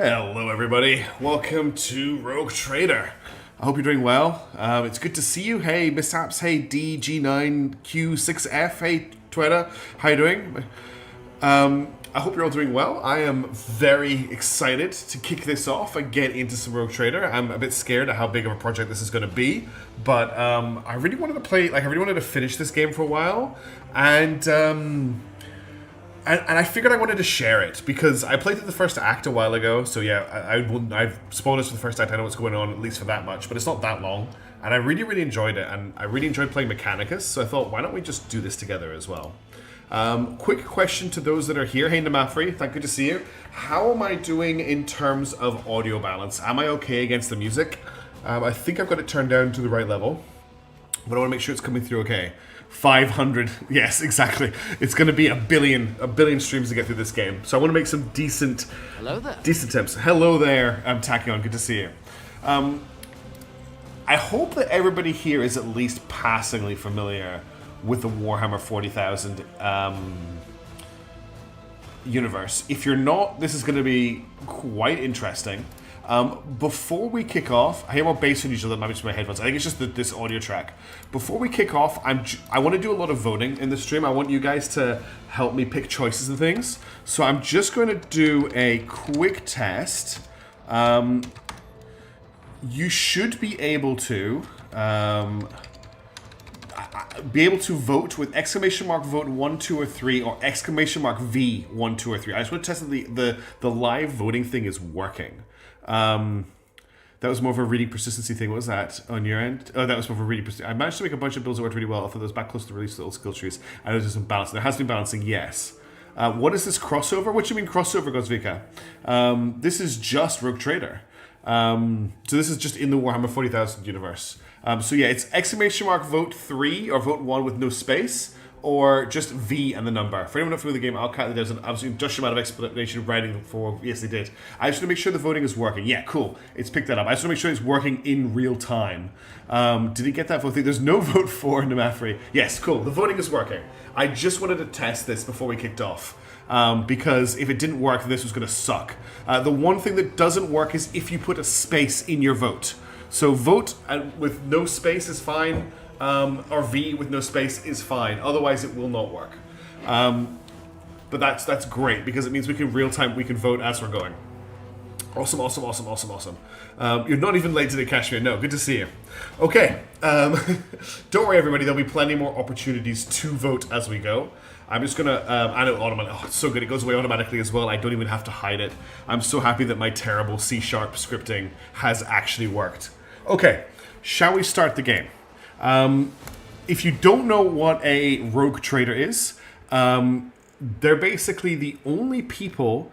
Hello everybody, welcome to Rogue Trader. I hope you're doing well. It's good to see you. Hey Mishaps, hey DG9Q6F, hey Twitter, how you doing? I hope you're all doing well. I am very excited to kick this off and get into some Rogue Trader. I'm a bit scared at how big of a project this is going to be, but I really wanted to play, I really wanted to finish this game for a while, and I figured I wanted to share it because I played through the first act a while ago. So yeah, I've spoilers for the first act. I know what's going on, at least for that much, but it's not that long. And I really enjoyed it, and I really enjoyed playing Mechanicus. So I thought, why don't we just do this together as well? Quick question to those that are here. Hey Namafri, good to see you. How am I doing in terms of audio balance? Am I okay against the music? I think I've got it turned down to the right level, but I want to make sure it's coming through okay. 500, yes, exactly. It's going to be a billion streams to get through this game. So I want to make some decent attempts. Hello there, I'm Tachyon, good to see you. I hope that everybody here is at least passingly familiar with the Warhammer 40,000 universe. If you're not, this is going to be quite interesting. Before we kick off, I hear more bass than usual. That might be just my headphones. I think it's just this audio track. Before we kick off, I want to do a lot of voting in the stream. I want you guys to help me pick choices and things. So I'm just going to do a quick test. You should be able to vote with exclamation mark vote 1, 2, or 3, or exclamation mark V 1, 2, or 3. I just want to test that the live voting thing is working. That was more of a reading persistency thing. What was that on your end? Oh, that was more of a reading persistency. I managed to make a bunch of builds that worked really well. I thought those back close to the release of the old skill trees. I know there's some balancing. There has been balancing, yes. What is this crossover? What do you mean crossover, Gozvika? This is just Rogue Trader. So this is just in the Warhammer 40,000 universe. So yeah, it's exclamation mark vote 3 or vote 1 with no space, or just V and the number. For anyone not familiar with the game, I'll count that there's an absolute industrial amount of explanation of writing for. Yes, they did. I just want to make sure the voting is working. Yeah, cool. It's picked that up. I just want to make sure it's working in real time. Did it get that vote? There's no vote for Namafri. Yes, cool. The voting is working. I just wanted to test this before we kicked off. Because if it didn't work, this was going to suck. The one thing that doesn't work is if you put a space in your vote. So vote with no space is fine. Or V with no space is fine. Otherwise, it will not work. But that's great because it means we can we can vote as we're going. Awesome. You're not even late today, Kashmir. No, good to see you. Okay. Don't worry, everybody. There'll be plenty more opportunities to vote as we go. I'm just gonna. I know automatic. Oh, it's so good. It goes away automatically as well. I don't even have to hide it. I'm so happy that my terrible C# scripting has actually worked. Okay. Shall we start the game? If you don't know what a Rogue Trader is, they're basically the only people,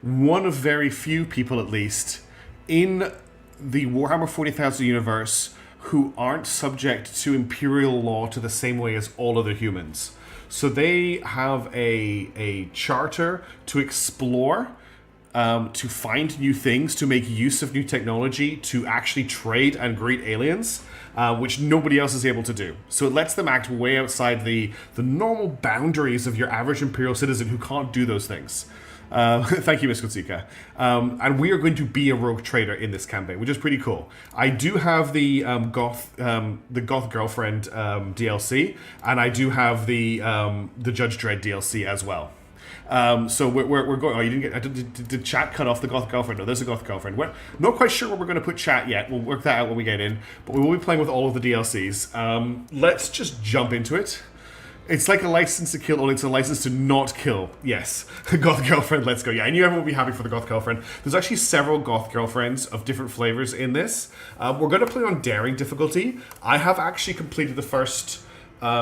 one of very few people at least, in the Warhammer 40,000 universe who aren't subject to Imperial law to the same way as all other humans. So they have a charter to explore, to find new things, to make use of new technology, to actually trade and greet aliens, which nobody else is able to do. So it lets them act way outside the normal boundaries of your average Imperial citizen who can't do those things. Thank you, Miss Kutsika. And we are going to be a Rogue Trader in this campaign, which is pretty cool. I do have the Goth Girlfriend DLC, and I do have the Judge Dredd DLC as well. So we're going. Oh, you didn't get. Did chat cut off the Goth Girlfriend? No, there's a Goth Girlfriend. We're not quite sure where we're going to put chat yet. We'll work that out when we get in. But we will be playing with all of the DLCs. Let's just jump into it. It's like a license to kill, only it's a license to not kill. Yes. Goth Girlfriend, let's go. Yeah, I knew everyone would be happy for the Goth Girlfriend. There's actually several Goth Girlfriends of different flavors in this. We're going to play on Daring difficulty. I have actually completed the first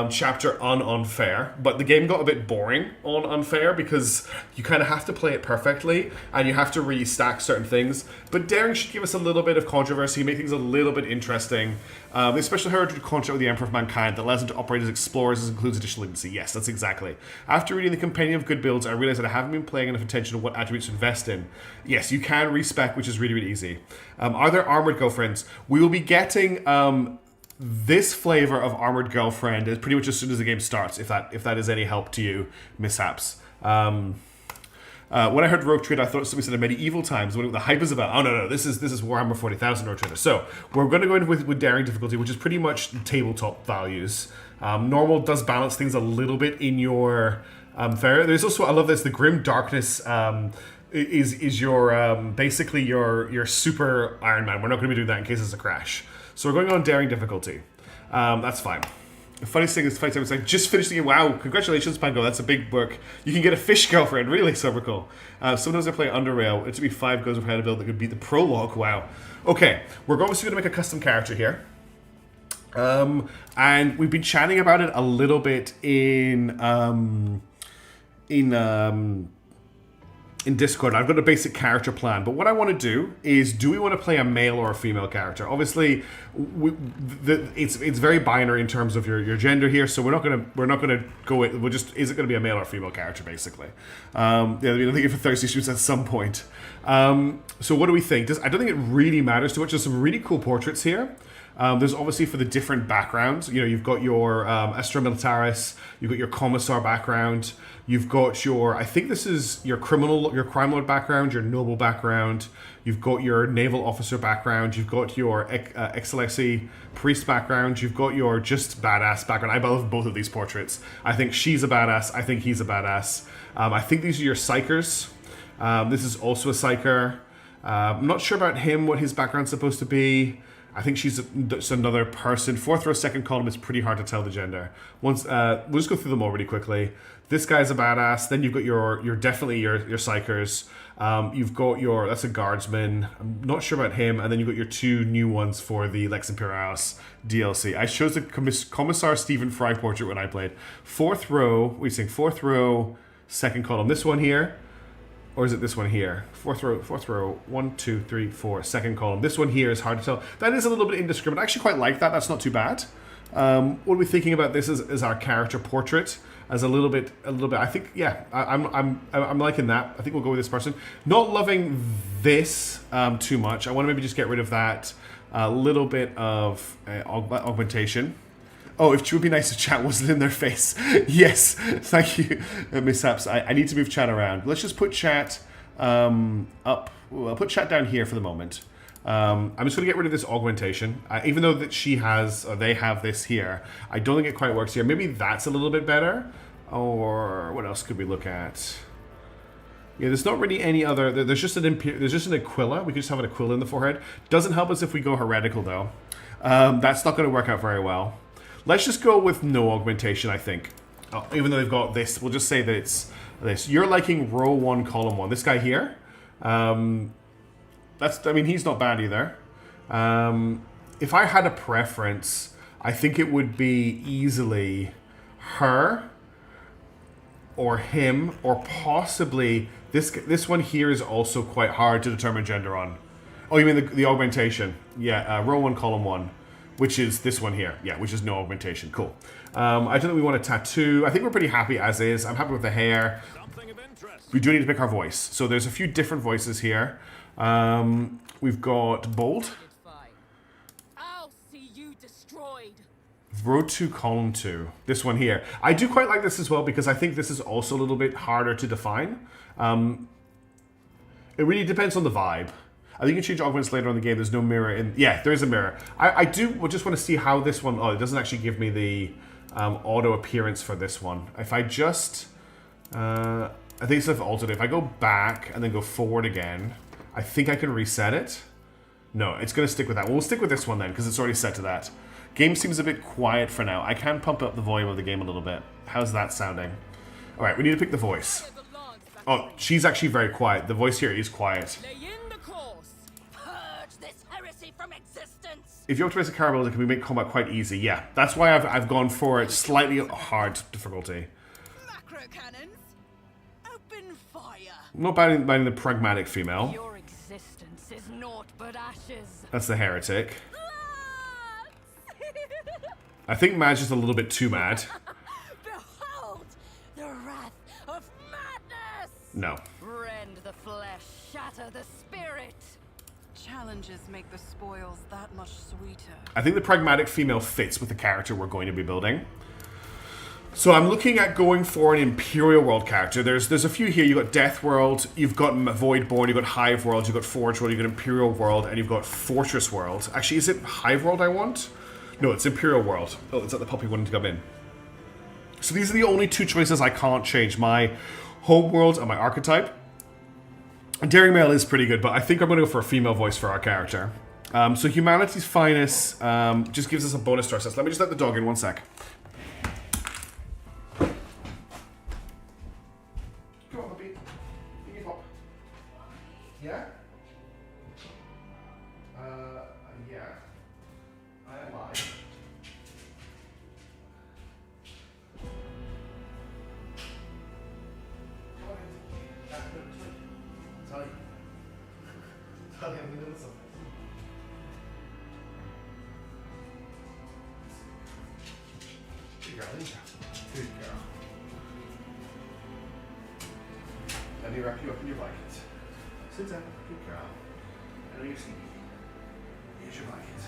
chapter on Unfair, but the game got a bit boring on Unfair because you kind of have to play it perfectly and you have to restack certain things. But Daring should give us a little bit of controversy, make things a little bit interesting. The special heritage contract with the Emperor of Mankind that allows them to operate as explorers includes additional agency. Yes, that's exactly. After reading the Compendium of Good Builds, I realized that I haven't been paying enough attention to what attributes to invest in. Yes, you can respec, which is really easy. Are there armored girlfriends? We will be getting this flavor of Armored Girlfriend is pretty much as soon as the game starts, if that is any help to you, mishaps. When I heard Rogue Trader, I thought something said in medieval times. What the hype is about? Oh no, this is Warhammer 40,000 Rogue Trader. So we're going to go in with daring difficulty, which is pretty much tabletop values. Normal does balance things a little bit in your favor. There's also, I love this, the Grim Darkness is your basically your super Iron Man. We're not going to be doing that in case there's a crash. So we're going on daring difficulty. That's fine. The funniest thing is fight time. It's like, just finished the game. Wow, congratulations, Pango. That's a big book. You can get a fish girlfriend. Really super cool. Sometimes I play Underrail. It took me 5 goes of how to build that could beat the prologue. Wow. Okay, we're obviously going to make a custom character here. And we've been chatting about it a little bit in Discord. I've got a basic character plan, but what I want to do is, do we want to play a male or a female character? Obviously, it's very binary in terms of your gender here, so we're not gonna go. We'll just, is it going to be a male or a female character, basically? Yeah, I think for thirsty shoots at some point. So what do we think? I don't think it really matters too much. There's some really cool portraits here. There's obviously for the different backgrounds. You know, you've got your Astra Militaris, you've got your Commissar background, you've got your, I think this is your crime lord background, your noble background, you've got your naval officer background, you've got your Excellency priest background, you've got your just badass background. I love both of these portraits. I think she's a badass, I think he's a badass. I think these are your psychers. This is also a psycher. I'm not sure about him, what his background's supposed to be. I think she's another person. 4th row, 2nd column is pretty hard to tell the gender. Once we'll just go through them all really quickly. This guy's a badass. Then you've got your definitely your psychers. You've got that's a guardsman. I'm not sure about him. And then you've got your 2 new ones for the Lex Imperialis DLC. I chose the Commissar Stephen Fry portrait when I played. 4th row. What are you saying? 4th row, 2nd column. This one here. Or is it this one here? 4th row, 1, 2, 3, 4, 2nd column. This one here is hard to tell. That is a little bit indiscriminate. I actually quite like that. That's not too bad. What are we thinking about this as our character portrait? As a little bit. I think, yeah, I'm liking that. I think we'll go with this person. Not loving this too much. I want to maybe just get rid of that little bit of augmentation. Oh, it would be nice if chat wasn't in their face. Yes, thank you, Mishaps. I need to move chat around. Let's just put chat up. I'll put chat down here for the moment. I'm just going to get rid of this augmentation. Even though that they have this here, I don't think it quite works here. Maybe that's a little bit better. Or what else could we look at? Yeah, there's not really any other. There's just an Aquila. We could just have an Aquila in the forehead. Doesn't help us if we go heretical though. That's not going to work out very well. Let's just go with no augmentation, I think. Oh, even though they've got this, we'll just say that it's this. You're liking row 1, column 1. This guy here. I mean, he's not bad either. If I had a preference, I think it would be easily her or him, or possibly this one here is also quite hard to determine gender on. Oh, you mean the augmentation? Yeah, row 1, column 1. Which is this one here. Yeah, which is no augmentation. Cool. I don't think we want a tattoo. I think we're pretty happy as is. I'm happy with the hair. We do need to pick our voice. So there's a few different voices here. We've got bold. I'll see you destroyed. Row 2, column 2. This one here. I do quite like this as well because I think this is also a little bit harder to define. It really depends on the vibe. I think you can change augments later on in the game. There's no mirror in... Yeah, there is a mirror. I just want to see how this one... Oh, it doesn't actually give me the auto appearance for this one. If I just... I think it's altered. If I go back and then go forward again, I think I can reset it. No, it's going to stick with that. We'll stick with this one then because it's already set to that. Game seems a bit quiet for now. I can pump up the volume of the game a little bit. How's that sounding? All right, we need to pick the voice. Oh, she's actually very quiet. The voice here is quiet. If you optimize the caravel, it can make combat quite easy. Yeah, that's why I've gone for it slightly hard difficulty. Macro cannons, open fire. I'm not banning the pragmatic female. Your existence is naught but ashes. That's the heretic. I think Madge is a little bit too mad. Behold the wrath of madness. No. Rend the flesh, shatter the spirit. Challenges make the spoils that much sweeter. I think the pragmatic female fits with the character we're going to be building. So I'm looking at going for an Imperial World character. There's a few here. You've got Death World, you've got Voidborn, you've got Hive World, you've got Forge World, you've got Imperial World, and you've got Fortress World. Actually, is it Hive World I want? No, it's Imperial World. Oh, it's that the puppy wanting to come in. So these are the only two choices I can't change. My home world and my archetype. Daring Male is pretty good, but I think I'm going to go for a female voice for our character. So Humanity's Finest just gives us a bonus to our sets. Let me just let the dog in 1 sec. Come on, puppy. Give me a pop. Yeah? Yeah. I am live. Tell you I'm doing something. Good girl, isn't you? Good girl. Let me wrap you up in your blanket. Sit down. Good girl. I know you're sleepy. Here's your blanket.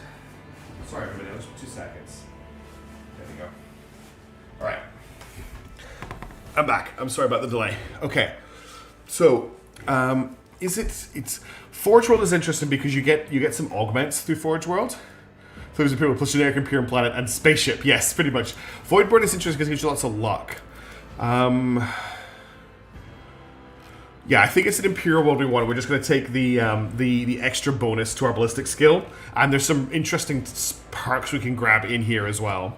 Sorry, everybody. That was for 2 seconds. There we go. All right. I'm back. I'm sorry about the delay. Okay. So, it's Forge World is interesting because you get some augments through Forge World. So there's Imperial plus generic Imperial planet and spaceship. Yes, pretty much. Voidborn is interesting because it gives you lots of luck. Yeah, I think it's an Imperial World we want. We're just going to take the extra bonus to our ballistic skill, and there's some interesting perks we can grab in here as well.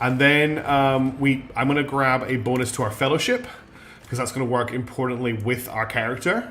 And then I'm going to grab a bonus to our fellowship because that's going to work importantly with our character.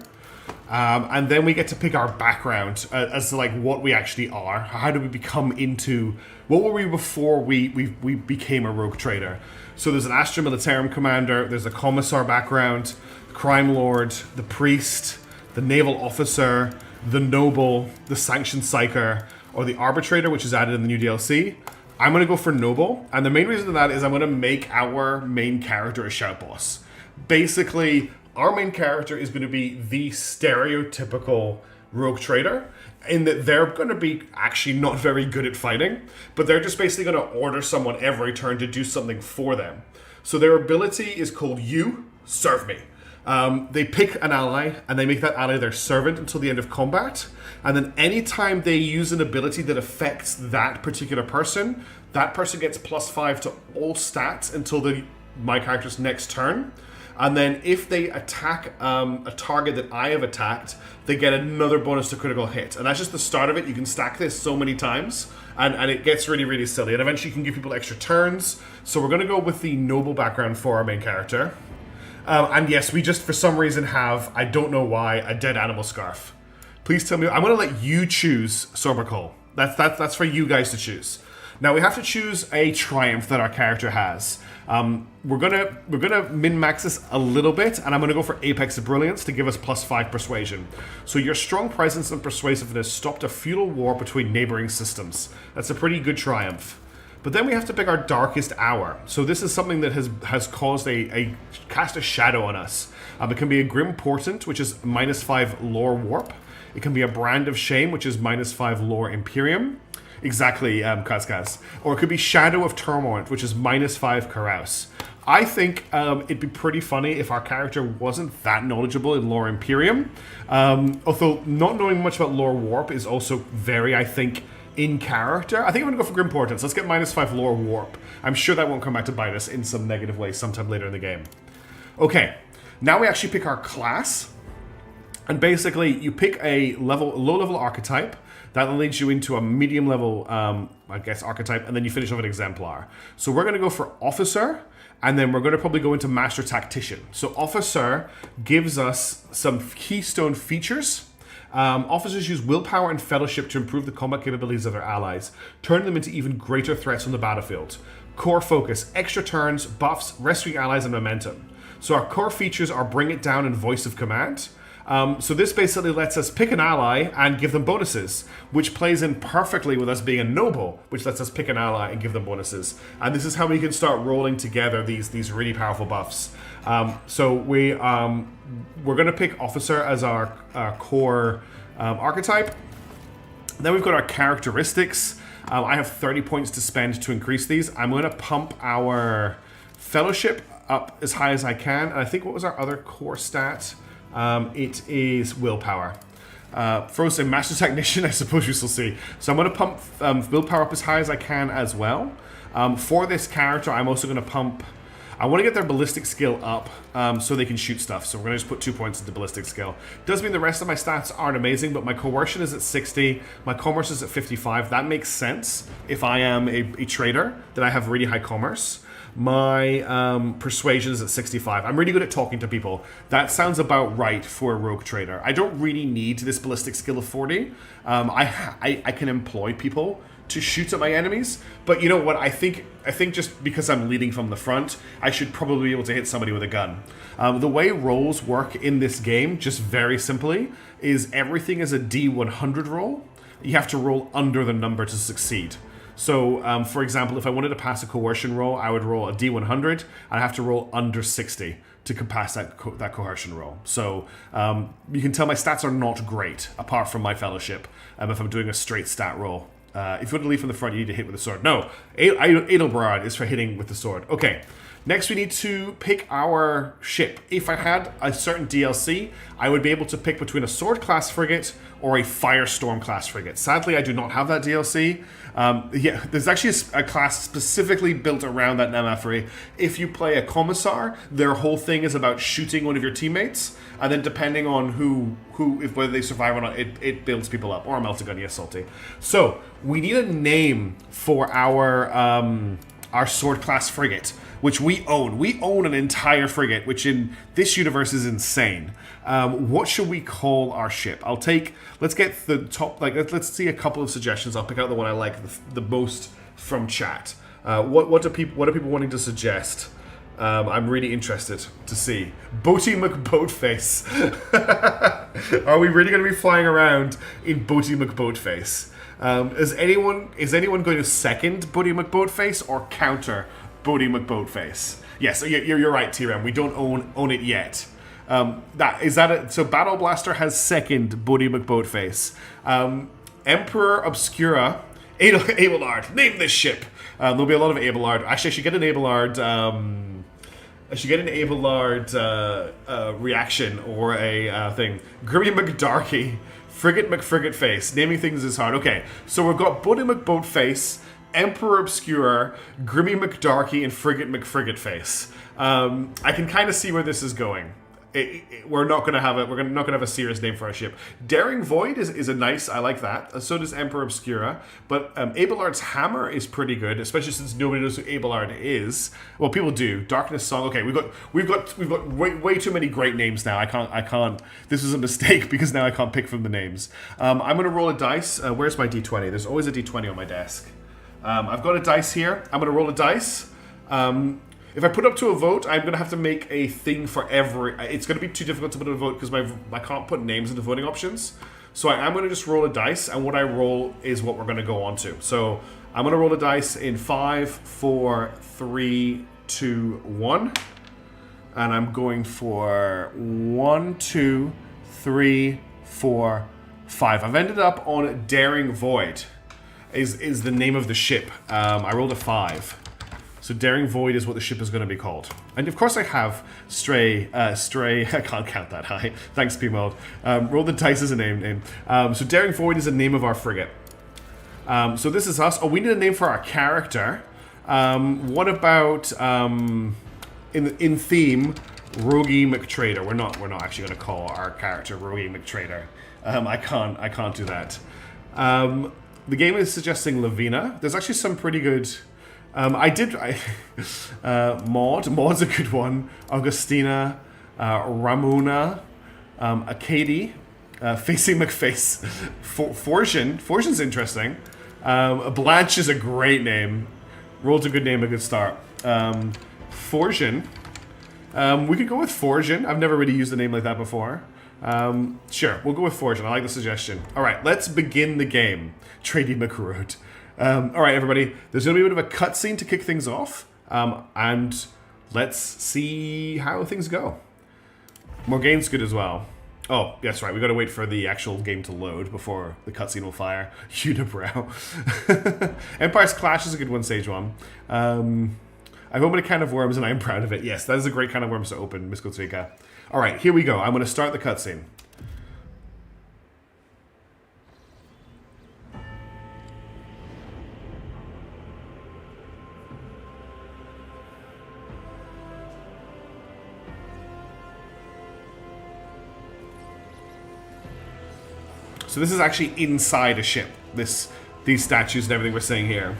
And then we get to pick our background as to like what we actually are. How do we become into... What were we before we became a rogue trader? So there's an Astra Militarum commander, there's a commissar background, the crime lord, the priest, the naval officer, the noble, the sanctioned psyker, or the arbitrator, which is added in the new DLC. I'm going to go for noble, and the main reason for that is I'm going to make our main character a shout boss. Basically, our main character is going to be the stereotypical rogue trader, in that they're going to be actually not very good at fighting, but they're just basically going to order someone every turn to do something for them. So their ability is called You Serve Me. They pick an ally, and they make that ally their servant until the end of combat. And then anytime they use an ability that affects that particular person, that person gets +5 to all stats until my character's next turn. And then if they attack a target that I have attacked, they get another bonus to critical hit. And that's just the start of it. You can stack this so many times, and it gets really, really silly. And eventually you can give people extra turns. So we're going to go with the noble background for our main character. And yes, we just, for some reason, have, I don't know why, a dead animal scarf. Please tell me. I'm going to let you choose Sobercall. That's for you guys to choose. Now we have to choose a triumph that our character has. We're gonna min-max this a little bit, and I'm gonna go for Apex of Brilliance to give us +5 persuasion. So your strong presence and persuasiveness stopped a feudal war between neighboring systems. That's a pretty good triumph. But then we have to pick our darkest hour. So this is something that has caused cast a shadow on us. It can be a Grim Portent, which is -5 lore warp. It can be a Brand of Shame, which is -5 lore Imperium. Exactly, Kazkaz. Or it could be Shadow of Turmoil, which is -5 Carouse. I think it'd be pretty funny if our character wasn't that knowledgeable in lore Imperium. Although not knowing much about lore warp is also very, I think, in character. I think I'm going to go for Grim Portents. Let's get -5 lore warp. I'm sure that won't come back to bite us in some negative way sometime later in the game. Okay, now we actually pick our class. And basically, you pick a low-level archetype. That leads you into a medium-level, archetype, and then you finish off an exemplar. So we're going to go for Officer, and then we're going to probably go into Master Tactician. So Officer gives us some keystone features. Officers use willpower and fellowship to improve the combat capabilities of their allies, turn them into even greater threats on the battlefield. Core focus, extra turns, buffs, rescuing allies, and momentum. So our core features are Bring It Down and Voice of Command. So this basically lets us pick an ally and give them bonuses, which plays in perfectly with us being a noble, which lets us pick an ally and give them bonuses. And this is how we can start rolling together these really powerful buffs. So we're going to pick Officer as our core archetype. Then we've got our characteristics. I have 30 points to spend to increase these. I'm going to pump our Fellowship up as high as I can. And I think what was our other core stat? It is willpower. Frozen Master Technician, I suppose we shall see. So I'm going to pump willpower up as high as I can as well. For this character, I'm also going to pump... I want to get their ballistic skill up so they can shoot stuff. So we're going to just put 2 points into ballistic skill. Does mean the rest of my stats aren't amazing, but my coercion is at 60. My commerce is at 55. That makes sense if I am a trader, that I have really high commerce. My persuasion is at 65. I'm really good at talking to people. That sounds about right for a rogue trader. I don't really need this ballistic skill of 40. I can employ people to shoot at my enemies, but you know what? I think just because I'm leading from the front, I should probably be able to hit somebody with a gun. The way rolls work in this game, just very simply, is everything is a D100 roll. You have to roll under the number to succeed. So, for example, if I wanted to pass a coercion roll, I would roll a D100, and I have to roll under 60 to pass that coercion roll. So, you can tell my stats are not great, apart from my fellowship, if I'm doing a straight stat roll. If you want to lead from the front, you need to hit with the sword. No, Edelbrod is for hitting with the sword. Okay, next we need to pick our ship. If I had a certain DLC, I would be able to pick between a sword class frigate or a firestorm class frigate. Sadly, I do not have that DLC. Yeah, there's actually a class specifically built around that Namathri. If you play a commissar, their whole thing is about shooting one of your teammates, and then depending on whether they survive or not, it builds people up. Or a Meltagun, yes, Salty. So we need a name for our sword class frigate, which we own. We own an entire frigate, which in this universe is insane. What should we call our ship? Let's get the top, let's see a couple of suggestions. I'll pick out the one I like the most from chat. What are people wanting to suggest? I'm really interested to see. Boaty McBoatface. Are we really going to be flying around in Boaty McBoatface? Is anyone going to second Boaty McBoatface or counter Boaty McBoatface? Yes, you're right, T-Ram. We don't own it yet. So Battle Blaster has second Boaty McBoatface. Emperor Obscura, Abelard. Name this ship. There'll be a lot of Abelard. Actually, I should get an Abelard. Reaction or a thing. Grimmy McDarky, Frigate McFrigate Naming things is hard. Okay, so we've got Boaty McBoatface, Emperor Obscure, Grimmy McDarky, and Frigate McFrigate. I can kind of see where this is going. We're not gonna have a serious name for our ship. Daring Void is a nice. I like that. So does Emperor Obscura. But Abelard's Hammer is pretty good, especially since nobody knows who Abelard is. Well, people do. Darkness Song. Okay, we've got way too many great names now. I can't. This was a mistake because now I can't pick from the names. I'm gonna roll a dice. Where's my D20? There's always a D20 on my desk. I've got a dice here. I'm gonna roll a dice. If I put up to a vote, I'm going to have to make a thing for every... It's going to be too difficult to put a vote because I can't put names into voting options. So I'm going to just roll a dice, and what I roll is what we're going to go on to. So I'm going to roll a dice in 5, 4, 3, 2, 1. And I'm going for 1, 2, 3, 4, 5. I've ended up on Daring Void is the name of the ship. I rolled a 5. So Daring Void is what the ship is going to be called. And of course I have Stray, I can't count that high. Thanks, P-Mode. Roll the dice as a name. So Daring Void is the name of our frigate. So this is us. Oh, we need a name for our character. What about, in theme, Rogie McTrader? We're not actually going to call our character Rogie McTrader. I can't do that. The game is suggesting Lavina. There's actually some pretty good... Maud's a good one. Augustina, Ramona, Acady, Facing McFace, Fortune. Interesting. Blanche is a great name. Rolled a good name, a good start. Fortune. We could go with Fortune. I've never really used a name like that before. Sure, we'll go with Fortune. I like the suggestion. All right, let's begin the game. Trady McRoot. All right, everybody. There's going to be a bit of a cutscene to kick things off, and let's see how things go. Morgane's good as well. Oh, that's right. We got to wait for the actual game to load before the cutscene will fire. Unibrow. Empire's Clash is a good one, Sage One. I've opened a can of worms and I'm proud of it. Yes, that is a great can of worms to open, Miss Kotsika. All right, here we go. I'm going to start the cutscene. So this is actually inside a ship. These statues and everything we're seeing here.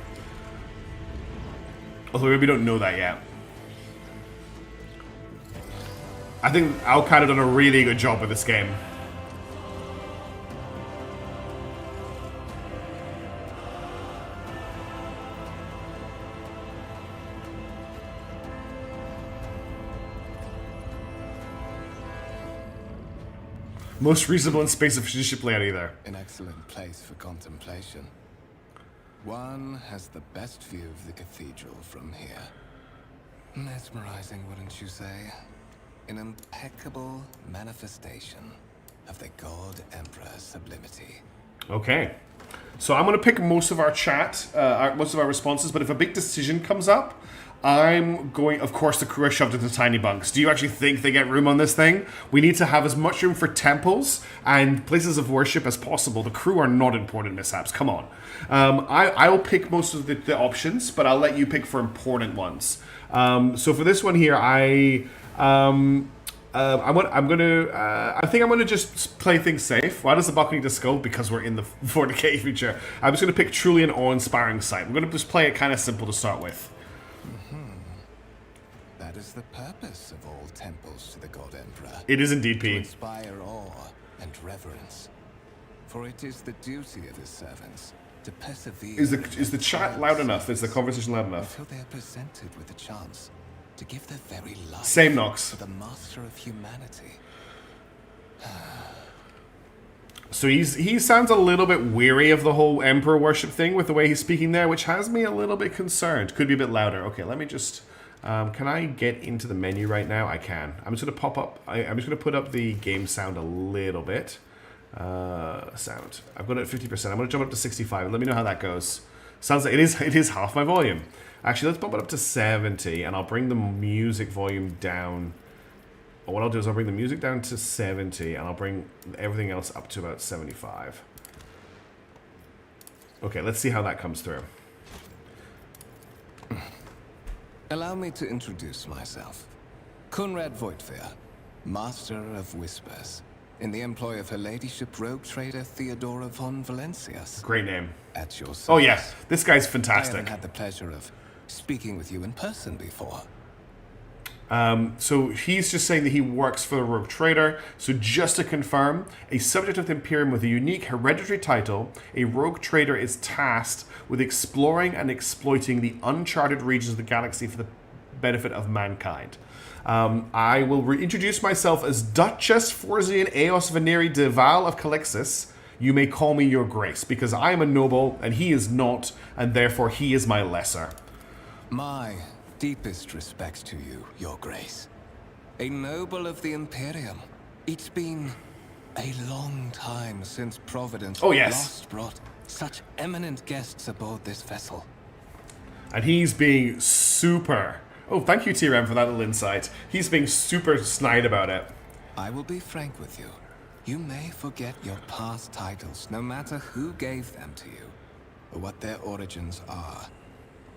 Although maybe we don't know that yet. I think Al kind of done a really good job with this game. Most reasonable in space of ship layout either. An excellent place for contemplation. One has the best view of the cathedral from here. Mesmerizing, wouldn't you say? An impeccable manifestation of the God Emperor's sublimity. Okay. So I'm going to pick most of our chat, most of our responses, but if a big decision comes up, I'm going, of course, the crew are shoved into tiny bunks. Do you actually think they get room on this thing? We need to have as much room for temples and places of worship as possible. The crew are not important mishaps. Come on. I'll pick most of the options, but I'll let you pick for important ones. So for this one here, I think I'm gonna just play things safe. Why does the buck need a skull? Because we're in the 40k feature. I'm just gonna pick truly an awe-inspiring sight. We're gonna just play it kind of simple to start with. That is the purpose of all temples to the God Emperor. It is indeed, To P. inspire awe and reverence. For it is the duty of his servants to persevere. Is the chat loud enough? Is the conversation loud enough? Until they are presented with a chance to give their very life Same Nox. to the master of humanity. So he sounds a little bit weary of the whole emperor worship thing with the way he's speaking there, which has me a little bit concerned. Could be a bit louder. Okay, let me just. Can I get into the menu right now? I can. I'm just going to pop up. I'm just going to put up the game sound a little bit. Sound. I've got it at 50%. I'm going to jump up to 65. Let me know how that goes. Sounds like it is half my volume. Actually, let's bump it up to 70, and I'll bring the music volume down. Or what I'll do is I'll bring the music down to 70, and I'll bring everything else up to about 75. Okay, let's see how that comes through. Allow me to introduce myself. Conrad Voigtveer, Master of Whispers, in the employ of Her Ladyship rogue trader Theodora von Valencias. Great name. At your service. Oh yeah, this guy's I fantastic. haven't had the pleasure of speaking with you in person before. So he's just saying that he works for the Rogue Trader. So just to confirm, a subject of the Imperium with a unique hereditary title, a Rogue Trader is tasked with exploring and exploiting the uncharted regions of the galaxy for the benefit of mankind. I will reintroduce myself as Duchess Forzian Eos Veneri de Val of Calixis. You may call me your grace, because I am a noble and he is not, and therefore he is my lesser. My deepest respects to you, your grace. A noble of the Imperium. It's been a long time since Providence last brought such eminent guests aboard this vessel. And he's being super... Oh, thank you, TRM, for that little insight. He's being super snide about it. I will be frank with you. You may forget your past titles, no matter who gave them to you, or what their origins are.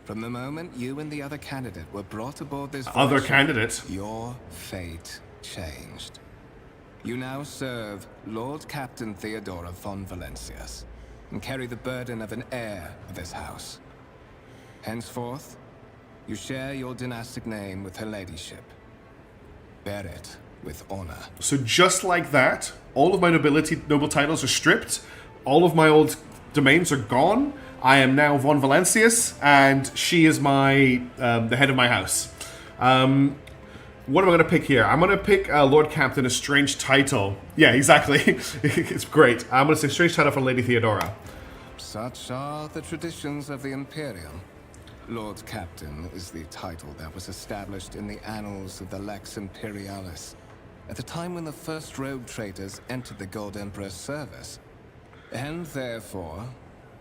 From the moment you and the other candidate were brought aboard this Other vessel, candidate? your fate changed. You now serve Lord Captain Theodora von Valencias, and carry the burden of an heir of this house. Henceforth, you share your dynastic name with Her Ladyship. Bear it with honor. So just like that, all of my noble titles are stripped. All of my old domains are gone. I am now von Valencias, and she is my the head of my house. What am I going to pick here? I'm going to pick Lord Captain, a strange title. Yeah, exactly. It's great. I'm going to say strange title for Lady Theodora. Such are the traditions of the Imperium. Lord Captain is the title that was established in the annals of the Lex Imperialis at the time when the first rogue traders entered the God Emperor's service. And therefore,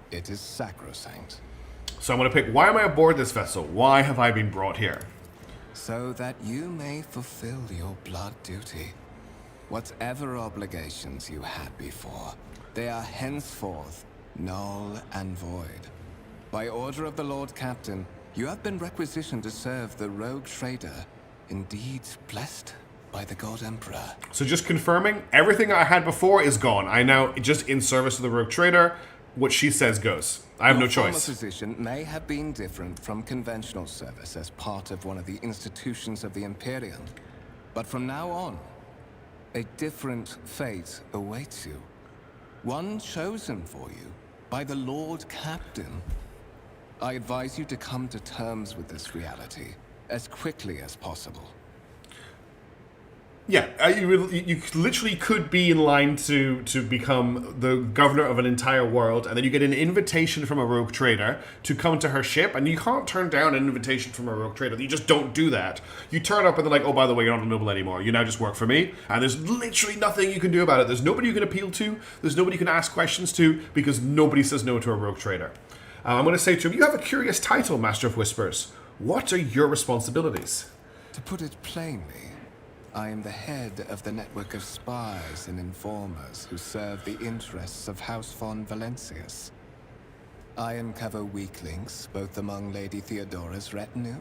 it is sacrosanct. So I'm going to pick, why am I aboard this vessel? Why have I been brought here? So that you may fulfill your blood duty. Whatever obligations you had before, they are henceforth null and void. By order of the Lord Captain, you have been requisitioned to serve the rogue trader, indeed blessed by the God Emperor. So just confirming, everything I had before is gone. I now just in service of the rogue trader. What she says goes. I have no Your former choice. position may have been different from conventional service as part of one of the institutions of the Imperium. But from now on, a different fate awaits you. One chosen for you by the Lord Captain. I advise you to come to terms with this reality as quickly as possible. Yeah, you literally could be in line to become the governor of an entire world, and then you get an invitation from a rogue trader to come to her ship, and you can't turn down an invitation from a rogue trader. You just don't do that. You turn up and they're like, oh, by the way, you're not a noble anymore. You now just work for me, and there's literally nothing you can do about it. There's nobody you can appeal to. There's nobody you can ask questions to, because nobody says no to a rogue trader. I'm going to say to him, you have a curious title, Master of Whispers. What are your responsibilities? To put it plainly, I am the head of the network of spies and informers who serve the interests of House von Valencius. I uncover weak links both among Lady Theodora's retinue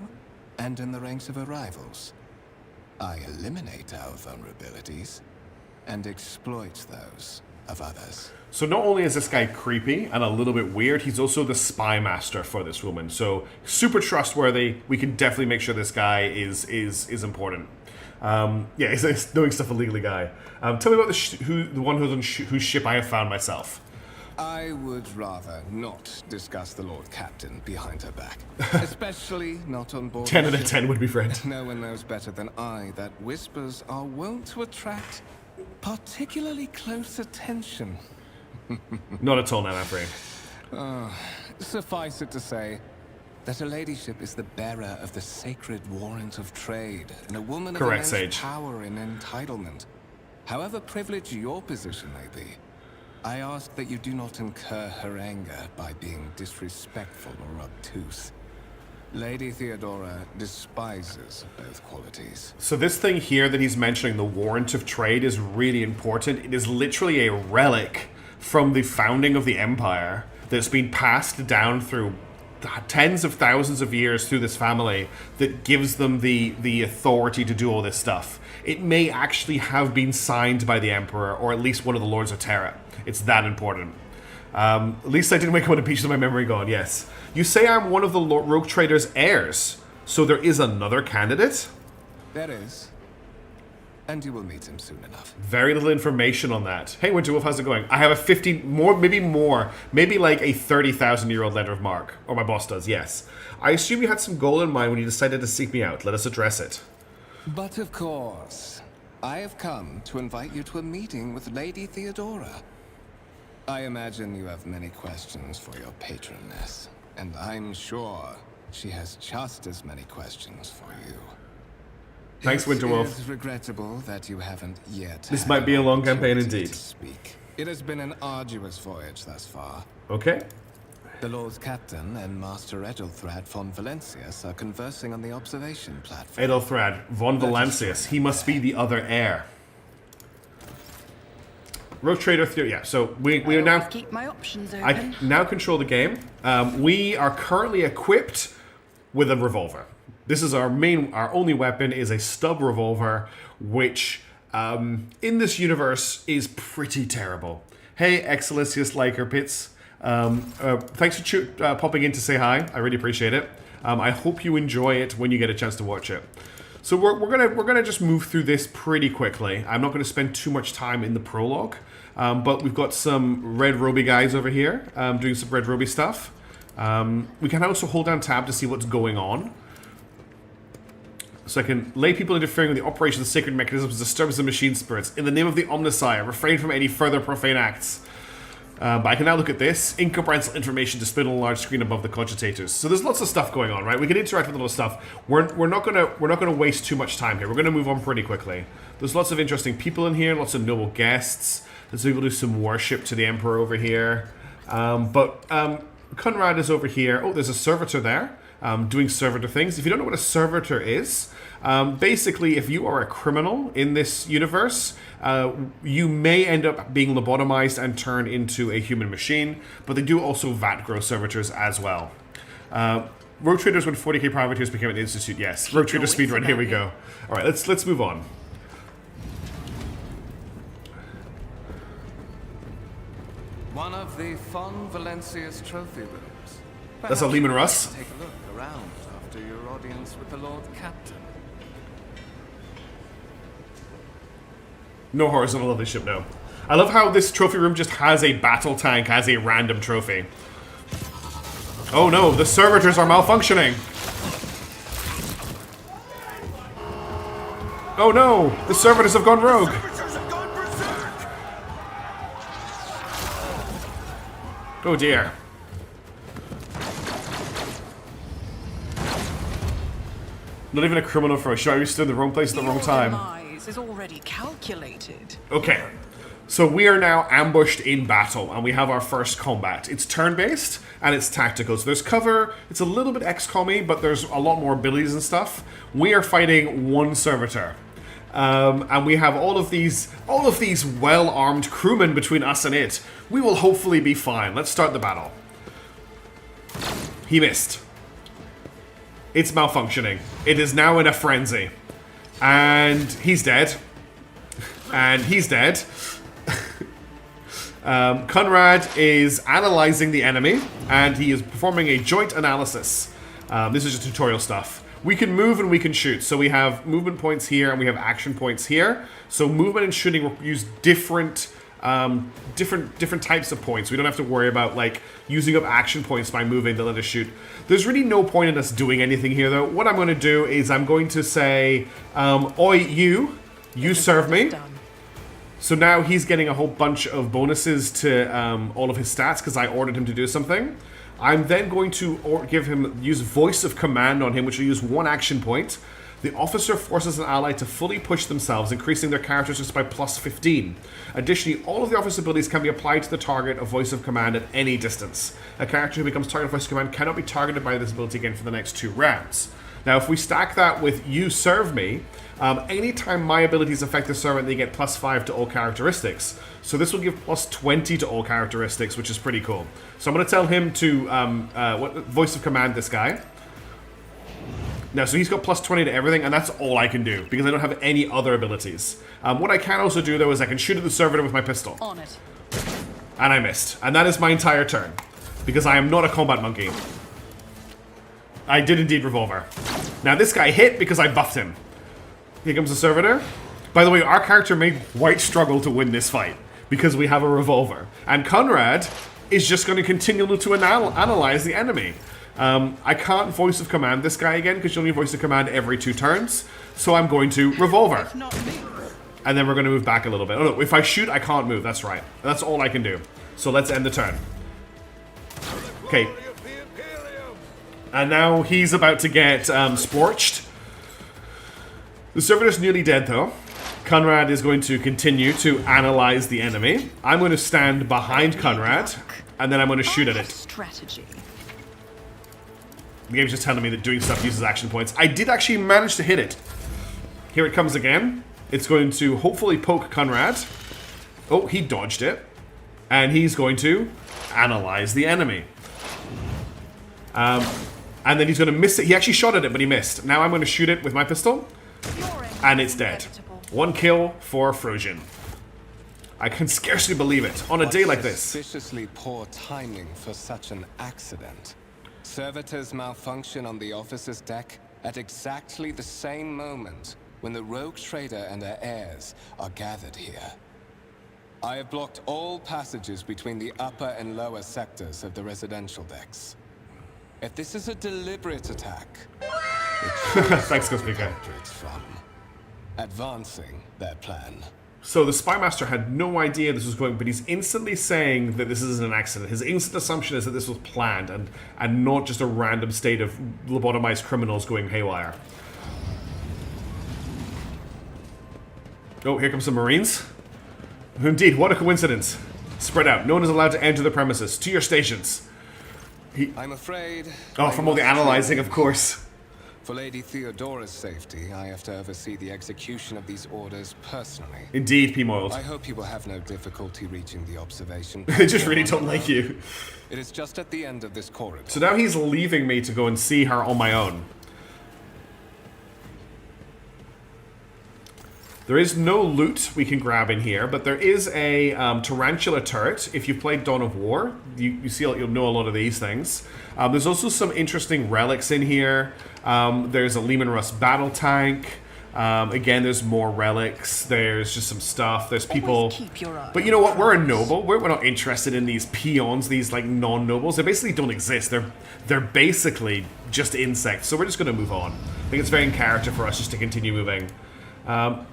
and in the ranks of her rivals. I eliminate our vulnerabilities and exploit those of others. So not only is this guy creepy and a little bit weird, he's also the spy master for this woman. So super trustworthy. We can definitely make sure this guy is important. Yeah, he's a doing stuff illegally guy. Tell me about the one who's on whose ship I have found myself. I would rather not discuss the Lord Captain behind her back, especially not on board. 10 out of 10 would be friend. No one knows better than I that whispers are wont to attract particularly close attention. Not at all, now, I'm afraid. Suffice it to say that her ladyship is the bearer of the sacred warrant of trade, and a woman Correct, of immense Sage. power and entitlement. However privileged your position may be, I ask that you do not incur her anger by being disrespectful or obtuse. Lady Theodora despises both qualities. So this thing here that he's mentioning, the warrant of trade, is really important. It is literally a relic from the founding of the Empire that's been passed down through tens of thousands of years through this family that gives them the authority to do all this stuff. It may actually have been signed by the Emperor, or at least one of the Lords of Terra. It's that important. At least I didn't wake up with a piece of my memory gone, yes. You say I'm one of the Rogue Trader's heirs, so there is another candidate? There is. And you will meet him soon enough. Very little information on that. Hey, Winterwolf, how's it going? I have a 50, maybe like a 30,000-year-old letter of marque. Or my boss does, yes. I assume you had some goal in mind when you decided to seek me out. Let us address it. But of course, I have come to invite you to a meeting with Lady Theodora. I imagine you have many questions for your patroness, and I'm sure she has just as many questions for you. Thanks, Winterwolf. It is regrettable that you haven't yet. This might be a long campaign indeed. Speak. It has been an arduous voyage thus far. Okay. The Lord Captain and Master Edelthrad von Valencius are conversing on the observation platform. Edelthrad von Valencius. He must be the other heir. Rogue Trader Theory. Yeah, so we are now. Keep my options open. I now control the game. We are currently equipped with a revolver. This is our only weapon is a stub revolver, which in this universe is pretty terrible. Hey, Excelsius Liker Pits. Thanks for popping in to say hi. I really appreciate it. I hope you enjoy it when you get a chance to watch it. So we're gonna just move through this pretty quickly. I'm not gonna spend too much time in the prologue, but we've got some red roby guys over here doing some red roby stuff. We can also hold down tab to see what's going on. So I can lay people interfering with the operation of the sacred mechanisms, disturbs the machine spirits. In the name of the Omnissiah, refrain from any further profane acts. But I can now look at this. Incomprehensible information displayed on a large screen above the cogitators. So there's lots of stuff going on, right? We can interact with a lot of stuff. We're not gonna waste too much time here. We're gonna move on pretty quickly. There's lots of interesting people in here, lots of noble guests. Let's do some worship to the Emperor over here. Conrad is over here. Oh, there's a servitor there, doing servitor things. If you don't know what a servitor is, basically, if you are a criminal in this universe, you may end up being lobotomized and turned into a human machine, but they do also vat grow servitors as well. Rogue Traders when 40k privateers became an institute. Yes, Rogue Trader speedrun. Here we go. All right, let's move on. One of the Von Valencia's trophy rooms. That's a Lehman Russ. Take a look around after your audience with the Lord Captain. No horizontal leadership, no. I love how this trophy room just has a battle tank as a random trophy. Oh no, the servitors are malfunctioning. Oh no, the servitors have gone rogue. Oh dear. Not even a criminal for a show. You're still in the wrong place at the wrong time. Is already calculated. Okay, so we are now ambushed in battle, and we have our first combat. It's turn-based, and it's tactical. So there's cover. It's a little bit XCOM-y, but there's a lot more abilities and stuff. We are fighting one servitor, and we have all of these well-armed crewmen between us and it. We will hopefully be fine. Let's start the battle. He missed. It's malfunctioning. It is now in a frenzy. And he's dead. And he's dead. Conrad is analyzing the enemy, and he is performing a joint analysis. This is just tutorial stuff. We can move and we can shoot. So we have movement points here, and we have action points here. So movement and shooting will use different types of points. We don't have to worry about like using up action points by moving to let us shoot. There's really no point in us doing anything here though. What I'm going to do is I'm going to say, oi, you serve me. So now he's getting a whole bunch of bonuses to all of his stats because I ordered him to do something. I'm then going to use voice of command on him, which will use one action point. The officer forces an ally to fully push themselves, increasing their characteristics by plus 15. Additionally, all of the officer abilities can be applied to the target of voice of command at any distance. A character who becomes target of voice of command cannot be targeted by this ability again for the next 2 rounds. Now, if we stack that with you serve me, anytime my abilities affect the servant, they get plus 5 to all characteristics. So this will give plus 20 to all characteristics, which is pretty cool. So I'm going to tell him to voice of command this guy. Now, so he's got plus 20 to everything, and that's all I can do, because I don't have any other abilities. What I can also do, though, is I can shoot at the servitor with my pistol. On it. And I missed. And that is my entire turn, because I am not a combat monkey. I did indeed revolver. Now, this guy hit because I buffed him. Here comes the servitor. By the way, our character may quite struggle to win this fight, because we have a revolver. And Conrad is just going to continue to analyze the enemy. I can't voice of command this guy again because you only voice of command every 2 turns. So I'm going to revolver. And then we're going to move back a little bit. Oh no, if I shoot, I can't move. That's right. That's all I can do. So let's end the turn. Okay. And now he's about to get scorched. The servitor's nearly dead though. Conrad is going to continue to analyze the enemy. I'm going to stand behind Conrad, and then I'm going to shoot at it. Strategy. The game's just telling me that doing stuff uses action points. I did actually manage to hit it. Here it comes again. It's going to hopefully poke Conrad. Oh, he dodged it. And he's going to analyze the enemy. And then he's going to miss it. He actually shot at it, but he missed. Now I'm going to shoot it with my pistol. And it's dead. 1 kill for Frosian. I can scarcely believe it on a day like this. Suspiciously poor timing for such an accident. Servitors malfunction on the officer's deck at exactly the same moment when the rogue trader and her heirs are gathered here. I have blocked all passages between the upper and lower sectors of the residential decks. If this is a deliberate attack, Thanks, Cosmica. from advancing their plan. So the Spymaster had no idea this was going, but he's instantly saying that this isn't an accident. His instant assumption is that this was planned and not just a random state of lobotomized criminals going haywire. Oh, here comes some Marines. Indeed, what a coincidence. Spread out. No one is allowed to enter the premises. To your stations. I'm afraid... Oh, I from all the must analyzing, choose. of course. For Lady Theodora's safety, I have to oversee the execution of these orders personally. Indeed, P-Moiled. I hope you will have no difficulty reaching the observation. They just really don't like you. It is just at the end of this corridor. So now he's leaving me to go and see her on my own. There is no loot we can grab in here, but there is a tarantula turret. If you've played Dawn of War, you see, you'll know a lot of these things. There's also some interesting relics in here. There's a Lehman Russ battle tank. Again, there's more relics. There's just some stuff. There's people. Keep your eye But you know what? We're a noble. We're not interested in these peons, these like non-nobles. They basically don't exist. They're basically just insects. So we're just going to move on. I think it's very in character for us just to continue moving.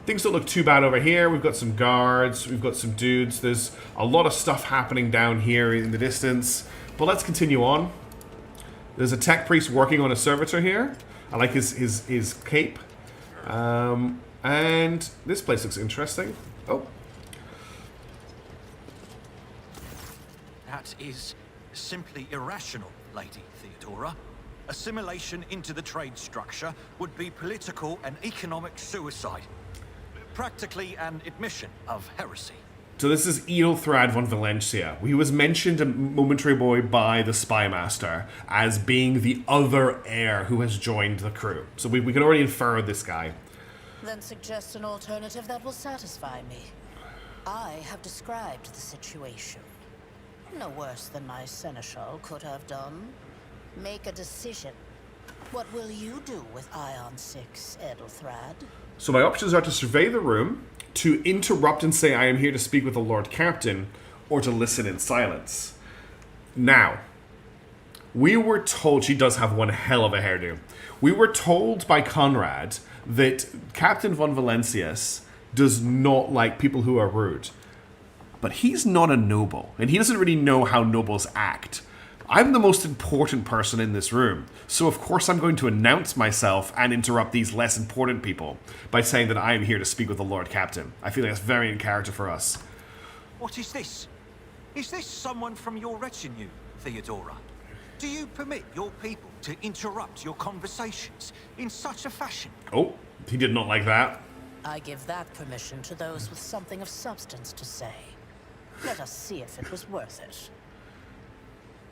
Things don't look too bad over here. We've got some guards. We've got some dudes. There's a lot of stuff happening down here in the distance. But let's continue on. There's a tech priest working on a servitor here. I like his cape. And this place looks interesting. Oh. That is simply irrational, Lady Theodora. Assimilation into the trade structure would be political and economic suicide. Practically an admission of heresy. So this is Edelthrad von Valencia. He was mentioned a momentary boy by the Spymaster as being the other heir who has joined the crew. So we can already infer this guy. Then suggest an alternative that will satisfy me. I have described the situation. No worse than my seneschal could have done. Make a decision. What will you do with Ion 6, Edelthrad? So my options are to survey the room, to interrupt and say I am here to speak with the Lord Captain, or to listen in silence. Now, we were told, she does have one hell of a hairdo. We were told by Conrad that Captain von Valencius does not like people who are rude. But he's not a noble, and he doesn't really know how nobles act. I'm the most important person in this room, so of course I'm going to announce myself and interrupt these less important people by saying that I am here to speak with the Lord Captain. I feel like that's very in character for us. What is this? Is this someone from your retinue, Theodora? Do you permit your people to interrupt your conversations in such a fashion? Oh, he did not like that. I give that permission to those with something of substance to say. Let us see if it was worth it.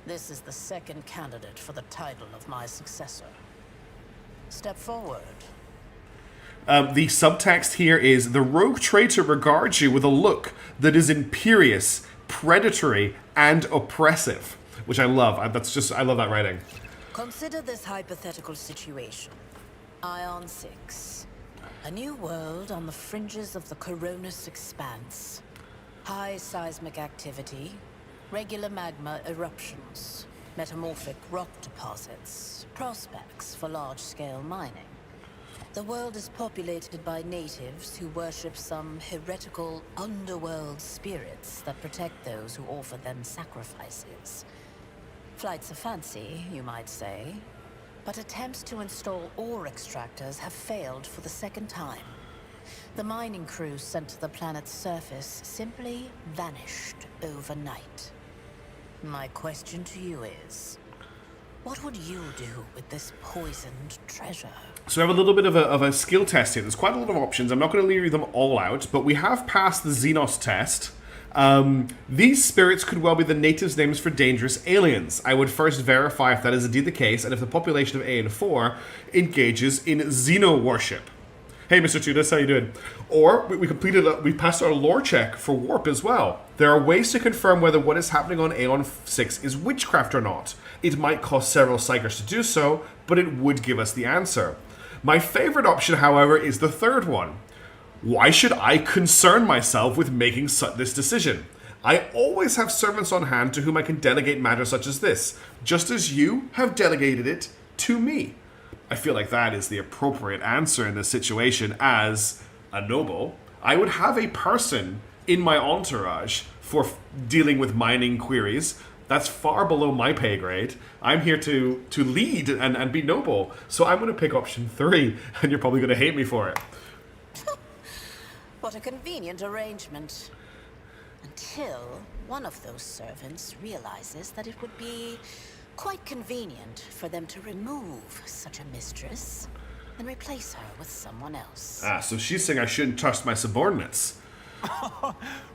This is the second candidate for the title of my successor. Step forward. The subtext here is, the rogue traitor regards you with a look that is imperious, predatory, and oppressive. Which I love. I love that writing. Consider this hypothetical situation. Ion 6. A new world on the fringes of the Coronis expanse. High seismic activity, regular magma eruptions, metamorphic rock deposits, prospects for large-scale mining. The world is populated by natives who worship some heretical underworld spirits that protect those who offer them sacrifices. Flights of fancy, you might say, but attempts to install ore extractors have failed for the second time. The mining crews sent to the planet's surface simply vanished overnight. My question to you is, what would you do with this poisoned treasure? So I have a little bit of a skill test here. There's quite a lot of options. I'm not going to leave them all out, but we have passed the Xenos test. These spirits could well be the natives' names for dangerous aliens. I would first verify if that is indeed the case, and if the population of AN4 engages in xeno worship. Hey, Mr. Tudis, how you doing? Or we passed our lore check for warp as well. There are ways to confirm whether what is happening on Aeon 6 is witchcraft or not. It might cost several psychers to do so, but it would give us the answer. My favorite option, however, is the third one. Why should I concern myself with making this decision? I always have servants on hand to whom I can delegate matters such as this, just as you have delegated it to me. I feel like that is the appropriate answer in this situation. As a noble, I would have a person in my entourage for dealing with mining queries. That's far below my pay grade. I'm here to lead and be noble. So I'm going to pick option 3, and you're probably going to hate me for it. What a convenient arrangement. Until one of those servants realizes that it would be quite convenient for them to remove such a mistress and replace her with someone else. Ah, so she's saying I shouldn't trust my subordinates.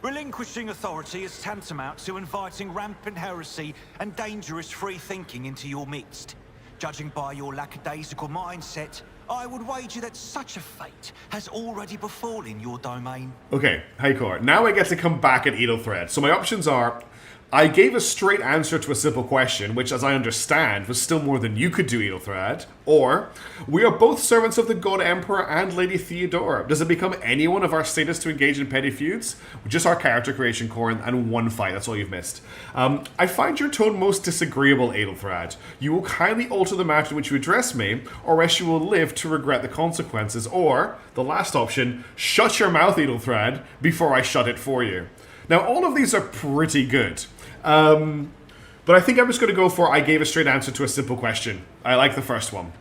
Relinquishing authority is tantamount to inviting rampant heresy and dangerous free thinking into your midst. Judging by your lackadaisical mindset, I would wager that such a fate has already befallen your domain. Okay, Haikor, now I get to come back at Edelthread. So my options are, I gave a straight answer to a simple question, which as I understand was still more than you could do, Edelthread. Or, we are both servants of the God Emperor and Lady Theodora. Does it become any one of our status to engage in petty feuds? Just our character creation, Corin, and one fight, that's all you've missed. I find your tone most disagreeable, Edelthread. You will kindly alter the manner in which you address me, or else you will live to regret the consequences. Or, the last option, shut your mouth, Edelthread, before I shut it for you. Now, all of these are pretty good. But I think I'm just going to go for I gave a straight answer to a simple question. I like the first one.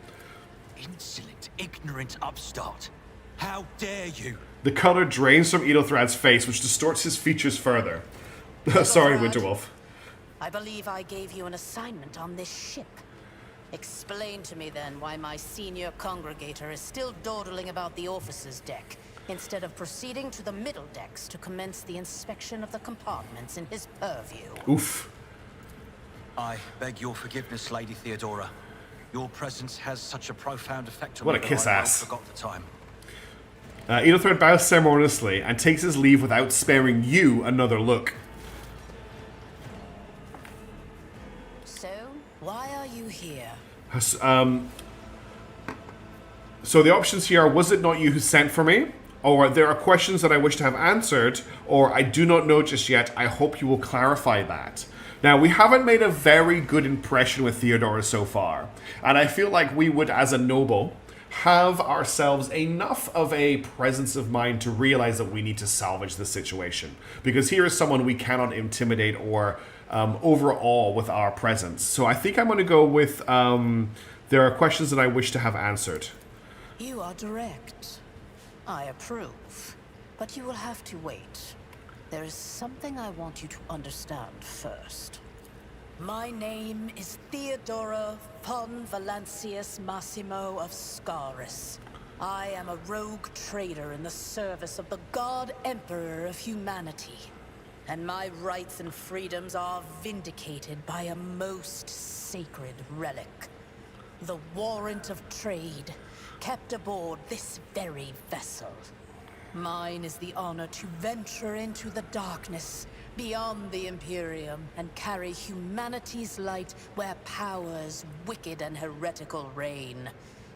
Insolent, ignorant upstart. How dare you? The color drains from Edelthrad's face, which distorts his features further. Sorry, Winterwolf. I believe I gave you an assignment on this ship. Explain to me then why my senior congregator is still dawdling about the officer's deck, instead of proceeding to the middle decks to commence the inspection of the compartments in his purview. Oof. I beg your forgiveness, Lady Theodora. Your presence has such a profound effect on What me a that kiss I well ass. forgot the time. Edelthred bows ceremoniously and takes his leave without sparing you another look. So, why are you here? So the options here are, was it not you who sent for me? Or there are questions that I wish to have answered, or I do not know just yet, I hope you will clarify that. Now, we haven't made a very good impression with Theodora so far, and I feel like we would, as a noble, have ourselves enough of a presence of mind to realize that we need to salvage the situation. Because here is someone we cannot intimidate or overawe with our presence. So I think I'm going to go with, there are questions that I wish to have answered. You are direct. I approve. But you will have to wait. There is something I want you to understand first. My name is Theodora von Valancius Massimo of Scaris. I am a rogue trader in the service of the God Emperor of humanity. And my rights and freedoms are vindicated by a most sacred relic. The warrant of trade, kept aboard this very vessel. Mine is the honor to venture into the darkness, beyond the Imperium, and carry humanity's light where powers wicked and heretical reign,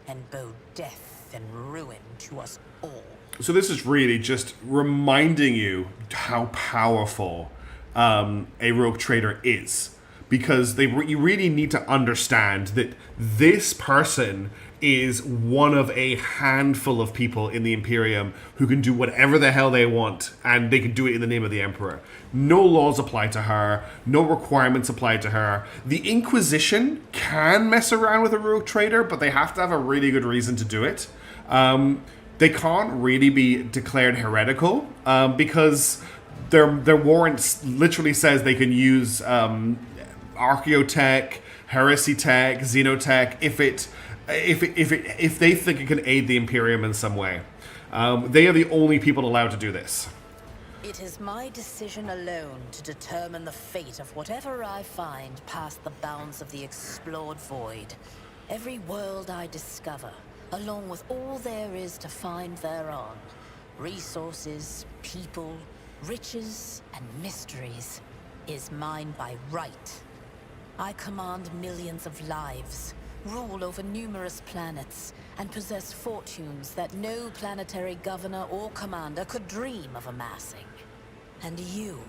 and bow death and ruin to us all. So this is really just reminding you how powerful a rogue trader is. Because you really need to understand that this person is one of a handful of people in the Imperium who can do whatever the hell they want, and they can do it in the name of the Emperor. No laws apply to her, no requirements apply to her. The Inquisition can mess around with a rogue trader, but they have to have a really good reason to do it. They can't really be declared heretical, because their warrant literally says they can use archaeotech, heresy tech, xenotech, if they think it can aid the Imperium in some way. They are the only people allowed to do this. It is my decision alone to determine the fate of whatever I find past the bounds of the explored void. Every world I discover, along with all there is to find thereon, resources, people, riches, and mysteries, is mine by right. I command millions of lives, rule over numerous planets, and possess fortunes that no planetary governor or commander could dream of amassing. And you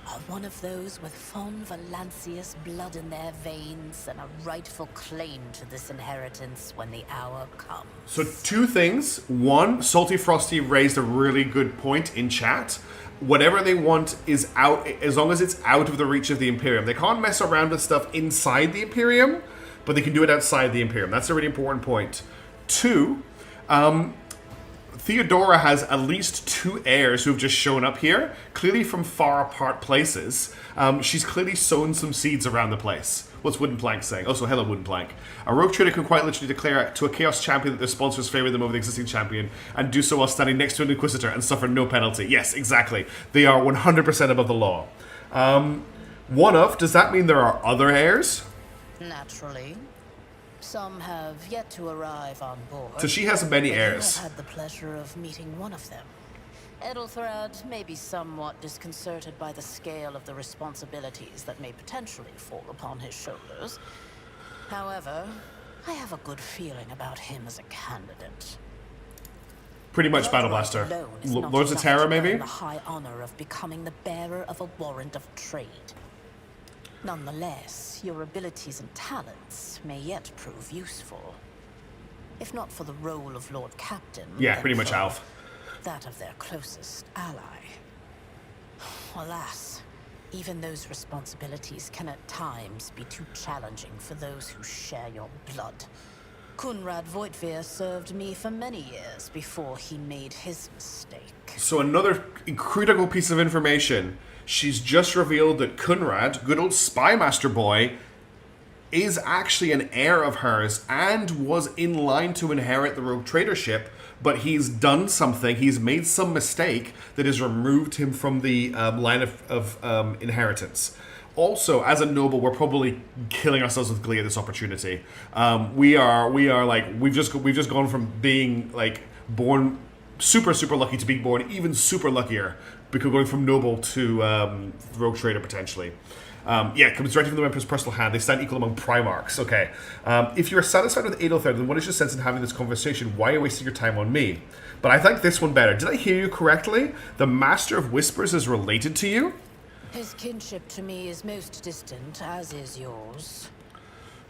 are one of those with von Valancius blood in their veins and a rightful claim to this inheritance when the hour comes. So two things. One, Salty Frosty raised a really good point in chat. Whatever they want is out, as long as it's out of the reach of the Imperium. They can't mess around with stuff inside the Imperium, but they can do it outside the Imperium. That's a really important point. Two, Theodora has at least two heirs who have just shown up here, clearly from far apart places. She's clearly sown some seeds around the place. What's Wooden Plank saying? Also, hello, Wooden Plank. A rogue trader can quite literally declare to a Chaos champion that their sponsors favor them over the existing champion, and do so while standing next to an Inquisitor and suffer no penalty. Yes, exactly. They are 100% above the law. Does that mean there are other heirs? Naturally. Some have yet to arrive on board. So she has many but heirs. I have had the pleasure of meeting one of them. Ethelthrad may be somewhat disconcerted by the scale of the responsibilities that may potentially fall upon his shoulders. However, I have a good feeling about him as a candidate. Pretty much Battle Blaster. Lords of Terror, maybe? The high honor of becoming the bearer of a warrant of trade. Nonetheless, your abilities and talents may yet prove useful. If not for the role of Lord Captain, Yeah, then pretty much for Alf. that of their closest ally. Alas, even those responsibilities can at times be too challenging for those who share your blood. Kunrad Voitvir served me for many years before he made his mistake. So another critical piece of information. She's just revealed that Kunrad, good old spy master boy, is actually an heir of hers and was in line to inherit the rogue tradership, but he's done something, he's made some mistake that has removed him from the line of inheritance. Also, as a noble, we're probably killing ourselves with glee at this opportunity. We are like, we've just gone from being like born super lucky to being born even super luckier, because going from noble to rogue trader potentially. Yeah, it comes directly from the Emperor's personal hand. They stand equal among Primarchs. Okay. If you're satisfied with Aethelthred, then what is your sense in having this conversation? Why are you wasting your time on me? But I like this one better. Did I hear you correctly? The Master of Whispers is related to you? His kinship to me is most distant, as is yours.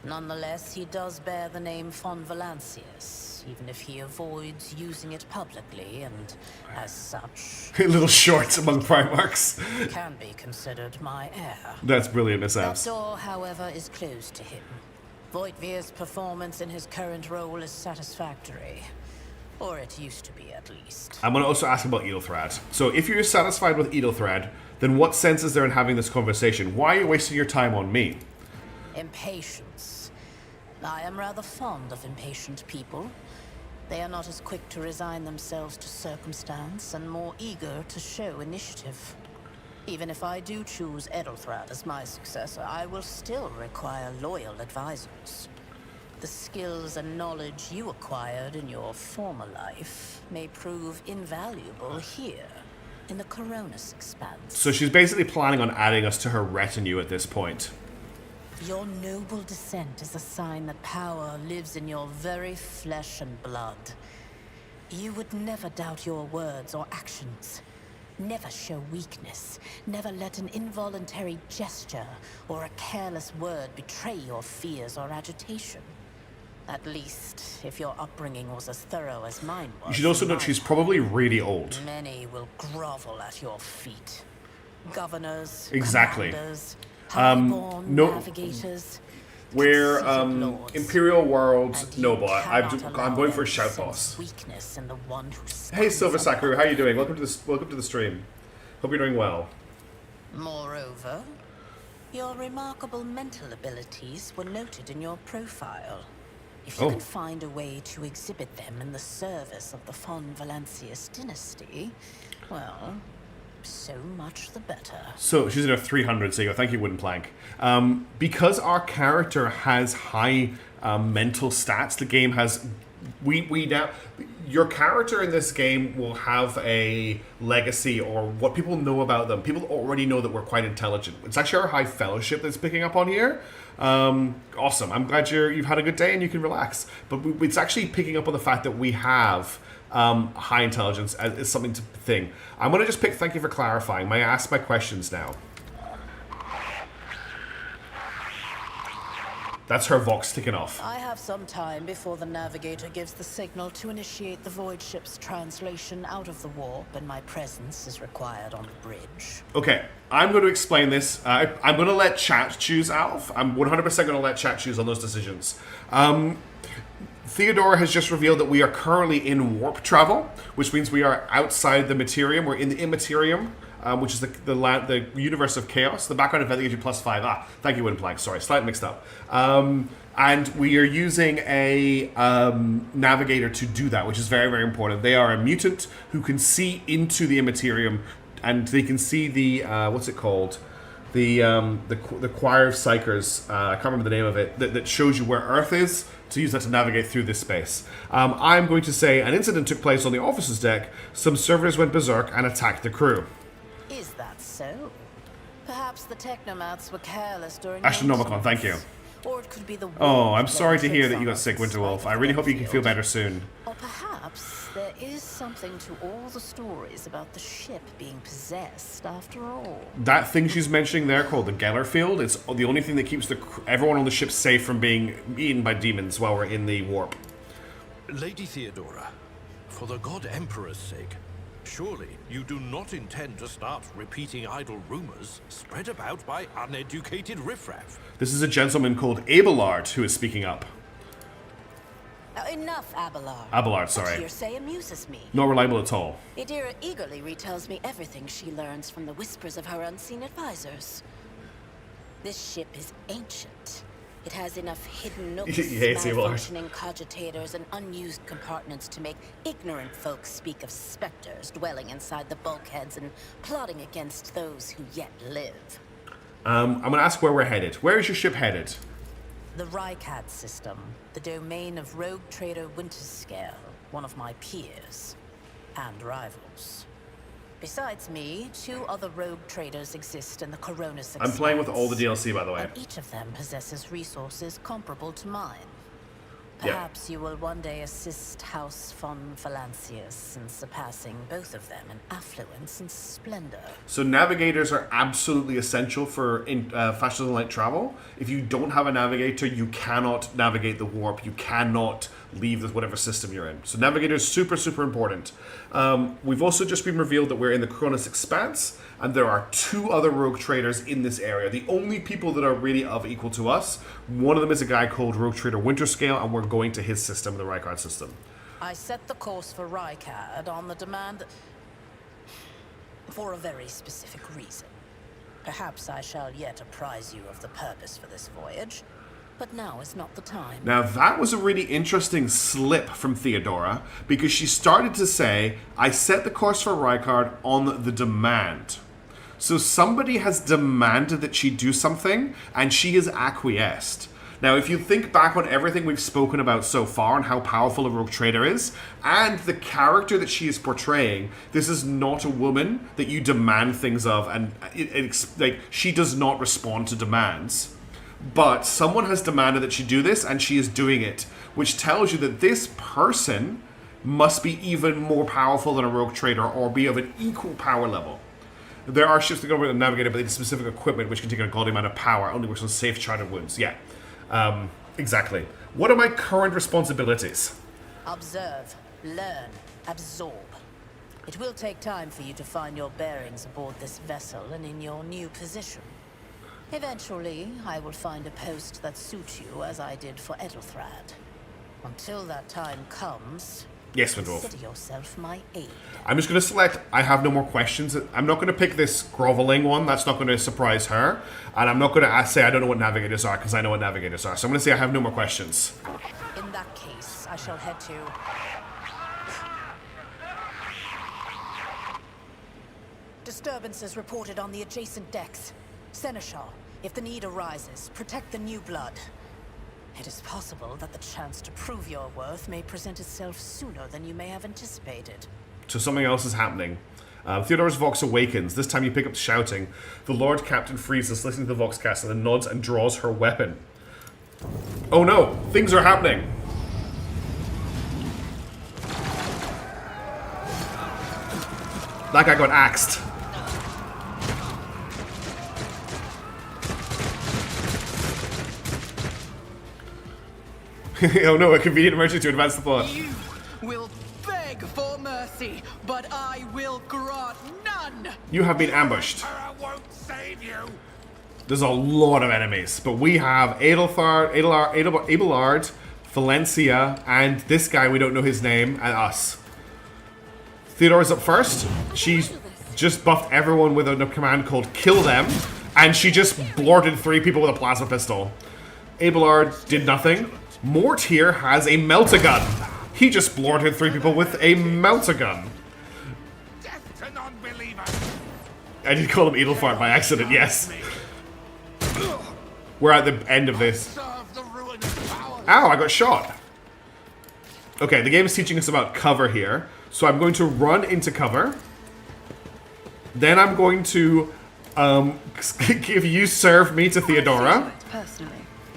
Nonetheless, he does bear the name von Valancius, even if he avoids using it publicly, and as such... A little short among Primarchs. can be considered my heir. That's brilliant, Miss That Abs. door, however, is closed to him. Voigtvir's performance in his current role is satisfactory. Or it used to be, at least. I'm going to also ask about Aethelthred. So if you're satisfied with Aethelthred, then what sense is there in having this conversation? Why are you wasting your time on me? Impatience. I am rather fond of impatient people. They are not as quick to resign themselves to circumstance and more eager to show initiative. Even if I do choose Ethelthrad as my successor, I will still require loyal advisors. The skills and knowledge you acquired in your former life may prove invaluable here, in the Coronis Expanse. So she's basically planning on adding us to her retinue at this point. Your noble descent is a sign that power lives in your very flesh and blood. You would never doubt your words or actions. Never show weakness. Never let an involuntary gesture or a careless word betray your fears or agitation. At least, if your upbringing was as thorough as mine was. You should also note she's probably really old. Many will grovel at your feet. Governors, Exactly. commanders, highborn no- navigators. We're conceited lords. Imperial World And you Noble. cannot I'm allow going for them a to shout sense boss. weakness in the one who Hey stands Silver Sakura, how above. you doing? Welcome to the stream. Hope you're doing well. Moreover, your remarkable mental abilities were noted in your profile. If you Oh. can find a way to exhibit them in the service of the von Valancius dynasty, well, so much the better. So she's in her 300, so you go, thank you, Wooden Plank. Because our character has high mental stats, the game has... We now... Your character in this game will have a legacy or what people know about them. People already know that we're quite intelligent. It's actually our high fellowship that's picking up on here. Awesome. I'm glad you've had a good day and you can relax. But it's actually picking up on the fact that we have high intelligence as something to thing. I'm going to just pick, thank you for clarifying. May I ask my questions now? That's her Vox ticking off. I have some time before the navigator gives the signal to initiate the void ship's translation out of the warp, and my presence is required on the bridge. Okay, I'm going to explain this. I'm going to let chat choose, Alf. I'm 100% going to let chat choose on those decisions. Theodora has just revealed that we are currently in warp travel, which means we are outside the Materium. We're in the Immaterium. which is the universe of chaos. The background event gives you +5. Thank you, Windplank. Sorry, slightly mixed up. And we are using a navigator to do that, which is very, very important. They are a mutant who can see into the Immaterium, and they can see the what's it called? The choir of psychers. I can't remember the name of it. That shows you where Earth is, to use that to navigate through this space. I'm going to say an incident took place on the officer's deck. Some servitors went berserk and attacked the crew. Is that so? Perhaps the technomats were careless during Astronomicon, thank you. Or it could be the Oh, I'm sorry to hear that you got sick, Winterwolf. I really hope you can feel better soon. Or perhaps there is something to all the stories about the ship being possessed after all. That thing she's mentioning there, called the Geller Field, it's the only thing that keeps everyone on the ship safe from being eaten by demons while we're in the warp. Lady Theodora, for the God Emperor's sake, surely you do not intend to start repeating idle rumors spread about by uneducated riffraff. This is a gentleman called Abelard who is speaking up. Enough, Abelard. Abelard, sorry. What hearsay amuses me. Not reliable at all. Idira eagerly retells me everything she learns from the whispers of her unseen advisors. This ship is ancient. It has enough hidden nooks, Yes, Abelard. malfunctioning cogitators, and unused compartments to make ignorant folks speak of specters dwelling inside the bulkheads and plotting against those who yet live. I'm going to ask where we're headed. Where is your ship headed? The Rycat system, the domain of rogue trader Winterscale, one of my peers and rivals. Besides me, 2 other rogue traders exist in the Coronis. I'm playing with all the DLC, by the way. And each of them possesses resources comparable to mine. Yeah. Perhaps you will one day assist House von Valancius in surpassing both of them in affluence and splendor. So navigators are absolutely essential for faster than light travel. If you don't have a navigator, you cannot navigate the warp. You cannot leave with whatever system you're in. So navigators super, super important. We've also just been revealed that we're in the Cronus Expanse, and there are 2 other rogue traders in this area. The only people that are really of equal to us, one of them is a guy called Rogue Trader Winterscale, and we're going to his system, the Rykard system. I set the course for Rykard on the demand for a very specific reason. Perhaps I shall yet apprise you of the purpose for this voyage, but now is not the time. Now that was a really interesting slip from Theodora, because she started to say, I set the course for Rykard on the demand. So somebody has demanded that she do something, and she has acquiesced. Now, if you think back on everything we've spoken about so far and how powerful a rogue trader is, and the character that she is portraying, this is not a woman that you demand things of, and like she does not respond to demands. But someone has demanded that she do this, and she is doing it, which tells you that this person must be even more powerful than a rogue trader, or be of an equal power level. There are ships that go with a navigator, but they need specific equipment which can take a godly amount of power, only works on safe charted wounds. Yeah. Exactly. What are my current responsibilities? Observe, learn, absorb. It will take time for you to find your bearings aboard this vessel and in your new position. Eventually, I will find a post that suits you as I did for Edelthrad. Until that time comes, Yes, Windwolf. consider yourself my aide. I'm just going to select I have no more questions. I'm not going to pick this groveling one. That's not going to surprise her. And I'm not going to say I don't know what navigators are, because I know what navigators are. So I'm going to say I have no more questions. In that case, I shall head to... Disturbances reported on the adjacent decks. Seneschal, if the need arises, protect the new blood. It is possible that the chance to prove your worth may present itself sooner than you may have anticipated. So something else is happening. Theodora's Vox awakens. This time you pick up shouting. The Lord Captain freezes, listening to the Voxcast, and then nods and draws her weapon. Oh no! Things are happening! That guy got axed. Oh no, a convenient emergency to advance the plot. You will beg for mercy, but I will grant none. You have been ambushed. I won't save you. There's a lot of enemies, but we have Abelard, Valencia, and this guy, we don't know his name, and us. Theodora's up first. She's just buffed everyone with a command called Kill Them, and she just blorted 3 people with a plasma pistol. Abelard did nothing. Mort here has a melta-gun. He just blorted 3 people with a melta-gun. Death to non-believers! I did call him Edelfart by accident, yes. We're at the end of this. Serve the ruinous power! Ow, I got shot. Okay, the game is teaching us about cover here. So I'm going to run into cover. Then I'm going to serve me to Theodora. Personally.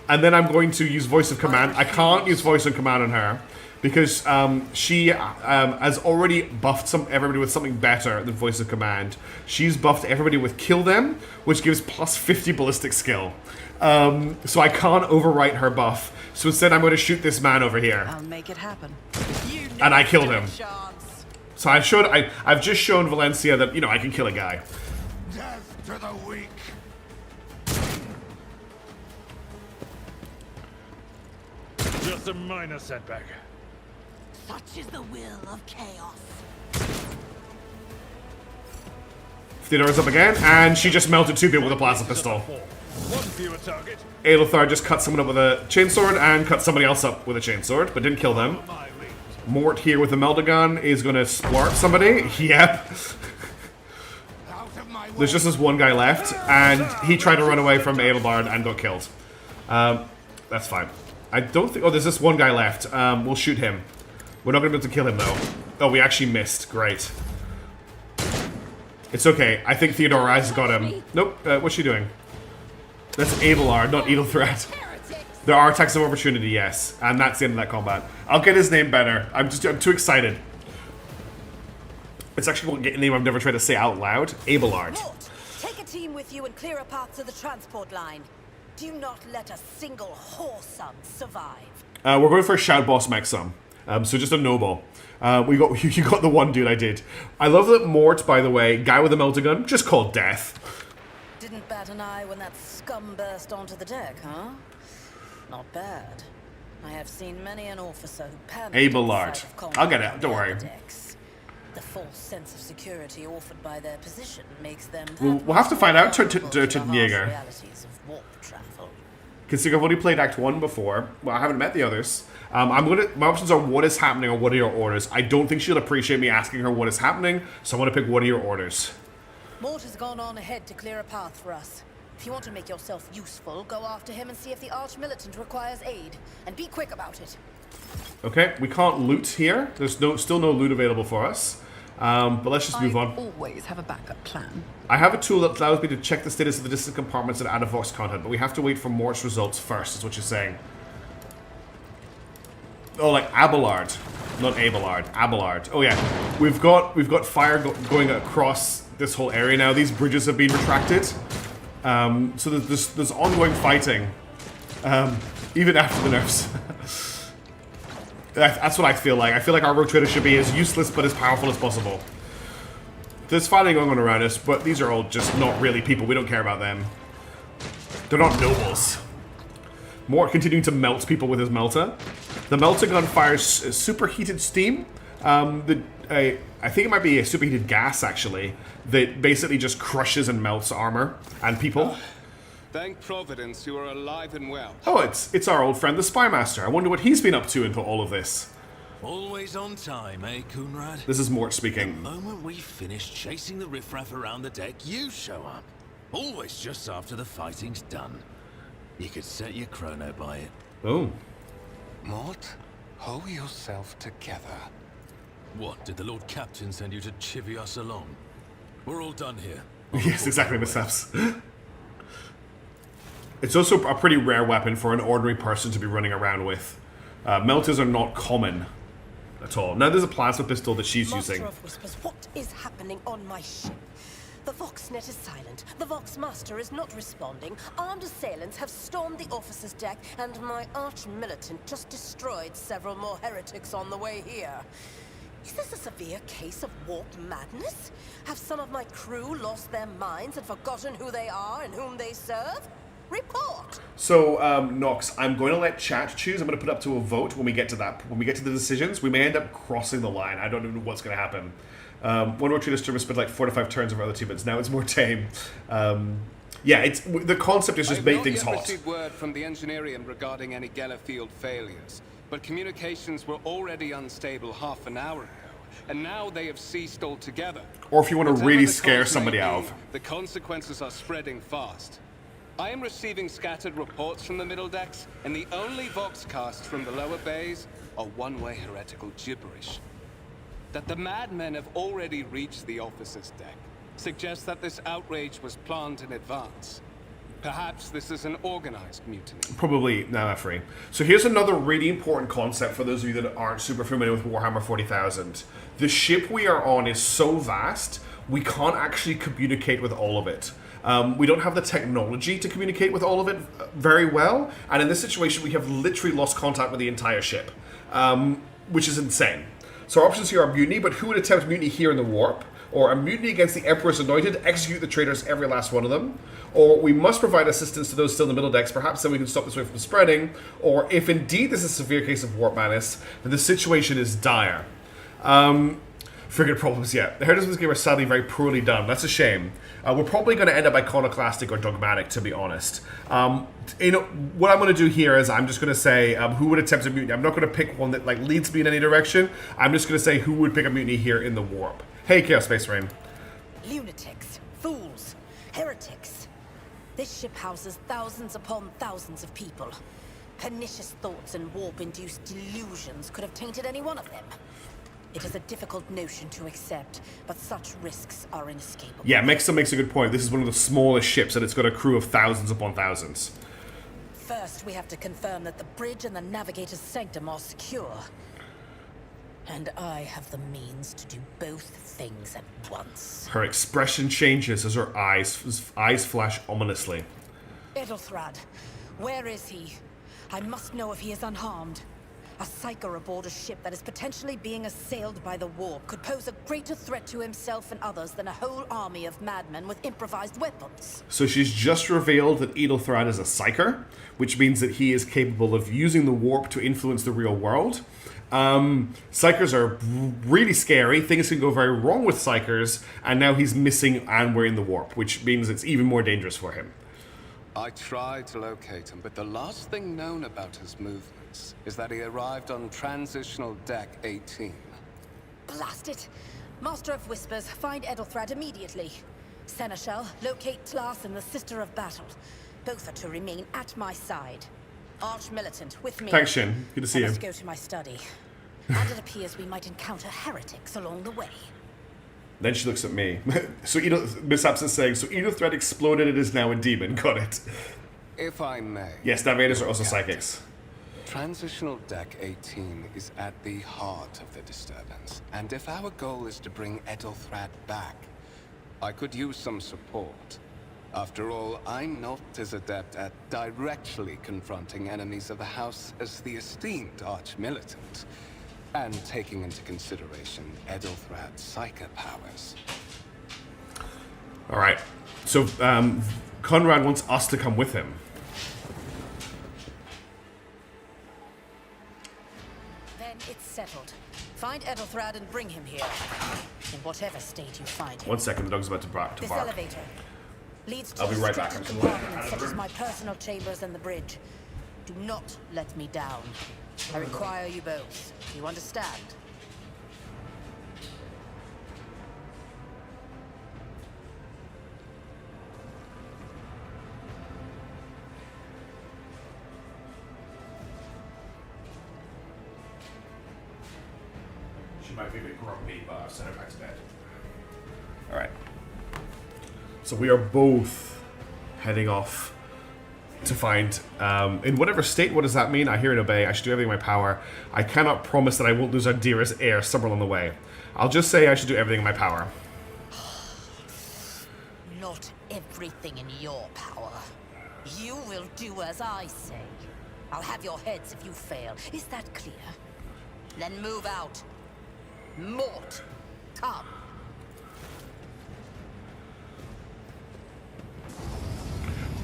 And then I'm going to use voice of command. I can't use voice of command on her because she has already buffed everybody with something better than voice of command. She's buffed everybody with Kill Them, which gives plus 50 ballistic skill. So I can't overwrite her buff. So instead I'm going to shoot this man over here. I'll make it happen. And I killed him. So I've just shown Valencia that, you know, I can kill a guy. Death to the weak! Just a minor setback. Such is the will of chaos. Theodora's up again, and she just melted 2 people with a plasma pistol. One fewer target. Aelothar just cut someone up with a chainsword and cut somebody else up with a chainsword, but didn't kill them. Mort here with the melta gun is gonna splart somebody. Yep. There's just this one guy left, and he tried to run away from Adelbard and got killed. That's fine. I don't think... Oh, there's this one guy left. We'll shoot him. We're not gonna be able to kill him, though. Oh, we actually missed. Great. It's okay. I think Theodora has got him. Nope. What's she doing? That's Abelard, not Edelthreat. There are attacks of opportunity, yes. And that's the end of that combat. I'll get his name better. I'm too excited. It's actually a name I've never tried to say out loud. Abelard. Mort, take a team with you and clear a path to the transport line. Do not let a single whoreson survive. We're going for a shout boss maxim. So just a noble. You got the one dude I did. I love that Mort, by the way, guy with a melta gun, just called Death. Didn't bat an eye when that scum burst onto the deck, huh? Not bad. I have seen many an officer who panicked. Abelard. I'll get it, don't worry. The false sense of security offered by their position makes them. We'll have to find out, Jäger. Realities of warp travel. Considering I've only played Act 1 before, well, I haven't met the others. My options are what is happening or what are your orders. I don't think she'll appreciate me asking her what is happening, so I'm going to pick what are your orders. Mort has gone on ahead to clear a path for us. If you want to make yourself useful, go after him and see if the arch-militant requires aid. And be quick about it. Okay, we can't loot here. There's still no loot available for us. But let's just move on. Always have a backup plan. I have a tool that allows me to check the status of the distant compartments and out-of-box content, but we have to wait for Mort's results first, is what you're saying. Oh, like Abelard. Not Abelard. Abelard. Oh, yeah. We've got fire going across this whole area now. These bridges have been retracted. So there's ongoing fighting. Even after the nerfs. That's what I feel like. I feel like our rogue trader should be as useless but as powerful as possible. There's fighting going on around us, but these are all just not really people. We don't care about them. They're not nobles. Mort continuing to melt people with his melta. The melta gun fires superheated steam. I think it might be a superheated gas, actually, that basically just crushes and melts armor and people. Thank Providence you are alive and well. Oh, it's our old friend, the Spymaster. I wonder what he's been up to into all of this. Always on time, eh, Coonrad? This is Mort speaking. The moment we finish chasing the riffraff around the deck, you show up. Always just after the fighting's done. You could set your chrono by it. Oh. Mort, hold yourself together. What, did the Lord Captain send you to chivvy us along? We're all done here. Yes, exactly, mishaps. It's also a pretty rare weapon for an ordinary person to be running around with. Melters are not common at all. Now there's a plasma pistol that she's using. Master of Whispers, what is happening on my ship? The Voxnet is silent. The Voxmaster is not responding. Armed assailants have stormed the officer's deck, and my arch-militant just destroyed several more heretics on the way here. Is this a severe case of warp madness? Have some of my crew lost their minds and forgotten who they are and whom they serve? Report! So, Nox, I'm going to let chat choose. I'm going to put up to a vote when we get to that. When we get to the decisions, we may end up crossing the line. I don't know what's going to happen. One more trader's term spent like 4 to 5 turns over other teammates. Now it's more tame. Yeah, it's the concept is just make things I have not hot. yet received word from the engineering regarding any Geller field failures, but communications were already unstable half an hour ago, and now they have ceased altogether. Or if you want to Whatever really the scare cause may somebody be, out. the consequences are spreading fast. I am receiving scattered reports from the middle decks, and the only voxcasts from the lower bays are one-way heretical gibberish. That the madmen have already reached the officers' deck suggests that this outrage was planned in advance. Perhaps this is an organized mutiny. Probably not free. So here's another really important concept for those of you that aren't super familiar with Warhammer 40,000. The ship we are on is so vast, we can't actually communicate with all of it. We don't have the technology to communicate with all of it very well, and in this situation we have literally lost contact with the entire ship, which is insane. So our options here are mutiny, but who would attempt mutiny here in the warp? Or a mutiny against the Emperor's Anointed, execute the traitors, every last one of them. Or we must provide assistance to those still in the middle decks, perhaps then we can stop this way from spreading. Or if indeed this is a severe case of warp madness, then the situation is dire. Frigate problems, yeah. The Heretics of this game are sadly very poorly done. That's a shame. We're probably going to end up iconoclastic or dogmatic, to be honest. What I'm going to do here is I'm just going to say who would attempt a mutiny. I'm not going to pick one that like leads me in any direction. I'm just going to say who would pick a mutiny here in the warp. Hey, Chaos Space Rain. Lunatics, fools, heretics. This ship houses thousands upon thousands of people. Pernicious thoughts and warp-induced delusions could have tainted any one of them. It is a difficult notion to accept, but such risks are inescapable. Yeah, Mexa makes a good point. This is one of the smallest ships, and it's got a crew of thousands upon thousands. First, we have to confirm that the bridge and the navigator's sanctum are secure. And I have the means to do both things at once. Her expression changes as her eyes flash ominously. Edelthrad, where is he? I must know if he is unharmed. A psyker aboard a ship that is potentially being assailed by the warp could pose a greater threat to himself and others than a whole army of madmen with improvised weapons. So she's just revealed that Edelthrad is a psyker, which means that he is capable of using the warp to influence the real world. Psykers are really scary. Things can go very wrong with psykers, and now he's missing and we're in the warp, which means it's even more dangerous for him. I tried to locate him, but the last thing known about his movements is that he arrived on Transitional Deck 18. Blast it! Master of Whispers, find Edelthrad immediately. Seneschal, locate Tlas and the Sister of Battle. Both are to remain at my side. Arch-militant, with me. Thanks, Shin. Good to see I you. must go to my study. And it appears we might encounter heretics along the way. Then she looks at me. So Miss Absence saying, so Edelthread exploded and is now a demon. Got it. If I may. Yes, navigators are also psychics. Transitional Deck 18 is at the heart of the disturbance, and if our goal is to bring Edelthrad back, I could use some support. After all, I'm not as adept at directly confronting enemies of the House as the esteemed Arch-Militant, and taking into consideration Edelthrad's psychic powers. Alright. So, Conrad wants us to come with him. Then it's settled. Find Edelthrad and bring him here. In whatever state you find him. 1 second, the dog's about to bark. This elevator leads to I'll be right back. restricted I'm just gonna- compartments such as my personal chambers and the bridge. Do not let me down. I require you both. You understand? She might be a bit grumpy, but I've sent her back to bed. Alright. So we are both heading off to find, in whatever state, what does that mean? I hear and obey. I should do everything in my power. I cannot promise that I won't lose our dearest heir somewhere along the way. I'll just say I should do everything in my power. Not everything in your power. You will do as I say. I'll have your heads if you fail. Is that clear? Then move out. Mort, come.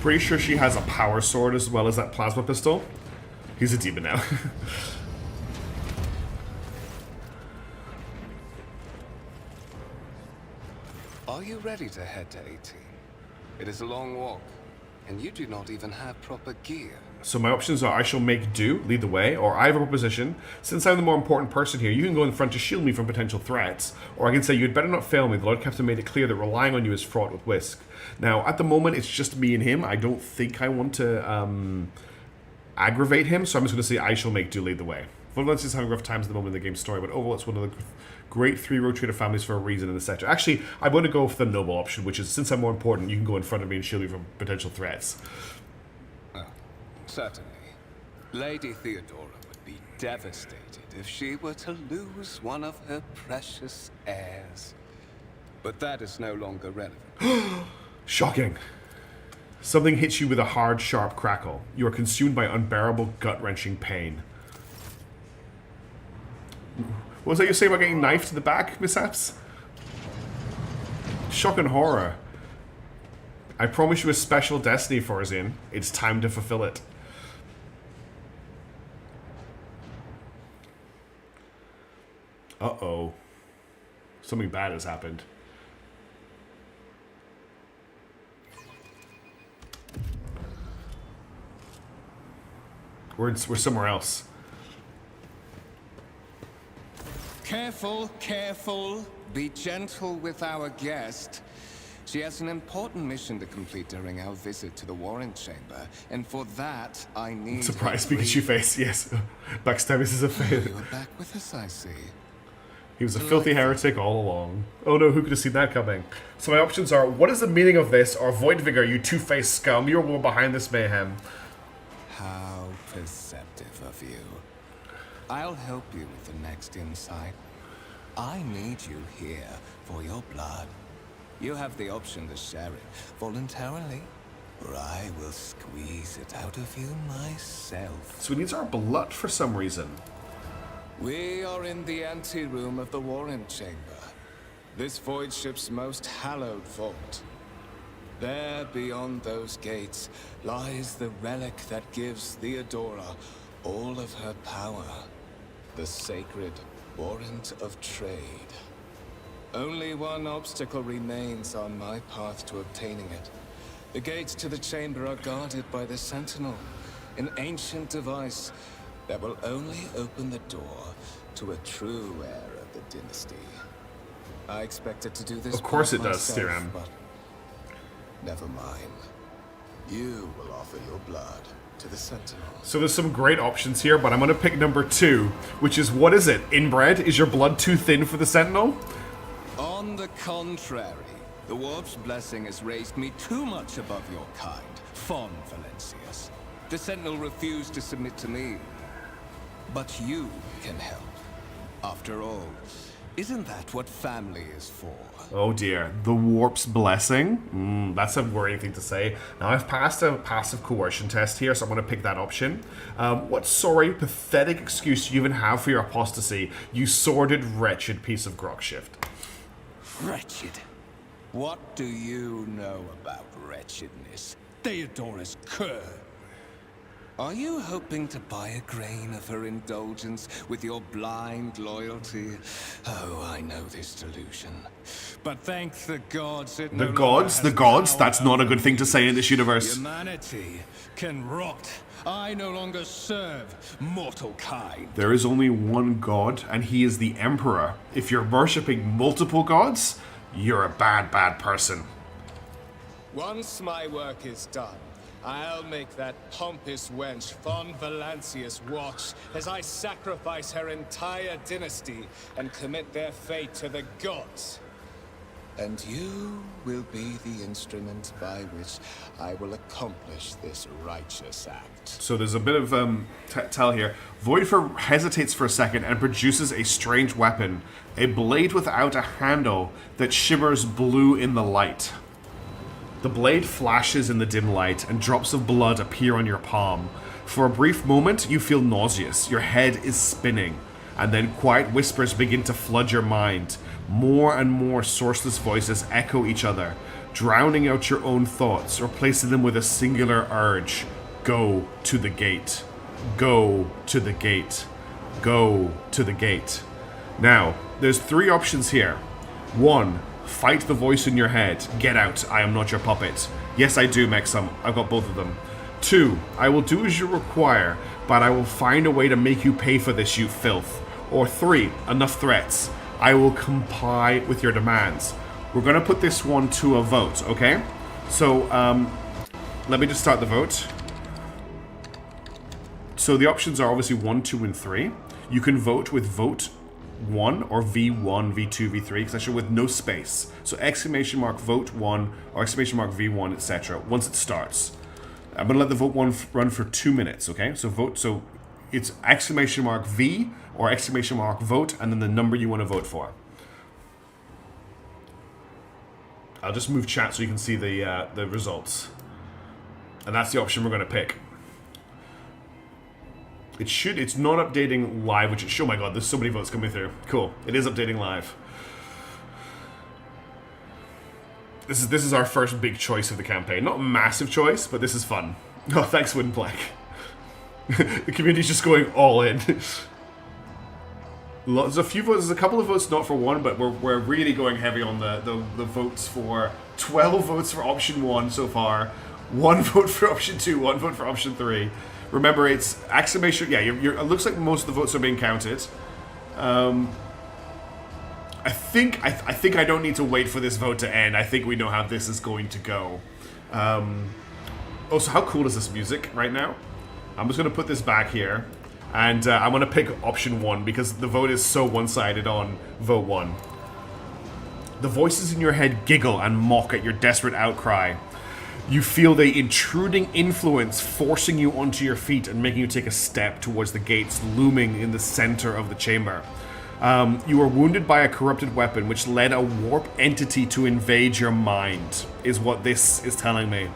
Pretty sure she has a power sword as well as that plasma pistol. He's a demon now. Are you ready to head to 18? It is a long walk, and you do not even have proper gear. So my options are I shall make do, lead the way, or I have a proposition. Since I'm the more important person here, you can go in front to shield me from potential threats. Or I can say you'd better not fail me. The Lord Captain made it clear that relying on you is fraught with risk. Now, at the moment, it's just me and him. I don't think I want to aggravate him, so I'm just going to say I shall make do, lead the way. Valencia's having rough times at the moment in the game's story, but overall it's one of the great 3 road trader families for a reason in the sector. Actually, I'm going to go for the noble option, which is since I'm more important, you can go in front of me and shield me from potential threats. Certainly. Lady Theodora would be devastated if she were to lose one of her precious heirs. But that is no longer relevant. Shocking. Something hits you with a hard, sharp crackle. You are consumed by unbearable, gut-wrenching pain. What was that you say about getting knifed to the back, mishaps? Shock and horror. I promise you a special destiny, Forzin. It's time to fulfill it. Uh-oh. Something bad has happened. We're somewhere else. Careful, careful. Be gentle with our guest. She has an important mission to complete during our visit to the warrant chamber, and for that, I need... Surprise Pikachu face, yes. Backstab is a fail. You are back with us, I see. He was a filthy heretic all along. Oh no, who could have seen that coming? So my options are, what is the meaning of this? Or Void Vigor, you two-faced scum, you're one behind this mayhem. How perceptive of you. I'll help you with the next insight. I need you here for your blood. You have the option to share it voluntarily, or I will squeeze it out of you myself. So he needs our blood for some reason. We are in the anteroom of the warrant chamber. This void ship's most hallowed vault. There, beyond those gates, lies the relic that gives Theodora all of her power. The sacred warrant of trade. Only one obstacle remains on my path to obtaining it. The gates to the chamber are guarded by the Sentinel, an ancient device that will only open the door to a true heir of the dynasty. I expected to do this. Of course it does, myself, Stiram. but never mind. You will offer your blood to the Sentinel. So there's some great options here, but I'm going to pick number 2, which is, what is it? Inbred? Is your blood too thin for the Sentinel? On the contrary, the Warp's blessing has raised me too much above your kind, Fon Valencius. The Sentinel refused to submit to me. But you can help. After all, isn't that what family is for? Oh dear, the Warp's blessing? That's a worrying thing to say. Now I've passed a passive coercion test here, so I'm going to pick that option. What sorry, pathetic excuse do you even have for your apostasy, you sordid, wretched piece of grok shift? Wretched? What do you know about wretchedness? Theodora's cur. Are you hoping to buy a grain of her indulgence with your blind loyalty? Oh, I know this delusion. But thank the gods it The gods? That's not a good thing to say in this universe. Humanity can rot. I no longer serve mortal kind. There is only one god, and he is the Emperor. If you're worshipping multiple gods, you're a bad, bad person. Once my work is done, I'll make that pompous wench Fon Valencius watch as I sacrifice her entire dynasty and commit their fate to the gods. And you will be the instrument by which I will accomplish this righteous act. So there's a bit of tell here. Voidfer hesitates for a second and produces a strange weapon. A blade without a handle that shimmers blue in the light. The blade flashes in the dim light, and drops of blood appear on your palm. For a brief moment, you feel nauseous. Your head is spinning, and then quiet whispers begin to flood your mind. More and more sourceless voices echo each other, drowning out your own thoughts, replacing them with a singular urge. Go to the gate. Go to the gate. Go to the gate. Now, there's 3 options here. 1. Fight the voice in your head. Get out. I am not your puppet. Yes, I do, Mexum. I've got both of them. 2. I will do as you require, but I will find a way to make you pay for this, you filth. Or 3. Enough threats. I will comply with your demands. We're going to put this one to a vote, okay? So, let me just start the vote. So the options are obviously 1, 2, and 3. You can vote with vote 1 or V1, V2, V3, because actually with no space. So exclamation mark vote 1 or exclamation mark V1, etc. once it starts. I'm going to let the vote 1 run for 2 minutes, okay? So vote, so it's exclamation mark V or exclamation mark vote and then the number you want to vote for. I'll just move chat so you can see the results. And that's the option we're going to pick. It's not updating live, which it should. Oh my god, there's so many votes coming through. Cool. It is updating live. This is our first big choice of the campaign. Not a massive choice, but this is fun. Oh, thanks, Wooden Black. The community's just going all in. There's a few votes, there's a couple of votes not for 1, but we're really going heavy on the votes for 12 votes for option 1 so far. 1 vote for option 2, 1 vote for option 3. Remember, it's exclamation. Yeah, it looks like most of the votes are being counted. I think I don't need to wait for this vote to end. I think we know how this is going to go. Also, how cool is this music right now? I'm just going to put this back here, and I'm going to pick option 1 because the vote is so one-sided on vote 1. The voices in your head giggle and mock at your desperate outcry. You feel the intruding influence forcing you onto your feet and making you take a step towards the gates looming in the center of the chamber. You were wounded by a corrupted weapon which led a warp entity to invade your mind, is what this is telling me.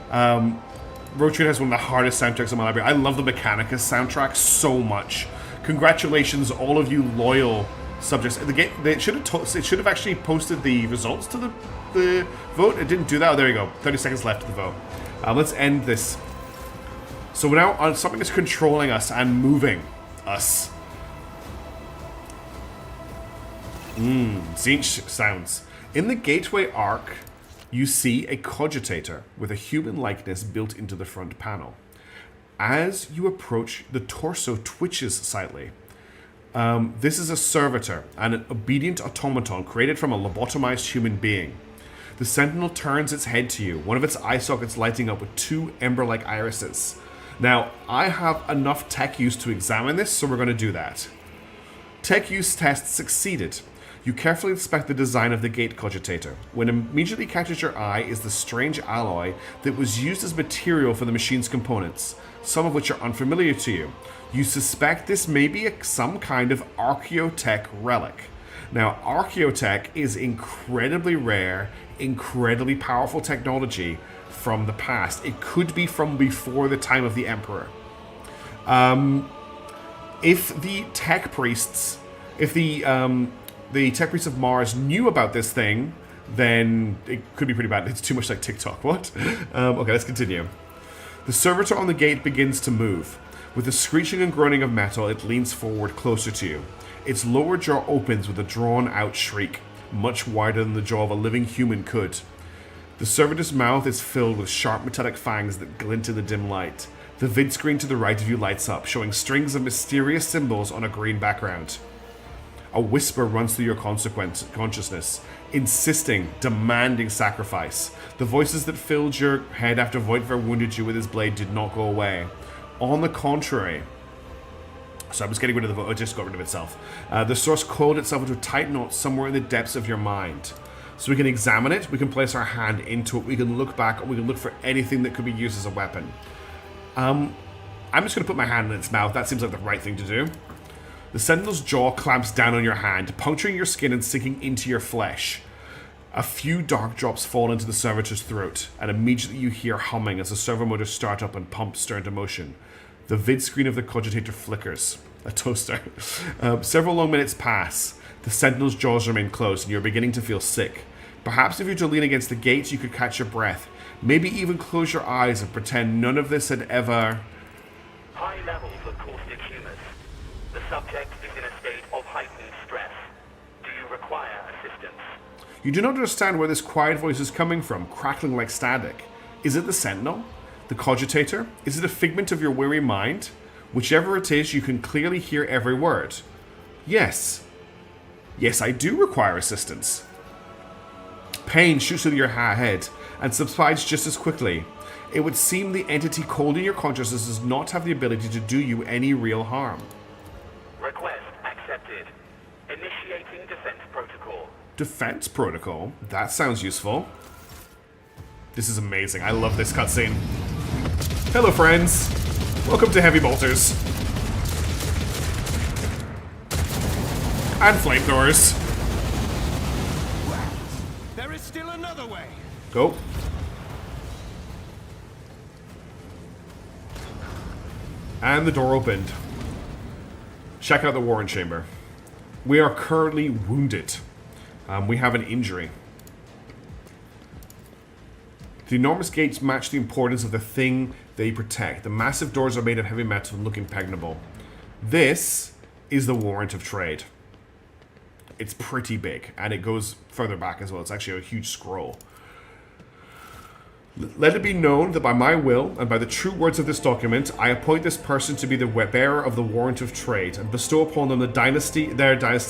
Road Trip has one of the hardest soundtracks in my library. I love the Mechanicus soundtrack so much. Congratulations, all of you loyal subjects. It should have actually posted the results to the vote. It didn't do that. Oh, there you go. 30 seconds left to the vote. Let's end this. So we're now on something that's controlling us and moving us. Zinch sounds. In the gateway arc, you see a cogitator with a human likeness built into the front panel. As you approach, the torso twitches slightly. This is a servitor and an obedient automaton created from a lobotomized human being. The sentinel turns its head to you, one of its eye sockets lighting up with 2 ember-like irises. Now, I have enough tech use to examine this, so we're going to do that. Tech use test succeeded. You carefully inspect the design of the gate cogitator. What immediately catches your eye is the strange alloy that was used as material for the machine's components, some of which are unfamiliar to you. You suspect this may be some kind of archaeotech relic. Now, archaeotech is incredibly rare, incredibly powerful technology from the past. It could be from before the time of the Emperor. If the tech priests, the tech priests of Mars knew about this thing, then it could be pretty bad. It's too much like TikTok. What? Okay, let's continue. The servitor on the gate begins to move. With the screeching and groaning of metal, it leans forward closer to you. Its lower jaw opens with a drawn-out shriek, much wider than the jaw of a living human could. The servitor's mouth is filled with sharp metallic fangs that glint in the dim light. The vid screen to the right of you lights up, showing strings of mysterious symbols on a green background. A whisper runs through your consciousness, insisting, demanding sacrifice. The voices that filled your head after Voidver wounded you with his blade did not go away. On the contrary... So I'm just getting rid of the vote. It just got rid of itself. The source coiled itself into a tight knot somewhere in the depths of your mind. So we can examine it, we can place our hand into it, we can look back, we can look for anything that could be used as a weapon. I'm just going to put my hand in its mouth. That seems like the right thing to do. The Sentinel's jaw clamps down on your hand, puncturing your skin and sinking into your flesh. A few dark drops fall into the servitor's throat, and immediately you hear humming as the servo motors start up and pump stir into motion. The vid screen of the cogitator flickers. A toaster. Several long minutes pass. The Sentinel's jaws remain closed, and you're beginning to feel sick. Perhaps if you were to lean against the gates, you could catch your breath. Maybe even close your eyes and pretend none of this had ever... High levels of caustic humus. The subject is in a state of heightened stress. Do you require assistance? You do not understand where this quiet voice is coming from, crackling like static. Is it the Sentinel? The Cogitator? Is it a figment of your weary mind? Whichever it is, you can clearly hear every word. Yes. Yes, I do require assistance. Pain shoots through your head and subsides just as quickly. It would seem the entity cold in your consciousness does not have the ability to do you any real harm. Request accepted. Initiating defense protocol. Defense protocol? That sounds useful. This is amazing. I love this cutscene. Hello, friends. Welcome to Heavy Bolters. And flamethrowers. There is still another way. Go. And the door opened. Check out the warrant chamber. We are currently wounded. We have an injury. The enormous gates match the importance of the thing they protect. The massive doors are made of heavy metal and look impregnable. This is the warrant of trade. It's pretty big, and it goes further back as well. It's actually a huge scroll. Let it be known that by my will, and by the true words of this document, I appoint this person to be the bearer of the warrant of trade, and bestow upon them their dynasty,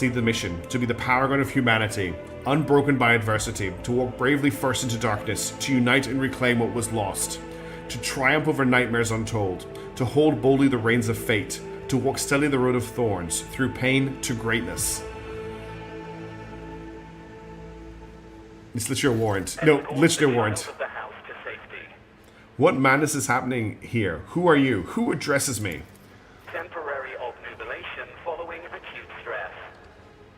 the mission, to be the paragon of humanity, unbroken by adversity, to walk bravely first into darkness, to unite and reclaim what was lost, to triumph over nightmares untold, to hold boldly the reins of fate, to walk steadily the road of thorns, through pain to greatness. It's literally a warrant. No, literally a warrant. What madness is happening here? Who are you? Who addresses me? Temporary obnubilation following acute stress.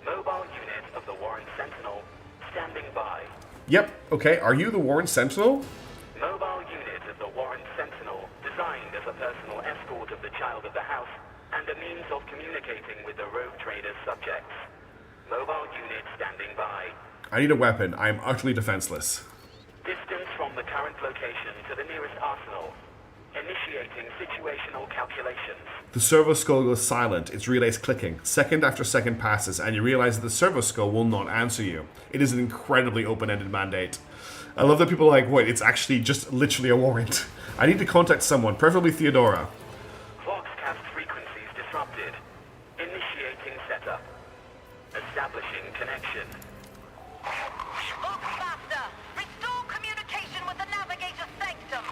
Mobile unit of the Warrant Sentinel standing by. Yep, okay. Are you the Warrant Sentinel? Mobile unit of the Warrant Sentinel, designed as a personal escort of the child of the house and a means of communicating with the rogue trader's subjects. Mobile unit standing by. I need a weapon. I am utterly defenseless. Distance from the current location to the nearest arsenal. Initiating situational calculations. The servo skull goes silent, its relays clicking. Second after second passes, and you realize that the servo skull will not answer you. It is an incredibly open-ended mandate. I love that people are like, wait, it's actually just literally a warrant. I need to contact someone, preferably Theodora. Voxcast frequencies disrupted. Initiating setup. Establishing connection. Faster! Restore communication with the navigator's sanctum.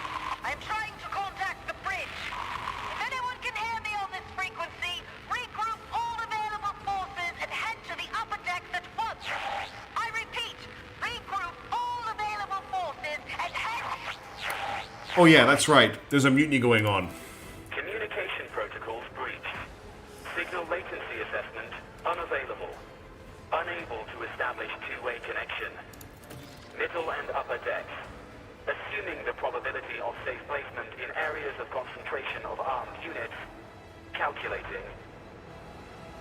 I am trying to contact the bridge. If anyone can hear me on this frequency, regroup all available forces and head to the upper decks at once. I repeat, regroup all available forces and head... Oh yeah, that's right. There's a mutiny going on. Communication protocols breached. Signal latency assessment unavailable. Unable to establish two-way connection. Middle and upper decks. Assuming the probability of safe placement in areas of concentration of armed units. Calculating.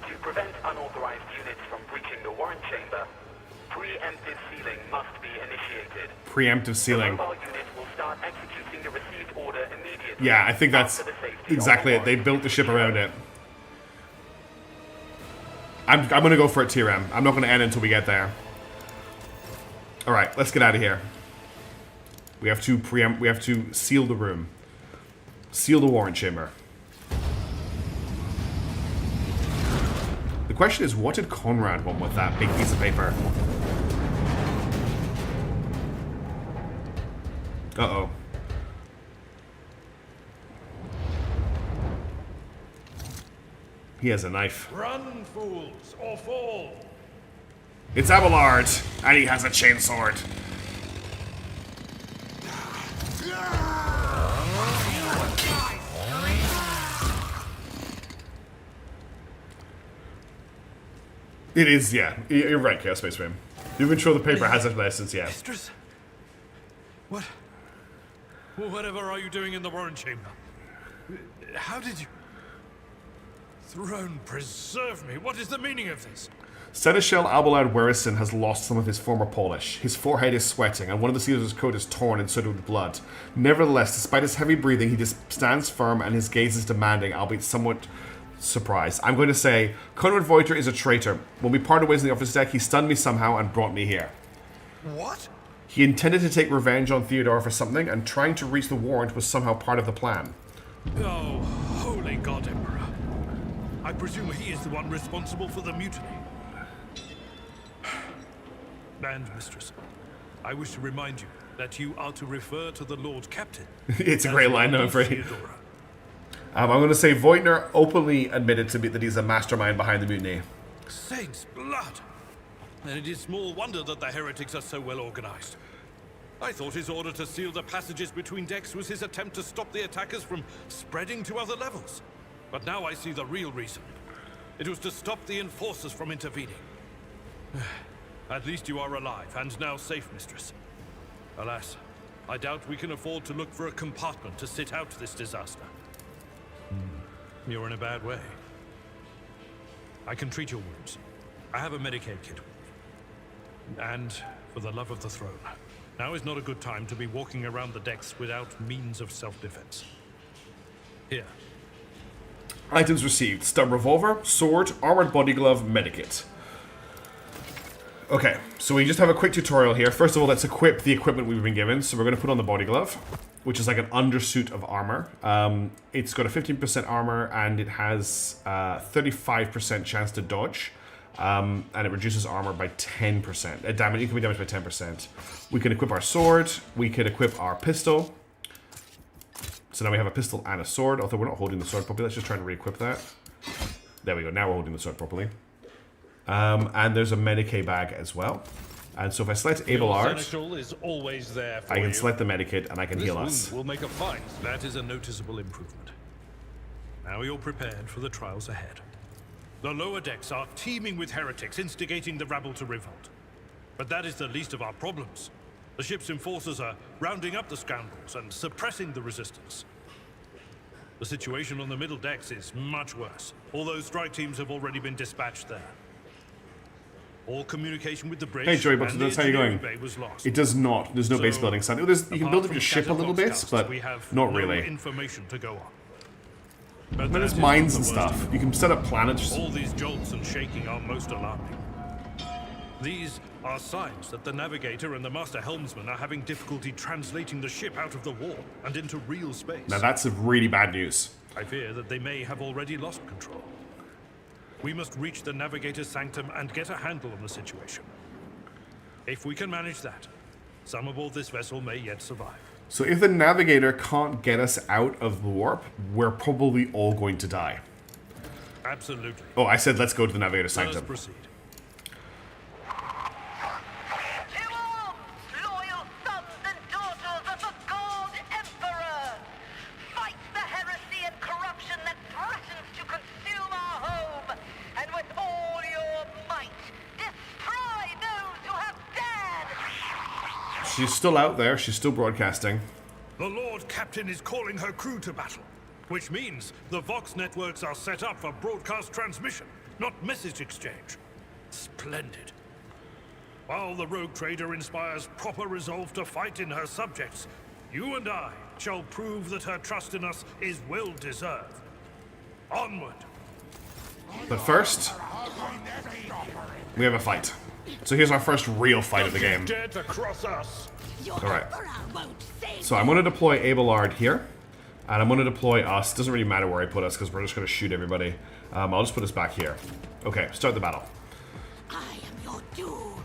To prevent unauthorized units from breaching the warrant chamber, preemptive sealing must be initiated. Preemptive sealing. The mobile unit will start executing the received order immediately. Yeah, I think that's exactly it. They built the ship around it. I'm gonna go for it, TRM. I'm not gonna end until we get there. Alright, let's get out of here. We have to seal the room. Seal the warrant chamber. The question is, what did Conrad want with that big piece of paper? Uh-oh. He has a knife. Run, fools, or fall! It's Abelard, and he has a chainsword. It is, yeah. You're right, Chaos Space Rim. You control the paper has a essence, yeah. Mistress? What? Whatever are you doing in the warrant chamber? How did you... Throne, preserve me. What is the meaning of this? Seneschal Abelard Werison has lost some of his former polish. His forehead is sweating, and one of the sleeves of his coat is torn and soaked with blood. Nevertheless, despite his heavy breathing, he just stands firm, and his gaze is demanding, albeit somewhat surprised. I'm going to say, Conrad Voiter is a traitor. When we parted ways in the office deck, he stunned me somehow and brought me here. What? He intended to take revenge on Theodora for something, and trying to reach the warrant was somehow part of the plan. Oh, holy God, Emperor. I presume he is the one responsible for the mutiny. And, Mistress, I wish to remind you that you are to refer to the Lord Captain. It's a great line, I'm afraid. Theodora. I'm going to say Voigtner openly admitted to me that he's a mastermind behind the mutiny. Saints' blood! And it is small wonder that the heretics are so well organized. I thought his order to seal the passages between decks was his attempt to stop the attackers from spreading to other levels. But now I see the real reason. It was to stop the enforcers from intervening. At least you are alive, and now safe, Mistress. Alas, I doubt we can afford to look for a compartment to sit out this disaster. You're in a bad way. I can treat your wounds. I have a Medicaid kit. And, for the love of the throne, now is not a good time to be walking around the decks without means of self-defense. Here. Items received. Stub revolver, sword, armored body glove, medikit. Okay, so we just have a quick tutorial here. First of all, let's equip the equipment we've been given. So we're going to put on the body glove, which is like an undersuit of armor. It's got a 15% armor, and it has 35% chance to dodge. And it reduces armor by 10%. Damage, it can be damaged by 10%. We can equip our sword. We can equip our pistol. So now we have a pistol and a sword, although we're not holding the sword properly. Let's just try and re-equip that. There we go. Now we're holding the sword properly. And there's a Medicaid bag as well. And so if I select Abelard, is always there for I can select the Medikit and I can heal us. Will make a fight. That is a noticeable improvement. Now you're prepared for the trials ahead. The lower decks are teeming with heretics instigating the rabble to revolt. But that is the least of our problems. The ship's enforcers are rounding up the scoundrels and suppressing the resistance. The situation on the middle decks is much worse, although strike teams have already been dispatched there. All communication with the bridge. Hey, Joey Bucks, that's how you're going. Was lost. It does not. There's no base building sign. You can build up your ship a little bit, but not really. Information to go on. But there's mines and stuff. You can set up planets. All these jolts and shaking are most alarming. These are signs that the navigator and the master helmsman are having difficulty translating the ship out of the warp and into real space. Now that's really bad news. I fear that they may have already lost control. We must reach the navigator's sanctum and get a handle on the situation. If we can manage that, some aboard this vessel may yet survive. So if the navigator can't get us out of the warp, we're probably all going to die. Absolutely. Oh, I said let's go to the navigator's sanctum. Let us proceed. To arms, loyal sons and daughters of the God Emperor! Fight the heresy and corruption that threatens to consume our home, and with all your might, destroy those who have dared! She's still out there. She's still broadcasting. The Lord Captain is calling her crew to battle, which means the Vox networks are set up for broadcast transmission, not message exchange. Splendid. While the rogue trader inspires proper resolve to fight in her subjects, you and I shall prove that her trust in us is well deserved. Onward. But first, we have a fight. So here's our first real fight of the game. Dare to cross us. Alright. So I'm going to deploy Abelard here. And I'm going to deploy us. Doesn't really matter where I put us because we're just going to shoot everybody. I'll just put us back here. Okay, start the battle. I am your doom.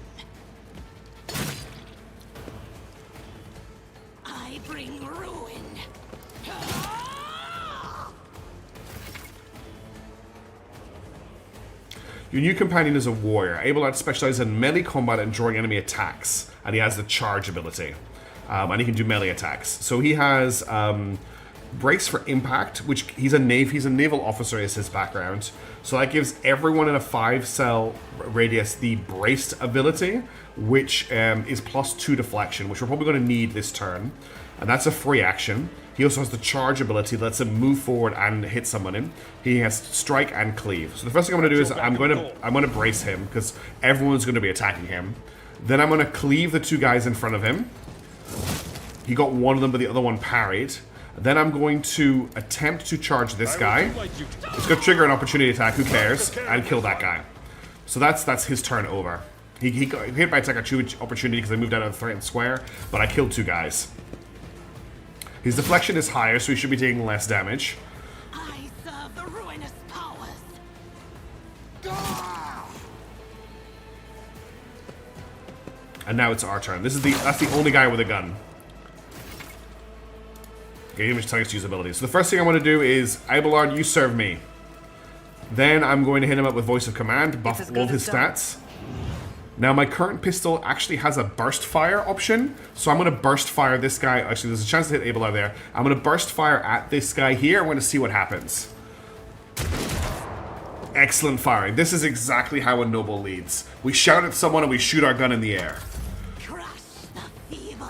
I bring ruin. Your new companion is a warrior. Abelard specializes in melee combat and drawing enemy attacks. And he has the charge ability. And he can do melee attacks. So he has brace for impact, which he's a naval officer is his background. So that gives everyone in a 5-cell radius the braced ability, which is +2 deflection, which we're probably going to need this turn. And that's a free action. He also has the charge ability that lets him move forward and hit someone in. He has strike and cleave. So the first thing I'm going to do is I'm going to brace him because everyone's going to be attacking him. Then I'm going to cleave the two guys in front of him. He got one of them, but the other one parried. Then I'm going to attempt to charge this guy. It's going to trigger an opportunity attack, who cares, and kill that guy. So that's his turn over. He got hit by attack opportunity because I moved out of the threatened square, but I killed 2 guys. His deflection is higher, so he should be taking less damage. I serve the ruinous powers. And now it's our turn. That's the only guy with a gun. Okay, image targets use abilities. So the first thing I want to do is, Abelard, you serve me. Then I'm going to hit him up with Voice of Command, buff all of his stats. Now my current pistol actually has a burst fire option, so I'm going to burst fire this guy. Actually, there's a chance to hit Abelard there. I'm going to burst fire at this guy here. I'm going to see what happens. Excellent firing. This is exactly how a noble leads. We shout at someone and we shoot our gun in the air. Crush the feeble.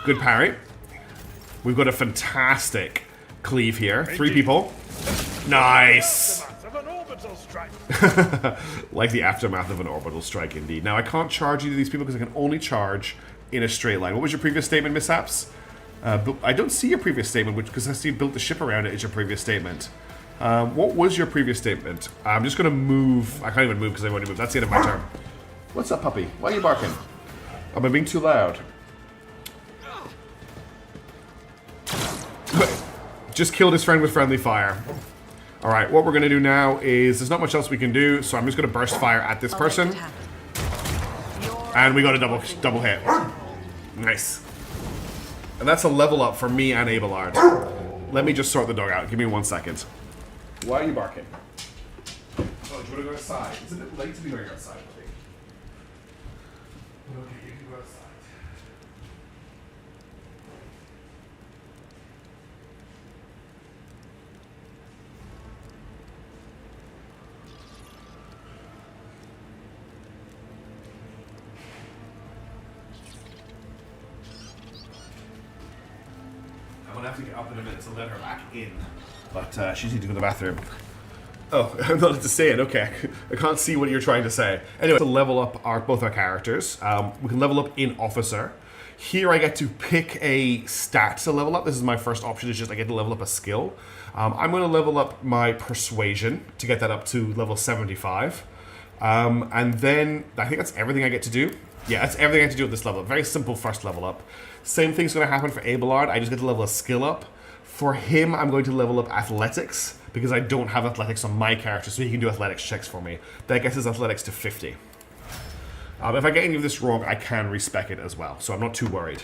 Good parry. We've got a fantastic cleave here. 3 people. Nice. Like the aftermath of an orbital strike, indeed. Now, I can't charge either of these people because I can only charge in a straight line. What was your previous statement, Mishaps? But I don't see your previous statement, which, because I see you built the ship around it, is your previous statement. What was your previous statement? I'm just going to move. I can't even move because I've already moved. That's the end of my turn. What's up, puppy? Why are you barking? Am I being too loud? Just killed his friend with friendly fire. Alright, what we're going to do now is, there's not much else we can do, so I'm just going to burst fire at this person. And we got a double hit. Nice. And that's a level up for me and Abelard. Let me just sort the dog out. Give me 1 second. Why are you barking? Oh, do you want to go outside? Is it a bit late to be going outside, I think? Okay, you can go outside. I'm gonna have to get up in a minute to let her back in, but she needs to go to the bathroom. Oh, I'm not to say it. Okay, I can't see what you're trying to say. Anyway, to level up both our characters, we can level up in Officer. Here I get to pick a stat to level up. This is my first option. Is just I get to level up a skill. I'm going to level up my Persuasion to get that up to level 75, and then I think that's everything I get to do. Yeah, that's everything I get to do at this level. Very simple first level up. Same thing's going to happen for Abelard. I just get to level a skill up. For him, I'm going to level up Athletics, because I don't have Athletics on my character, so he can do Athletics checks for me. That gets his Athletics to 50. If I get any of this wrong, I can respec it as well, so I'm not too worried.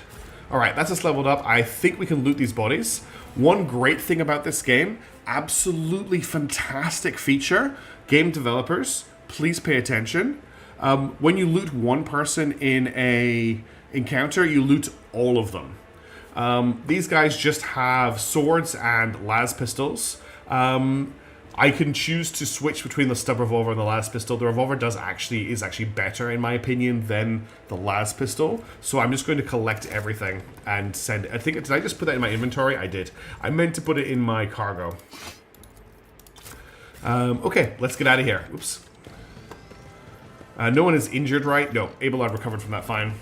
Alright, that's us leveled up. I think we can loot these bodies. One great thing about this game, absolutely fantastic feature. Game developers, please pay attention. When you loot one person in a encounter, you loot all of them. These guys just have swords and las pistols. I can choose to switch between the stub revolver and the las pistol. The revolver is actually better, in my opinion, than the las pistol. So I'm just going to collect everything and send it. Did I just put that in my inventory? I did. I meant to put it in my cargo. Okay, let's get out of here. Oops. No one is injured, right? No, Abelard recovered from that, fine.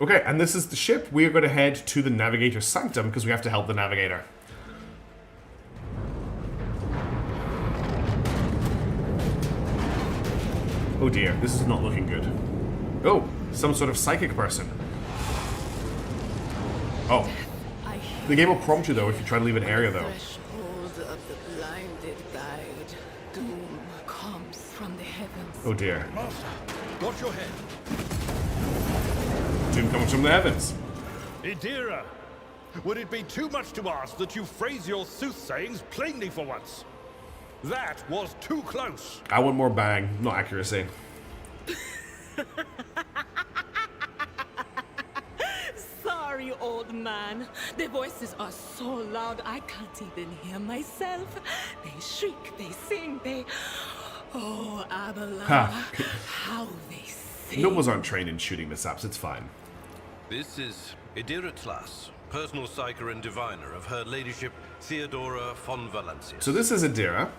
Okay, and this is the ship. We are going to head to the Navigator's Sanctum because we have to help the Navigator. Oh dear, this is not looking good. Oh, some sort of psychic person. Oh. The game will prompt you, though, if you try to leave an area, though. Threshold of the blinded guide. Doom comes from the heavens. Oh dear. Master, watch your head. Doom comes from the heavens. Idira, would it be too much to ask that you phrase your soothsayings plainly for once? That was too close. I want more bang, not accuracy. Sorry, old man. Their voices are so loud I can't even hear myself. They shriek, they sing, they... Oh, Abelard, how they sing. Nobles aren't trained in shooting mishaps, it's fine. This is Idira Tlas, personal psyker and diviner of Her Ladyship Theodora von Valencia. So this is Idira.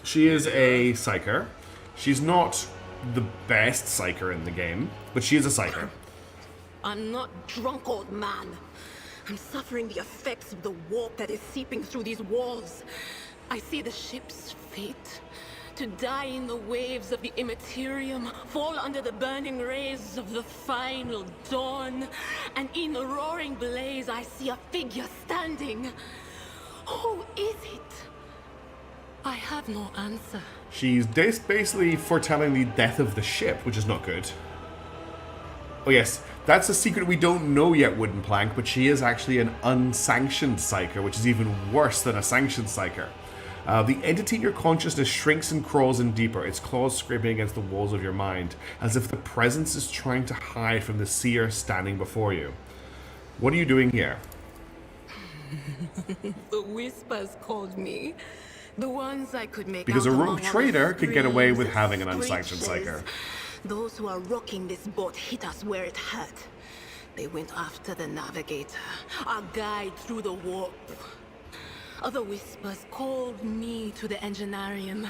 She is a psyker. She's not the best psyker in the game, but she is a psyker. I'm not drunk, old man. I'm suffering the effects of the warp that is seeping through these walls. I see the ship's fate to die in the waves of the immaterium, fall under the burning rays of the final dawn, and in the roaring blaze I see a figure standing. Who is it? I have no answer. She's basically foretelling the death of the ship, which is not good. Oh yes, that's a secret we don't know yet, Wooden Plank, but she is actually an unsanctioned psyker, which is even worse than a sanctioned psyker. The entity in your consciousness shrinks and crawls in deeper, its claws scraping against the walls of your mind, as if the presence is trying to hide from the seer standing before you. What are you doing here? The whispers called me. The ones I could make Because out a rogue among all trader the could get away with screams, having an unsanctioned screeches. psyker. Those who are rocking this boat hit us where it hurt. They went after the navigator, our guide through the warp. Other whispers called me to the enginarium,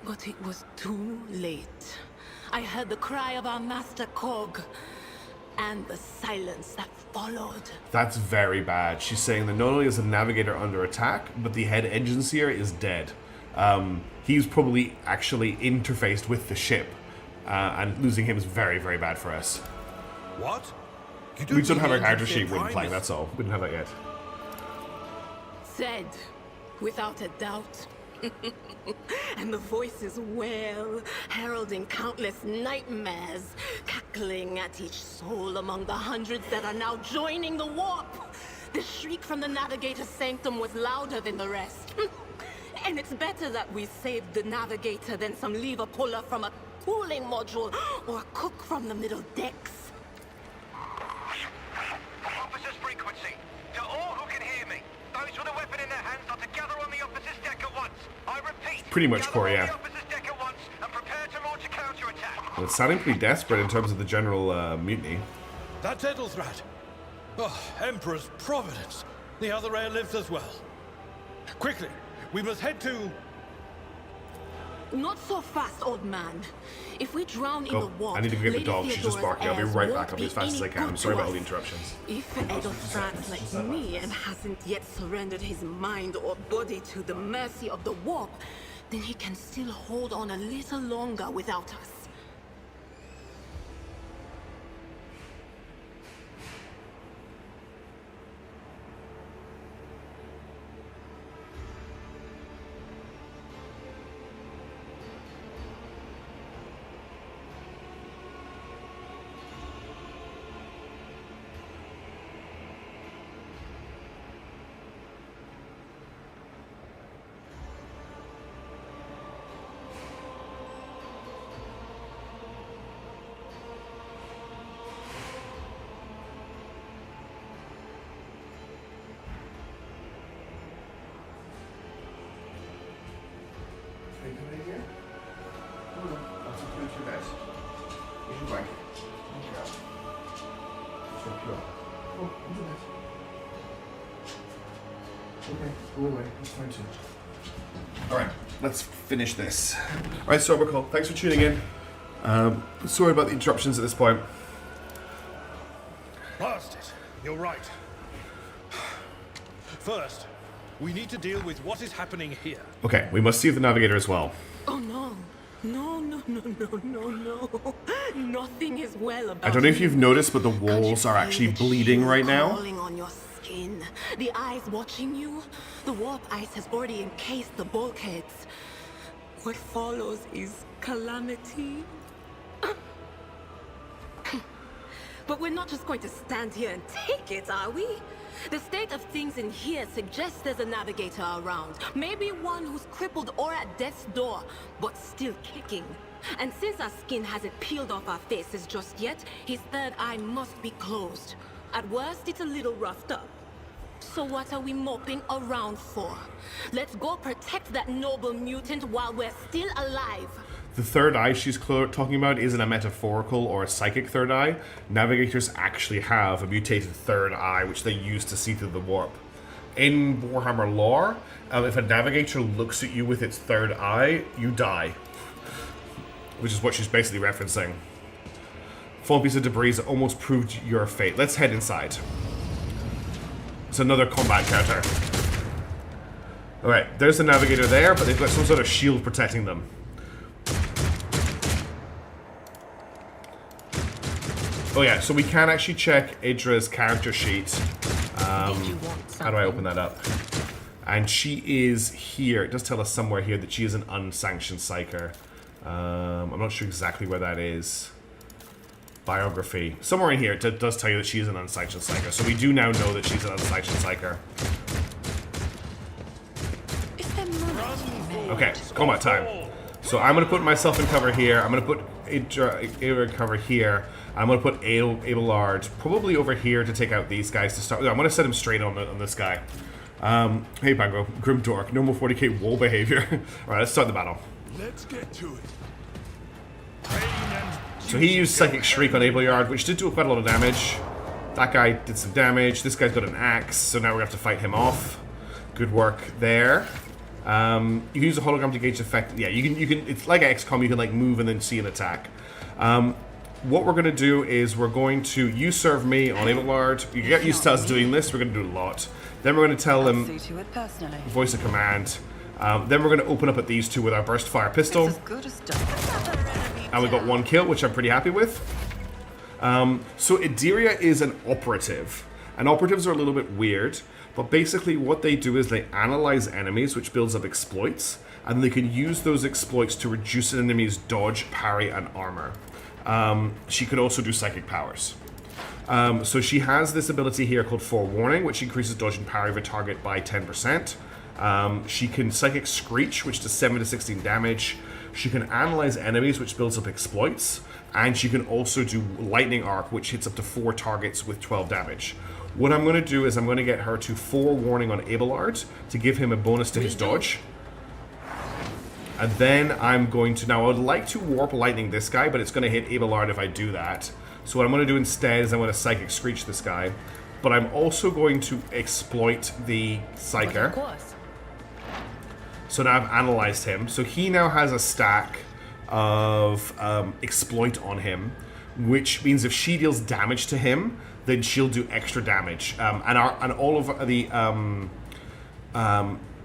but it was too late. I heard the cry of our master cog, and the silence that followed. That's very bad. She's saying that not only is the navigator under attack, but the head engine seer is dead. He's probably actually interfaced with the ship, and losing him is very, very bad for us. What? We don't have our character sheet Wooden Plank, that's all. We don't have that yet. Said, without a doubt. And the voices wail, heralding countless nightmares, cackling at each soul among the hundreds that are now joining the warp. The shriek from the navigator's sanctum was louder than the rest. And it's better that we saved the navigator than some lever puller from a cooling module or a cook from the middle decks. Officer's frequency. To all who can hear me, those with a weapon in their hands are to gather on the officer's deck at once. I repeat, Pretty much, gather Corey, on yeah. the officer's deck at once and prepare to launch a counterattack. Well, it's sounding pretty desperate in terms of the general mutiny. That's Edelthrat. Oh, Emperor's Providence. The other heir lives as well. Quickly, we must head to... Not so fast, old man. If we drown in the Oh, warp, I need to get the Lady dog. She's just Theodora's barking. I'll be heirs right won't back. I'll be as fast as I any can. I'm good sorry to about all the us. interruptions. If Edelthrat's like me and hasn't yet surrendered his mind or body to the mercy of the warp, then he can still hold on a little longer without us. Alright, let's finish this. Alright, Sobercall, thanks for tuning in. Sorry about the interruptions at this point. Blast it. You're right. First, we need to deal with what is happening here. Okay, we must see the navigator as well. Oh no. No. Nothing is well about I don't know if you. you've noticed, but the Can't you walls are feel actually the bleeding chill right now. crawling on your skin? The eyes watching you? The warp ice has already encased the bulkheads. What follows is calamity. But we're not just going to stand here and take it, are we? The state of things in here suggests there's a navigator around. Maybe one who's crippled or at death's door, but still kicking. And since our skin hasn't peeled off our faces just yet, his third eye must be closed. At worst, it's a little roughed up. So what are we moping around for? Let's go protect that noble mutant while we're still alive. The third eye she's talking about isn't a metaphorical or a psychic third eye. Navigators actually have a mutated third eye, which they use to see through the warp. In Warhammer lore, if a navigator looks at you with its third eye, you die. Which is what she's basically referencing. Fallen piece of debris that almost proved your fate. Let's head inside. It's another combat counter. Alright, there's the navigator there, but they've got some sort of shield protecting them. Oh yeah, so we can actually check Idra's character sheet. How do I open that up? And she is here. It does tell us somewhere here that she is an unsanctioned psyker. I'm not sure exactly where that is. Biography. Somewhere in here it does tell you that she is an unsanctioned psyker. So we do now know that she's an unsanctioned psyker. Okay, combat time. So I'm going to put myself in cover here. I'm going to put Idra in cover here. I'm going to put Abelard probably over here to take out these guys to start. I'm going to set him straight on this guy. Hey, Bango. Grim Dork. Normal 40k wall behavior. Alright, let's start the battle. Let's get to it. So he used Psychic Shriek on Abelard, which did do quite a lot of damage. That guy did some damage. This guy's got an axe, so now we're going to have to fight him off. Good work there. You can use a hologram to gauge effect. Yeah, you can. It's like XCOM. You can like move and then see an attack. What we're going to do is we're going to you serve me on Abelard. You get used to us doing this. We're going to do a lot. Then we're going to tell them voice of command. Then we're going to open up at these two with our burst fire pistol. And we got one kill, which I'm pretty happy with. So Idiria is an operative. And operatives are a little bit weird. But basically what they do is they analyze enemies, which builds up exploits. And they can use those exploits to reduce an enemy's dodge, parry, and armor. She could also do psychic powers. So she has this ability here called Forewarning, which increases dodge and parry of a target by 10%. She can Psychic Screech, which does 7 to 16 damage. She can analyze enemies, which builds up exploits. And she can also do Lightning Arc, which hits up to 4 targets with 12 damage. What I'm going to do is I'm going to get her to Forewarning on Abelard to give him a bonus to his dodge. And then I'm going to... Now, I would like to Warp Lightning this guy, but it's going to hit Abelard if I do that. So what I'm going to do instead is I'm going to Psychic Screech this guy. But I'm also going to exploit the Psyker. So now I've analyzed him. So he now has a stack of exploit on him, which means if she deals damage to him, then she'll do extra damage.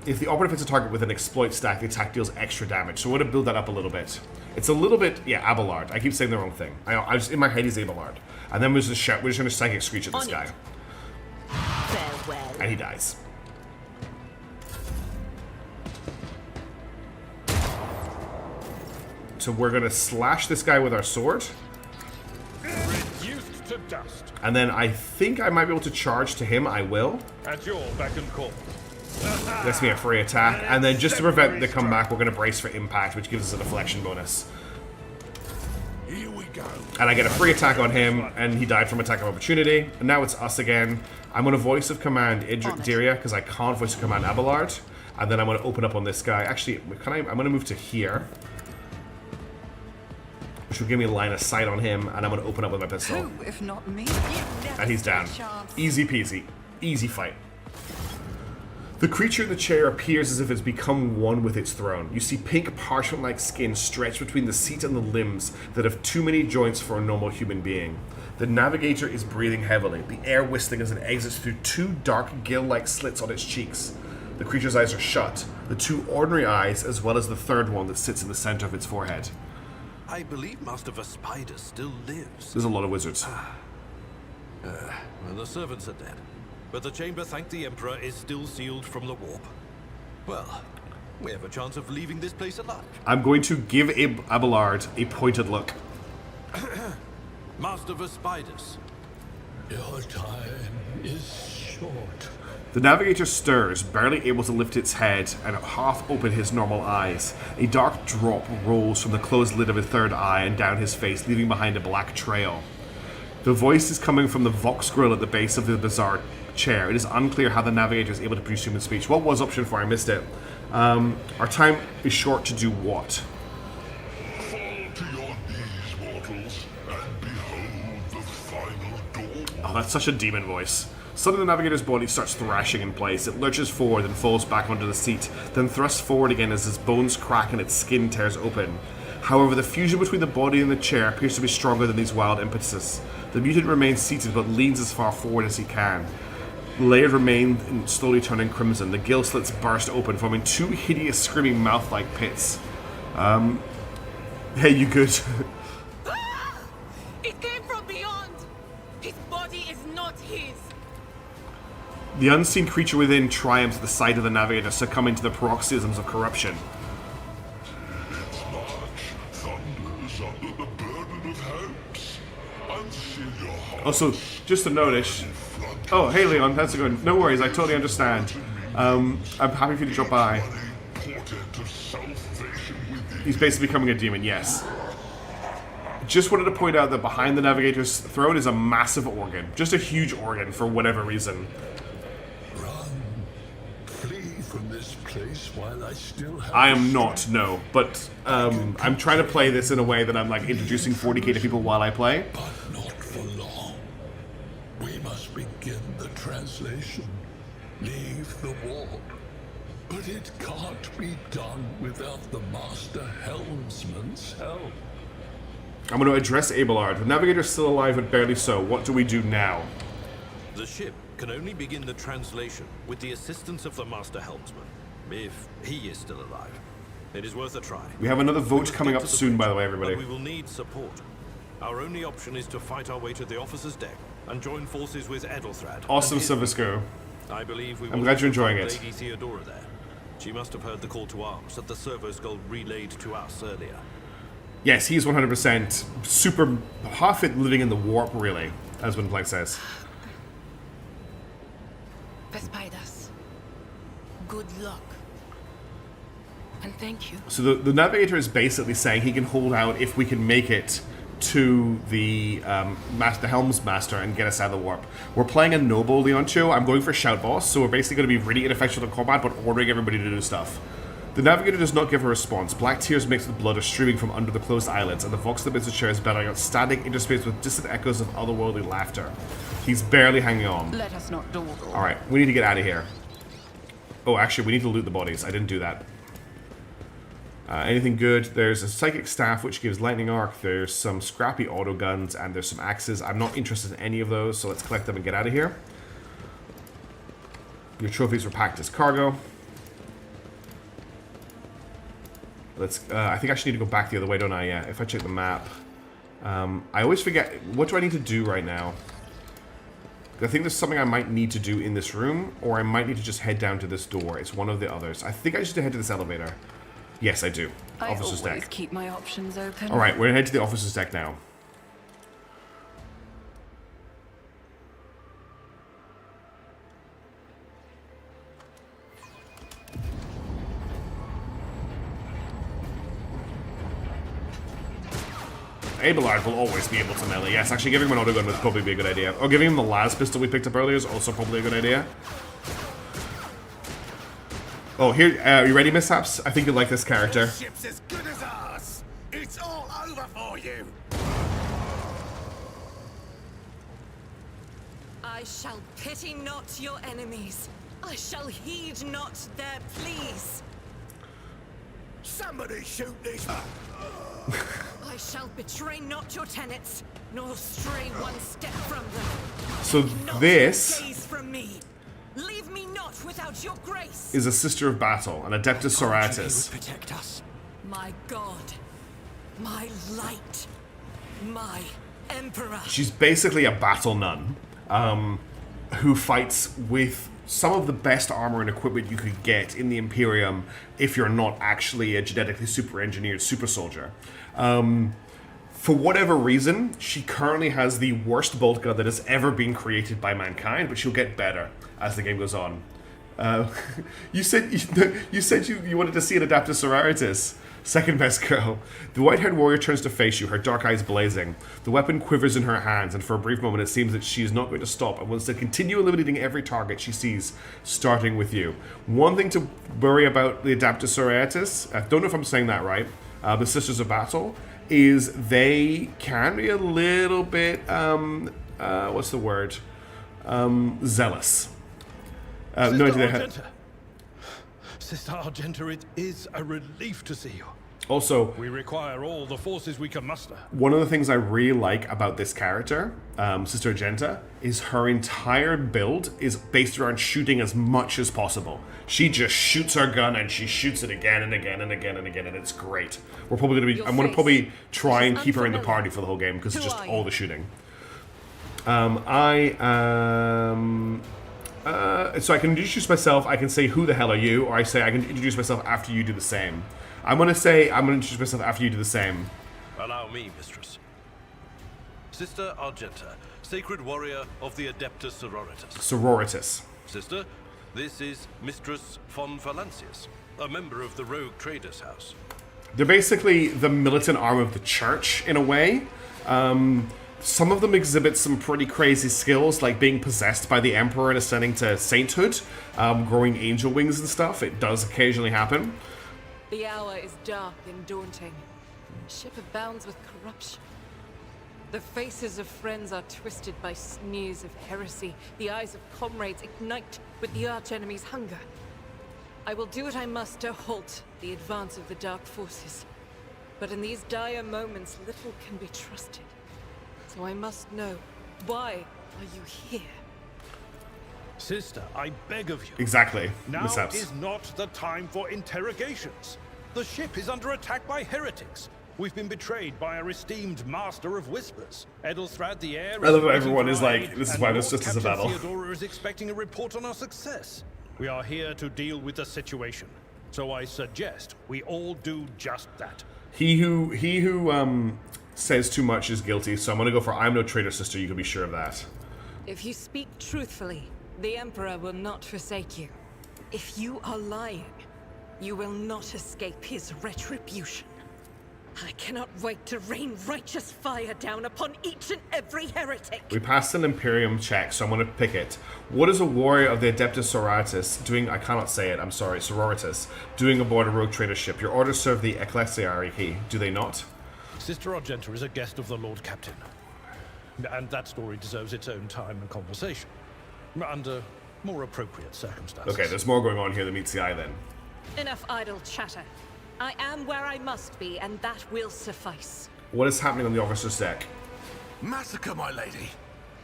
If the operative hits a target with an exploit stack, the attack deals extra damage. So we're going to build that up a little bit. It's a little bit, yeah, Abelard. I keep saying the wrong thing. I just in my head he's Abelard, and then we're just going to Psychic Screech at this guy, and he dies. So we're going to slash this guy with our sword. Reduced to dust. And then I think I might be able to charge to him. I will. At your beck and call. That's me a free attack. And then just to prevent the comeback, we're going to brace for impact, which gives us a deflection bonus. Here we go. And I get a free attack on him, and he died from attack of opportunity. And now it's us again. I'm going to voice of command Idiria, because I can't voice of command Abelard. And then I'm going to open up on this guy. Actually, I'm going to move to here, which will give me a line of sight on him, and I'm going to open up with my pistol. Who, if not me? And he's down. Easy peasy. Easy fight. The creature in the chair appears as if it's become one with its throne. You see pink parchment-like skin stretched between the seat and the limbs that have too many joints for a normal human being. The navigator is breathing heavily, the air whistling as it exits through 2 dark gill-like slits on its cheeks. The creature's eyes are shut, the 2 ordinary eyes as well as the third one that sits in the center of its forehead. I believe Master Vespider still lives. There's a lot of wizards. Well, the servants are dead. But the chamber, thank the Emperor, is still sealed from the warp. Well, we have a chance of leaving this place alive. I'm going to give Abelard a pointed look. Master Vespider. Your time is short. The navigator stirs, barely able to lift its head and half open his normal eyes. A dark drop rolls from the closed lid of his third eye and down his face, leaving behind a black trail. The voice is coming from the Vox grill at the base of the bizarre chair. It is unclear how the navigator is able to produce human speech. What was option 4? I missed it. Our time is short to do what? Fall to your knees, mortals, and behold the final dawn. Oh, that's such a demon voice. Suddenly the navigator's body starts thrashing in place. It lurches forward and falls back onto the seat, then thrusts forward again as his bones crack and its skin tears open. However, the fusion between the body and the chair appears to be stronger than these wild impetuses. The mutant remains seated but leans as far forward as he can. The layers remain slowly turning crimson. The gill slits burst open, forming 2 hideous screaming mouth-like pits. Hey, you good? It came from beyond. keys. The unseen creature within triumphs at the sight of the navigator, succumbing to the paroxysms of corruption. Its march thunders under the burden of hopes. Unseal your heart. Also, just to notice... Oh, hey Leon, how's it going? No worries, I totally understand. I'm happy for you to drop by. He's basically becoming a demon, yes. Just wanted to point out that behind the navigator's throat is a massive organ. Just a huge organ, for whatever reason. Run. Flee from this place while I still have... I am not, no. But I'm trying to play this in a way that I'm like introducing 40k to people while I play. But not for long. We must begin the translation. Leave the warp. But it can't be done without the Master Helmsman's help. I'm going to address Abelard. The navigator's still alive, but barely so. What do we do now? The ship can only begin the translation with the assistance of the Master Helmsman, if he is still alive. It is worth a try. We have another vote coming up soon, by the way, everybody. But we will need support. Our only option is to fight our way to the officer's deck and join forces with Edelthrad. Awesome, Silvisco. I believe we will. I'm glad you're enjoying it. Lady Theodora there. She must have heard the call to arms that the servo skull relayed to us earlier. Yes, he's 100% super half it living in the warp, really, as Windplank says. Vespidas. Good luck. And thank you. So the navigator is basically saying he can hold out if we can make it to the Helm's Master and get us out of the warp. We're playing a noble Leoncho. I'm going for Shout Boss, so we're basically going to be really ineffective in combat, but ordering everybody to do stuff. The navigator does not give a response. Black tears mixed with blood are streaming from under the closed eyelids, and the vox of the business chair is battling out static interspaced with distant echoes of otherworldly laughter. He's barely hanging on. Let us not dawdle. Alright, we need to get out of here. Oh, actually, we need to loot the bodies. I didn't do that. Anything good? There's a psychic staff which gives lightning arc. There's some scrappy auto guns, and there's some axes. I'm not interested in any of those, so let's collect them and get out of here. Your trophies were packed as cargo. Let's. I think I should need to go back the other way, don't I? Yeah. If I check the map, I always forget. What do I need to do right now? I think there's something I might need to do in this room, or I might need to just head down to this door. It's one of the others. I think I should head to this elevator. Yes, I do. Officer's deck. I always keep my options open. All right, we're gonna head to the officer's deck now. Abelard will always be able to melee. Yes, actually giving him an autogun would probably be a good idea. Or giving him the las pistol we picked up earlier is also probably a good idea. Oh, here, are you ready, Mishaps? I think you'll like this character. Ship's as good as ours. It's all over for you. I shall pity not your enemies. I shall heed not their pleas. Somebody shoot this. I shall betray not your tenets, nor stray one step from them. So Not this gaze from me. Leave me not without your grace. is a Sister of Battle, an Adeptus Sororitas. Protect us. My God, my light, my emperor. She's basically a battle nun, who fights with some of the best armor and equipment you could get in the Imperium if you're not actually a genetically super engineered super soldier. For whatever reason, she currently has the worst bolt gun that has ever been created by mankind, but she'll get better as the game goes on. You said you wanted to see an Adeptus Sororitas. Second best girl. The white-haired warrior turns to face you, her dark eyes blazing. The weapon quivers in her hands, and for a brief moment it seems that she is not going to stop and wants to continue eliminating every target she sees, starting with you. One thing to worry about the Adeptus Sororitas, I don't know if I'm saying that right, the Sisters of Battle, is they can be a little bit, what's the word? Zealous. No idea. Sister Argenta, it is a relief to see you. Also, We require all the forces we can muster. one of the things I really like about this character, Sister Argenta, is her entire build is based around shooting as much as possible. She just shoots her gun and she shoots it again and again and again and again, and it's great. We're probably gonna be. I'm gonna probably try and keep her in the party for the whole game because it's just all the shooting. So I can introduce myself, I can say, who the hell are you? Or I say, I can introduce myself after you do the same. I'm going to say, I'm going to introduce myself after you do the same. Allow me, mistress. Sister Argenta, sacred warrior of the Adeptus Sororitas. Sororitas. Sister, this is Mistress von Valancius, a member of the Rogue Traders House. They're basically the militant arm of the church, in a way. Some of them exhibit some pretty crazy skills, like being possessed by the Emperor and ascending to sainthood, growing angel wings and stuff. It does occasionally happen. The hour is dark and daunting. Ship abounds with corruption. The faces of friends are twisted by sneers of heresy. The eyes of comrades ignite with the archenemy's hunger. I will do what I must to halt the advance of the dark forces. But in these dire moments, little can be trusted. So I must know, why are you here? Sister, I beg of you. Exactly. Now Mishaps. is not the time for interrogations. The ship is under attack by heretics. We've been betrayed by our esteemed master of whispers. Edelstrad the heir. I love how everyone is like, this is why this just is a battle. Theodora is expecting a report on our success. We are here to deal with the situation. So I suggest we all do just that. He who says too much is guilty, so I'm gonna go for I'm no traitor, sister, you can be sure of that. If you speak truthfully, the Emperor will not forsake you. If you are lying, you will not escape his retribution. I cannot wait to rain righteous fire down upon each and every heretic. We passed an Imperium check, so I'm going to pick it. What is a warrior of the Adeptus Sororitas doing? I cannot say it, I'm sorry, Sororitas, doing aboard a rogue trader ship? Your orders serve the Ecclesiarchy, do they not? Sister Argenta is a guest of the Lord Captain. And that story deserves its own time and conversation. Under more appropriate circumstances. Okay, there's more going on here than meets the eye then. Enough idle chatter. I am where I must be, and that will suffice. What is happening on the officer's deck? Massacre, my lady.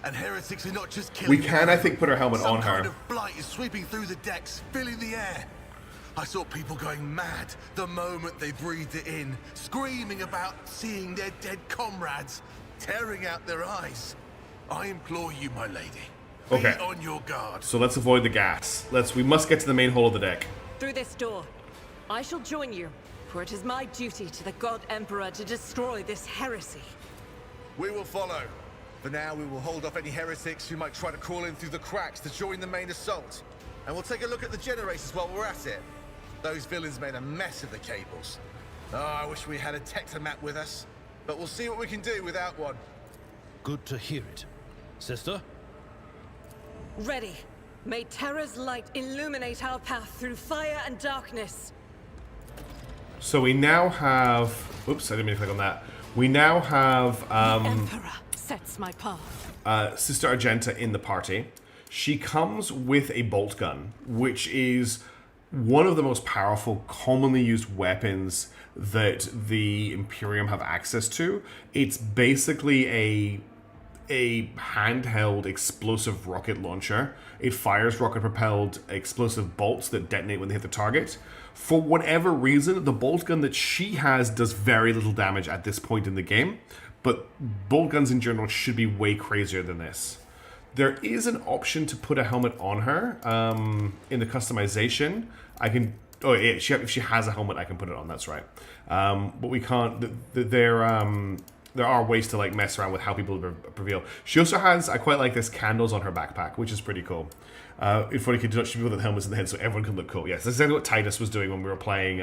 And heretics are not just killing. We can, I think, put her helmet on her. Some kind of blight is sweeping through the decks, filling the air. I saw people going mad the moment they breathed it in, screaming about seeing their dead comrades, tearing out their eyes. I implore you, my lady, okay. Be on your guard. So let's avoid the gas. We must get to the main hull of the deck. Through this door. I shall join you, for it is my duty to the God Emperor to destroy this heresy. We will follow. For now, we will hold off any heretics who might try to crawl in through the cracks to join the main assault. And we'll take a look at the generators while we're at it. Those villains made a mess of the cables. Oh, I wish we had a Tectomat with us. But we'll see what we can do without one. Good to hear it. Sister? Ready. May Terra's light illuminate our path through fire and darkness. So we now have... Oops, I didn't mean to click on that. We now have... the Emperor sets my path. Sister Argenta in the party. She comes with a bolt gun, which is one of the most powerful, commonly used weapons that the Imperium have access to. It's basically a handheld explosive rocket launcher. It fires rocket-propelled explosive bolts that detonate when they hit the target. For whatever reason, the bolt gun that she has does very little damage at this point in the game, but bolt guns in general should be way crazier than this. There is an option to put a helmet on her in the customization. I can... Oh, yeah, if she has a helmet, I can put it on, that's right. But we can't... There are ways to like mess around with how people reveal. She also has, I quite like this, candles on her backpack, which is pretty cool. If only could do people with helmets in the head so everyone can look cool. Yes, that's exactly what Titus was doing when we were playing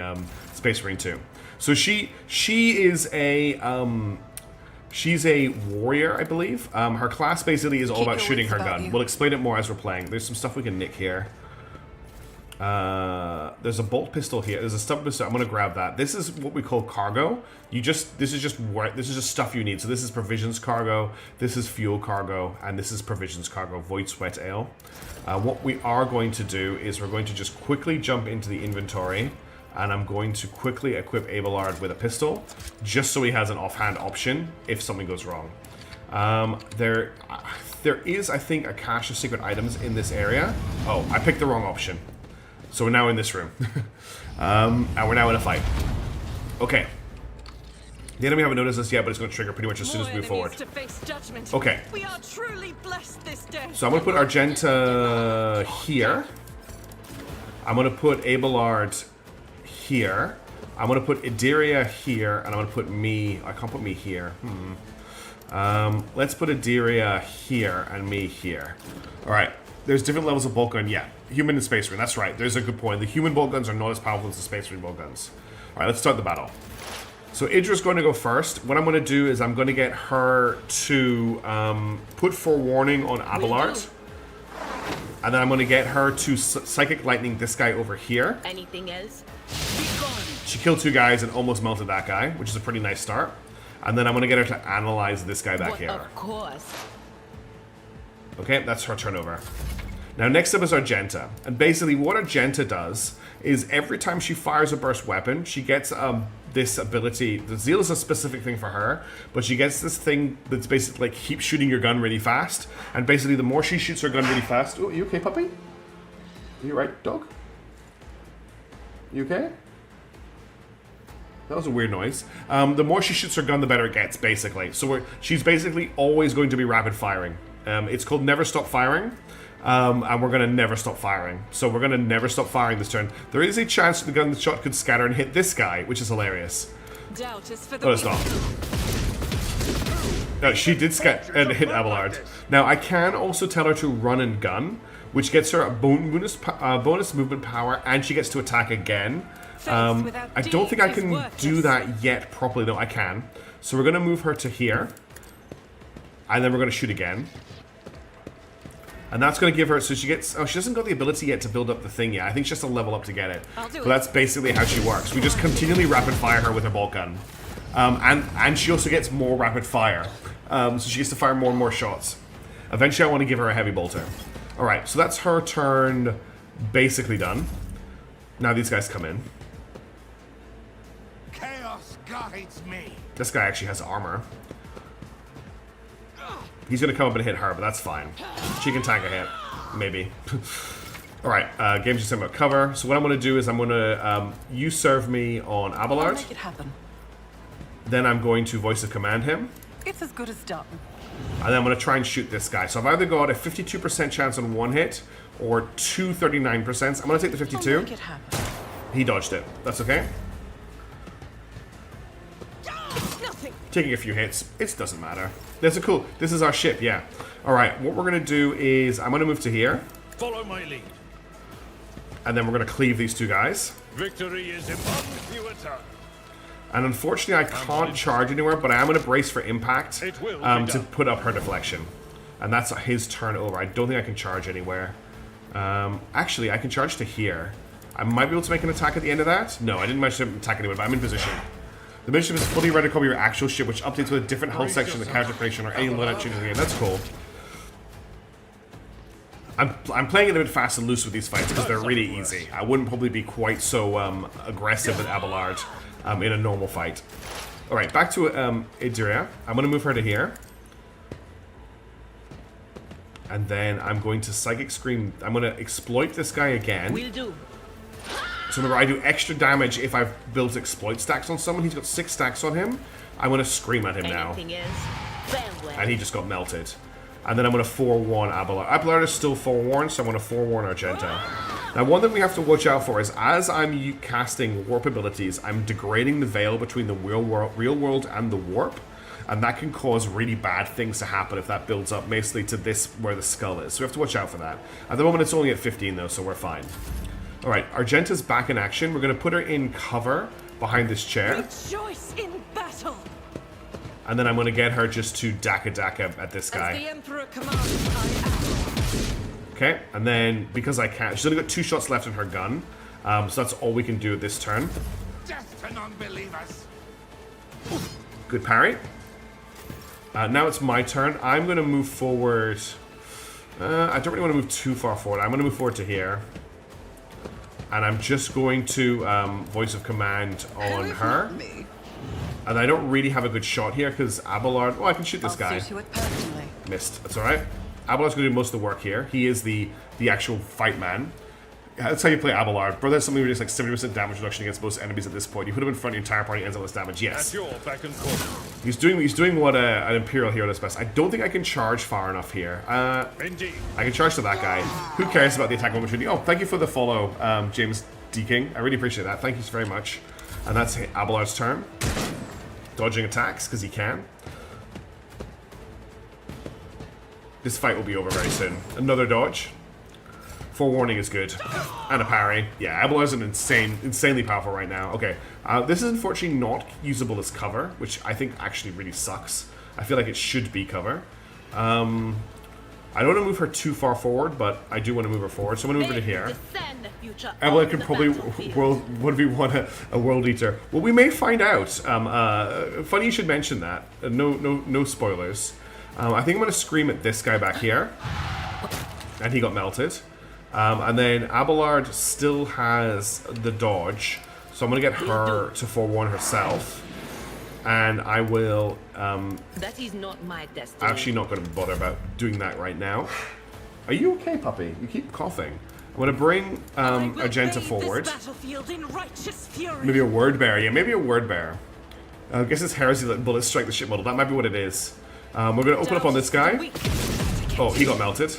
Space Marine 2. So she is a she's a warrior, I believe. Her class basically is all about shooting her gun. We'll explain it more as we're playing. There's some stuff we can nick here. There's a bolt pistol here. There's a stub pistol. I'm gonna grab that. This is what we call cargo. This is just stuff you need. So this is provisions cargo, this is fuel cargo, and this is provisions cargo. Void Sweat Ale. What we are going to do is we're going to just quickly jump into the inventory, and I'm going to quickly equip Abelard with a pistol, just so he has an offhand option if something goes wrong. There is, I think, a cache of secret items in this area. Oh, I picked the wrong option. So we're now in this room. And we're now in a fight. Okay. The enemy haven't noticed us yet, but it's going to trigger pretty much as soon as we move forward. To face judgment. Okay. We are truly blessed this day. So I'm going to put Argenta here. I'm going to put Abelard here. I'm going to put Idiria here, and I'm going to put me... I can't put me here. Let's put Idiria here and me here. Alright. There's different levels of bolt gun. Yeah. Human and Space Marine. That's right. There's a good point. The human bolt guns are not as powerful as the Space Marine bolt guns. Alright, let's start the battle. So Idra's going to go first. What I'm going to do is I'm going to get her to put forewarning on Abelard. And then I'm going to get her to Psychic Lightning this guy over here. Anything else? She killed 2 guys and almost melted that guy, which is a pretty nice start. And then I'm going to get her to analyze this guy back here. Of course. Okay, that's her turnover. Now next up is Argenta. And basically what Argenta does is every time she fires a burst weapon, she gets this ability. The Zeal is a specific thing for her, but she gets this thing that's basically like keep shooting your gun really fast. And basically the more she shoots her gun really fast... Oh, you okay, puppy? You right, dog? You okay? That was a weird noise. The more she shoots her gun, the better it gets, basically. So she's basically always going to be rapid firing. It's called Never Stop Firing. And we're going to never stop firing. So we're going to never stop firing this turn. There is a chance the gun shot could scatter and hit this guy, which is hilarious. Doubt is for the Oh, it's not. No, she did scatter and hit Abelard. Now, I can also tell her to run and gun, which gets her a bonus movement power, and she gets to attack again. I don't think I can do that yet properly, though. I can. So we're going to move her to here. And then we're going to shoot again. And that's going to give her... So she gets... Oh, she doesn't got the ability yet to build up the thing yet. I think she has to level up to get it. But that's basically how she works. We just continually rapid fire her with her bolt gun. And she also gets more rapid fire. So she gets to fire more and more shots. Eventually I want to give her a heavy bolter. Alright, so that's her turn basically done. Now these guys come in. Chaos guides me. This guy actually has armor. He's going to come up and hit her, but that's fine. She can tank a hit. Maybe. Alright, game's just talking about cover. So what I'm going to do is I'm going to... you serve me on Abelard. Make it happen. Then I'm going to Voice of Command him. It's as good as done. And then I'm going to try and shoot this guy. So I've either got a 52% chance on one hit, or 239%. I'm going to take the 52. Make it happen. He dodged it. That's okay. Nothing. Taking a few hits. It doesn't matter. This is our ship, yeah. Alright, what we're going to do is I'm going to move to here. Follow my lead. And then we're going to cleave these 2 guys. Victory is upon you attack. And unfortunately, I can't charge anywhere, but I am going to brace for impact to put up her deflection. And that's his turn over. I don't think I can charge anywhere. Actually, I can charge to here. I might be able to make an attack at the end of that. No, I didn't manage to attack anywhere, but I'm in position. The mission is fully ready to cover your actual ship, which updates with a different hull section, the character creation, or any loadout changes in the game. That's cool. I'm playing it a bit fast and loose with these fights because they're really easy. I wouldn't probably be quite so aggressive with Abelard in a normal fight. Alright, back to Idiria. I'm going to move her to here. And then I'm going to Psychic Scream. I'm going to exploit this guy again. Will do. So remember, I do extra damage if I've built exploit stacks on someone. He's got 6 stacks on him. I'm going to scream at him now. And he just got melted. And then I'm going to forewarn Abelard. Abelard is still forewarned, so I'm going to forewarn Argenta. Now, one thing we have to watch out for is as I'm casting warp abilities, I'm degrading the veil between the real world and the warp. And that can cause really bad things to happen if that builds up basically to this where the skull is. So we have to watch out for that. At the moment, it's only at 15 though, so we're fine. Alright, Argenta's back in action. We're going to put her in cover behind this chair. Rejoice in battle. And then I'm going to get her just to daka at this guy. As the Emperor commands, I am. Okay, and then because I can't, she's only got 2 shots left in her gun. So that's all we can do at this turn. Death to non-believers. Good parry. Now it's my turn. I'm going to move forward. I don't really want to move too far forward. I'm going to move forward to here. And I'm just going to Voice of Command on her. And I don't really have a good shot here because Abelard... Oh, I can shoot this guy. Missed. That's alright. Abelard's going to do most of the work here. He is the actual fight man. That's how you play Abelard. Brother has something where it's like 70% damage reduction against most enemies at this point. You put him in front, your entire party ends up with damage. Yes. At your back and forth. He's doing what an Imperial hero does best. I don't think I can charge far enough here. Indeed. I can charge to that guy. Who cares about the attack opportunity? Oh, thank you for the follow, James D. King. I really appreciate that. Thank you very much. And that's Abelard's turn. Dodging attacks, because he can. This fight will be over very soon. Another dodge. Forewarning is good. And a parry. Yeah, Abelard's insanely powerful right now. Okay, this is unfortunately not usable as cover, which I think actually really sucks. I feel like it should be cover. I don't want to move her too far forward, but I do want to move her forward, so I'm going to move her to here. Abelard could probably 1v1 a World Eater. Well, we may find out. Funny you should mention that. No spoilers. I think I'm going to scream at this guy back here. And he got melted. And then Abelard still has the dodge, so I'm going to get her to forewarn herself. And I will... that is not my destiny. Actually not going to bother about doing that right now. Are you okay, puppy? You keep coughing. I'm going to bring Argenta forward. Maybe a word bearer. Yeah, maybe a word bearer. I guess it's heresy that bullets strike the ship model. That might be what it is. We're going to open up on this guy. Oh, he got melted.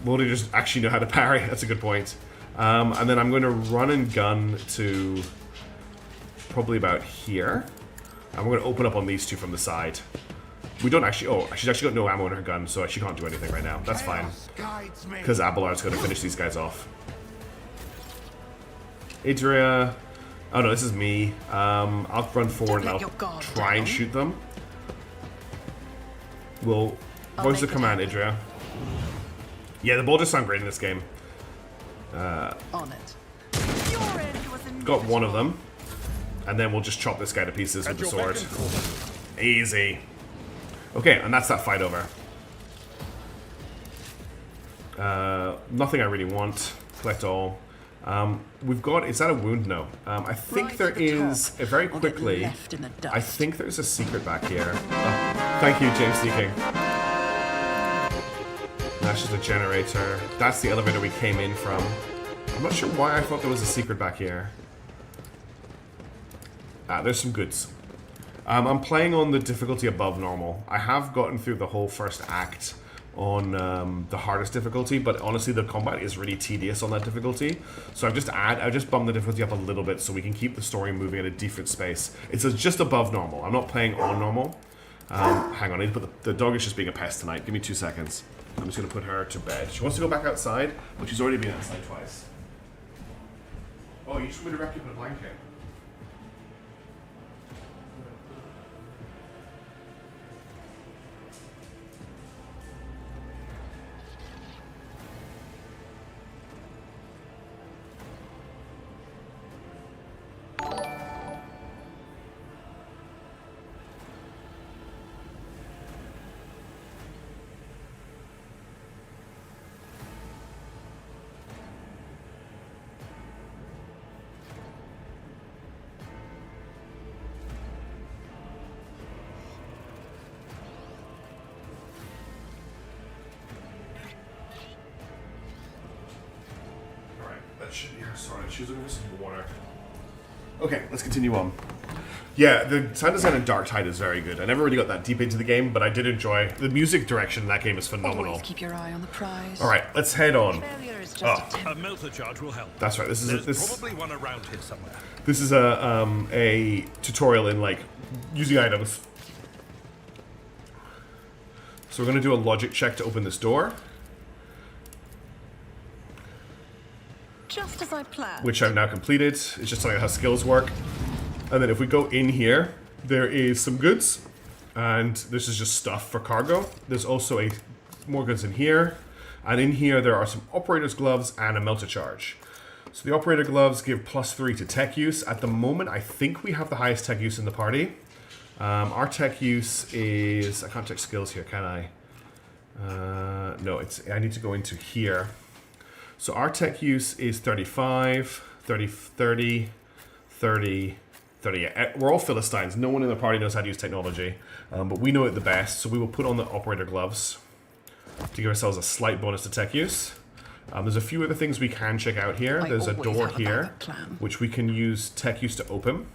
Will he just actually know how to parry? That's a good point. And then I'm going to run and gun to probably about here. And we're going to open up on these two from the side. We don't actually... Oh, she's actually got no ammo in her gun, so she can't do anything right now. That's fine. Because Abelard's going to finish these guys off. Idria... Oh no, this is me. I'll run forward and I'll try and shoot them. We'll voice the command, Idria. Yeah, the boulders sound great in this game. On it. Got one of them. And then we'll just chop this guy to pieces with the sword. Easy. Okay, and that's that fight over. Nothing I really want. Collect all. We've got... Is that a wound? No. I think there is... very quickly... I think there's a secret back here. Oh, thank you, James D. King. That's just a generator. That's the elevator we came in from. I'm not sure why I thought there was a secret back here. There's some goods. I'm playing on the difficulty above normal. I have gotten through the whole first act on the hardest difficulty, but honestly the combat is really tedious on that difficulty. So I've just bumped the difficulty up a little bit so we can keep the story moving at a different space. It's just above normal. I'm not playing on normal. Hang on, I need to put the dog is just being a pest tonight. Give me 2 seconds. I'm just going to put her to bed. She wants to go back outside, but she's already been outside twice. Oh, you just want me to wrap you in a blanket? Should be her. Sorry, she's looking for some water. Okay, let's continue on. Yeah, the sound design in Dark Tide is very good. I never really got that deep into the game, but I did enjoy the music direction in that game is phenomenal. Always keep your eye on the prize. All right, let's head on. A melter charge will help. That's right. There's probably one around here somewhere. This is a tutorial in like using items. So we're going to do a logic check to open this door. Just as I planned. Which I've now completed. It's just telling you how skills work. And then if we go in here, there is some goods. And this is just stuff for cargo. There's also more goods in here. And in here there are some operator's gloves and a melter charge. So the operator gloves give +3 to tech use. At the moment, I think we have the highest tech use in the party. Our tech use is... I can't check skills here, can I? No, I need to go into here. So our tech use is 35, 30, 30, 30, 30. Yeah, we're all Philistines. No one in the party knows how to use technology. But we know it the best, so we will put on the operator gloves to give ourselves a slight bonus to tech use. There's a few other things we can check out here. There's a door here, which we can use tech use to open.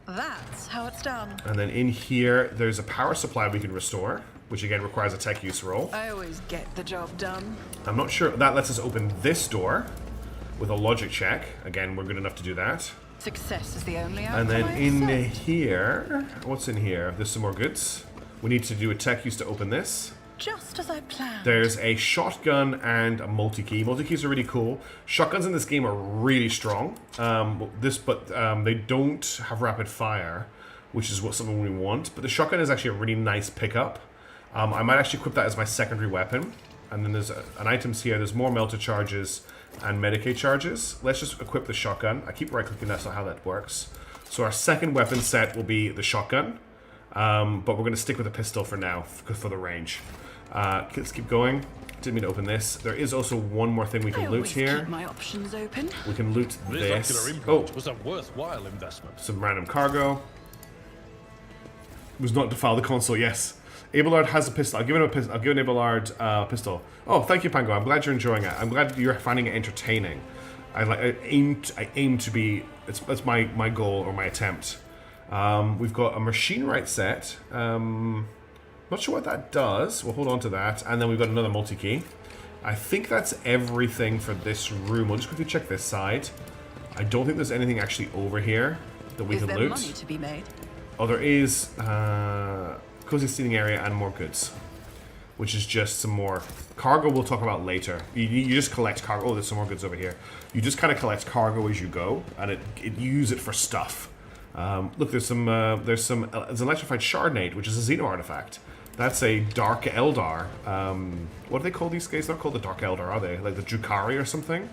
That's how it's done. And then in here, there's a power supply we can restore, which again requires a tech use roll. I always get the job done. I'm not sure. That lets us open this door with a logic check. Again, we're good enough to do that. Success is the only outcome. And then I in accept. here, what's in here? There's some more goods. We need to do a tech use to open this. Just as I planned. There's a shotgun and a multi-key. Multi-keys are really cool. Shotguns in this game are really strong. They don't have rapid fire, which is something we want. But the shotgun is actually a really nice pickup. I might actually equip that as my secondary weapon. And then there's an items here. There's more melter charges and Medicaid charges. Let's just equip the shotgun. I keep right-clicking, that's not how that works. So our second weapon set will be the shotgun. But we're going to stick with the pistol for now, for the range. Let's keep going. Didn't mean to open this. There is also one more thing we can loot here. Keep my options open. We can loot this. This import was a worthwhile investment. Some random cargo. Was not defile the console. Yes. Abelard has a pistol. I'll give him a pistol. I'll give Abelard a pistol. Oh, thank you, Pango. I'm glad you're enjoying it. I'm glad you're finding it entertaining. I aim to be. That's my goal or my attempt. We've got a machine right set. Not sure what that does. We'll hold on to that. And then we've got another multi-key. I think that's everything for this room. We'll just quickly check this side. I don't think there's anything actually over here that we can loot. Is there money to be made? Oh, there is cozy seating area and more goods, which is just some more cargo we'll talk about later. You just collect cargo. Oh, there's some more goods over here. You just kind of collect cargo as you go, and you use it for stuff. Look, there's an electrified shardnate, which is a Xeno artifact. That's a Dark Eldar. What do they call these guys? They're not called the Dark Eldar, are they? Like the Drukhari or something?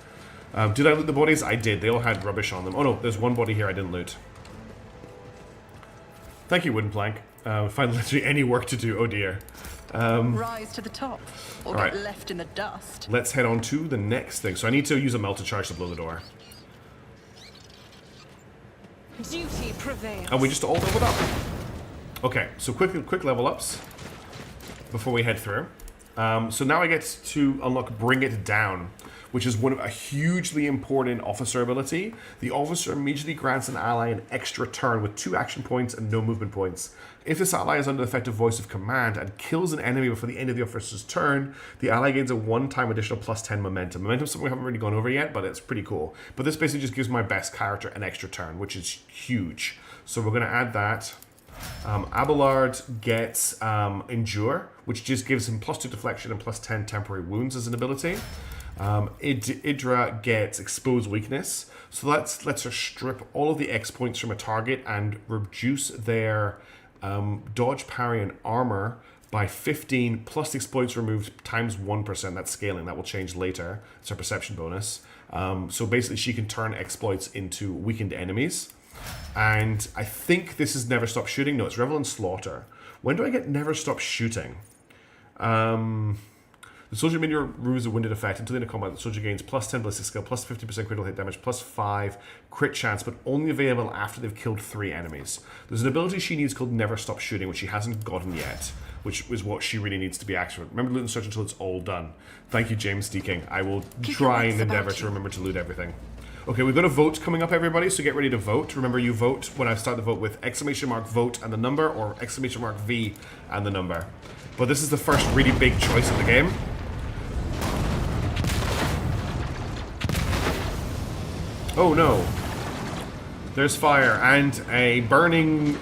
Did I loot the bodies? I did. They all had rubbish on them. Oh no, there's one body here I didn't loot. Thank you, Wooden Plank. Find literally any work to do. Oh dear. Rise to the top, or right. get left in the dust. Let's head on to the next thing. So I need to use a melter charge to blow the door. Duty prevails. And we just all leveled up. Okay, so quick level ups before we head through. So now I get to unlock Bring It Down, which is a hugely important officer ability. The officer immediately grants an ally an extra turn with 2 action points and no movement points. If this ally is under the effective voice of command and kills an enemy before the end of the officer's turn, the ally gains a one-time additional +10 momentum. Momentum is something we haven't really gone over yet, but it's pretty cool. But this basically just gives my best character an extra turn, which is huge. So we're going to add that. Abelard gets Endure, which just gives him +2 deflection and +10 temporary wounds as an ability. Idra gets Exposed Weakness, so that lets her strip all of the X points from a target and reduce their dodge, parry, and armor by 15 plus the exploits removed times 1%. That's scaling. That will change later. It's her perception bonus. So basically, she can turn exploits into weakened enemies. And I think this is Never Stop Shooting. No, it's Revel and Slaughter. When do I get Never Stop Shooting? The soldier minion removes a wounded effect. Until the end of combat, the soldier gains +10 ballistic skill, +50% critical hit damage, +5 crit chance, but only available after they've killed 3 enemies. There's an ability she needs called Never Stop Shooting, which she hasn't gotten yet, which is what she really needs to be accurate. Remember, loot and search until it's all done. Thank you, James D. King. I will try and endeavor to remember to loot everything. Okay, we've got a vote coming up, everybody, so get ready to vote. Remember, you vote when I start the vote with !vote and the number, or !V and the number. But this is the first really big choice of the game. Oh no. There's fire and a burning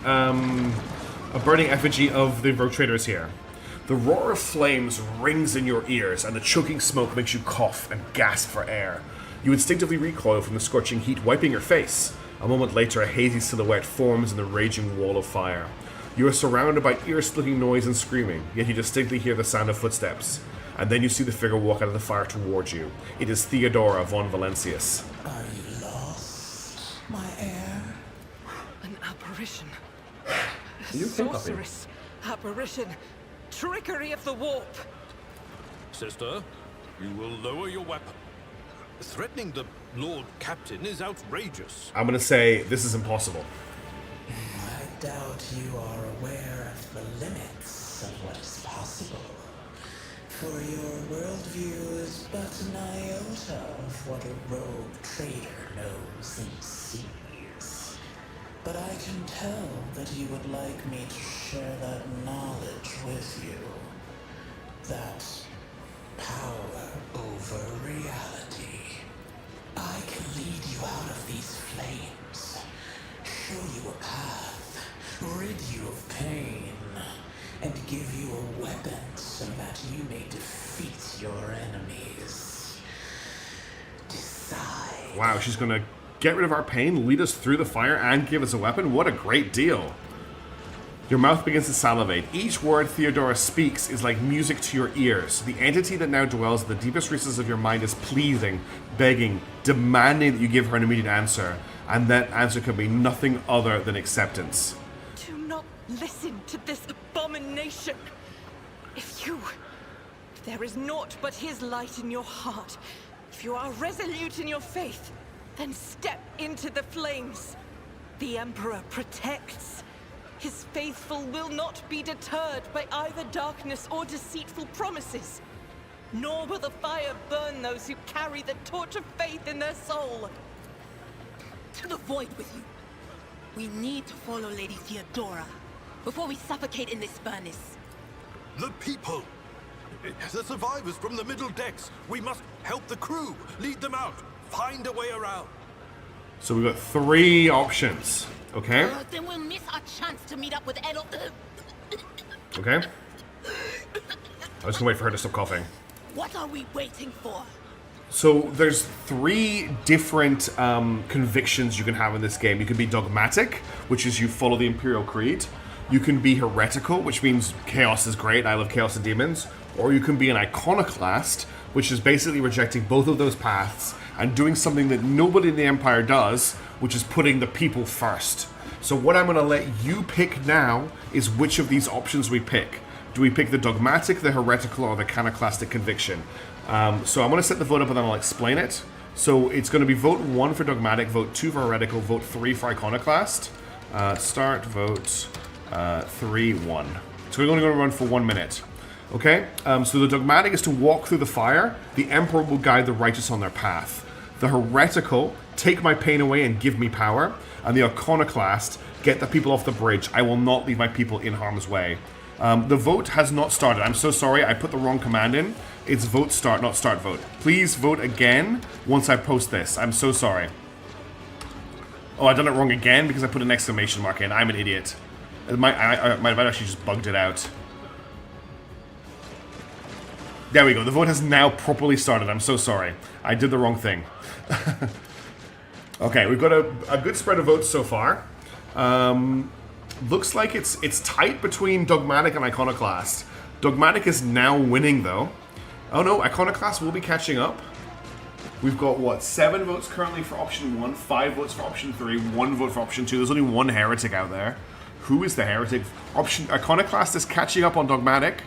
effigy of the rogue traders here. The roar of flames rings in your ears and the choking smoke makes you cough and gasp for air. You instinctively recoil from the scorching heat, wiping your face. A moment later, a hazy silhouette forms in the raging wall of fire. You are surrounded by ear-splitting noise and screaming, yet you distinctly hear the sound of footsteps. And then you see the figure walk out of the fire towards you. It is Theodora von Valencius. Are you lost, my heir? An apparition. A sorceress. Apparition. Trickery of the warp. Sister, you will lower your weapon. Threatening the Lord Captain is outrageous. I'm gonna say this is impossible. I doubt you are aware of the limits of what is possible. For your worldview is but an iota of what a rogue trader knows and sees. But I can tell that you would like me to share that knowledge with you. That power over reality. I can lead you out of these flames, show you a path, rid you of pain, and give you a weapon so that you may defeat your enemies. Decide. Wow, she's gonna get rid of our pain, lead us through the fire, and give us a weapon? What a great deal. Your mouth begins to salivate. Each word Theodora speaks is like music to your ears. The entity that now dwells in the deepest recesses of your mind is pleading, begging, demanding that you give her an immediate answer. And that answer can be nothing other than acceptance. Do not listen to this abomination. If there is naught but his light in your heart, if you are resolute in your faith, then step into the flames. The Emperor protects. His faithful will not be deterred by either darkness or deceitful promises. Nor will the fire burn those who carry the torch of faith in their soul. To the void with you. We need to follow Lady Theodora before we suffocate in this furnace. The people! The survivors from the middle decks! We must help the crew! Lead them out! Find a way around! So we've got 3 options. Okay? Then we'll miss our chance to meet up with Edel. Okay? I was gonna wait for her to stop coughing. What are we waiting for? So there's 3 different convictions you can have in this game. You can be dogmatic, which is you follow the Imperial Creed. You can be heretical, which means chaos is great. I love chaos and demons. Or you can be an iconoclast, which is basically rejecting both of those paths and doing something that nobody in the Empire does, which is putting the people first. So what I'm going to let you pick now is which of these options we pick. Do we pick the dogmatic, the heretical, or the iconoclastic conviction? So I'm going to set the vote up and then I'll explain it. So it's going to be vote 1 for dogmatic, vote 2 for heretical, vote 3 for iconoclast. Start vote 3-1. So we're only going to run for 1 minute. Okay? So the dogmatic is to walk through the fire. The Emperor will guide the righteous on their path. The heretical, take my pain away and give me power. And the iconoclast, get the people off the bridge. I will not leave my people in harm's way. The vote has not started. I'm so sorry, I put the wrong command in. It's vote start, not start vote. Please vote again once I post this. I'm so sorry. Oh, I've done it wrong again because I put an exclamation mark in. I'm an idiot. I might have actually just bugged it out. There we go. The vote has now properly started. I'm so sorry. I did the wrong thing. Okay, we've got a good spread of votes so far. Looks like it's tight between Dogmatic and Iconoclast. Dogmatic is now winning, though. Oh no, Iconoclast will be catching up. We've got, what, 7 votes currently for option 1, 5 votes for option 3, 1 vote for option 2. There's only 1 heretic out there. Who is the heretic? Iconoclast is catching up on Dogmatic.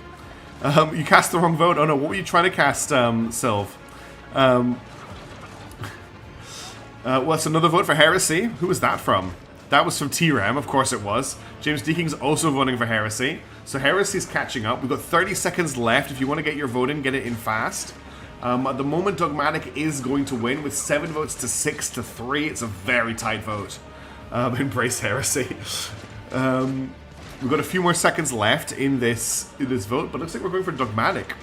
You cast the wrong vote. Oh no, what were you trying to cast, Sylv? What's another vote for Heresy? Who was that from? That was from T-Ram, of course it was. James Deaking's also voting for Heresy. So Heresy's catching up. We've got 30 seconds left. If you want to get your vote in, get it in fast. At the moment, Dogmatic is going to win with 7 votes to 6 to 3. It's a very tight vote. Embrace Heresy. We've got a few more seconds left in this vote, but it looks like we're going for Dogmatic.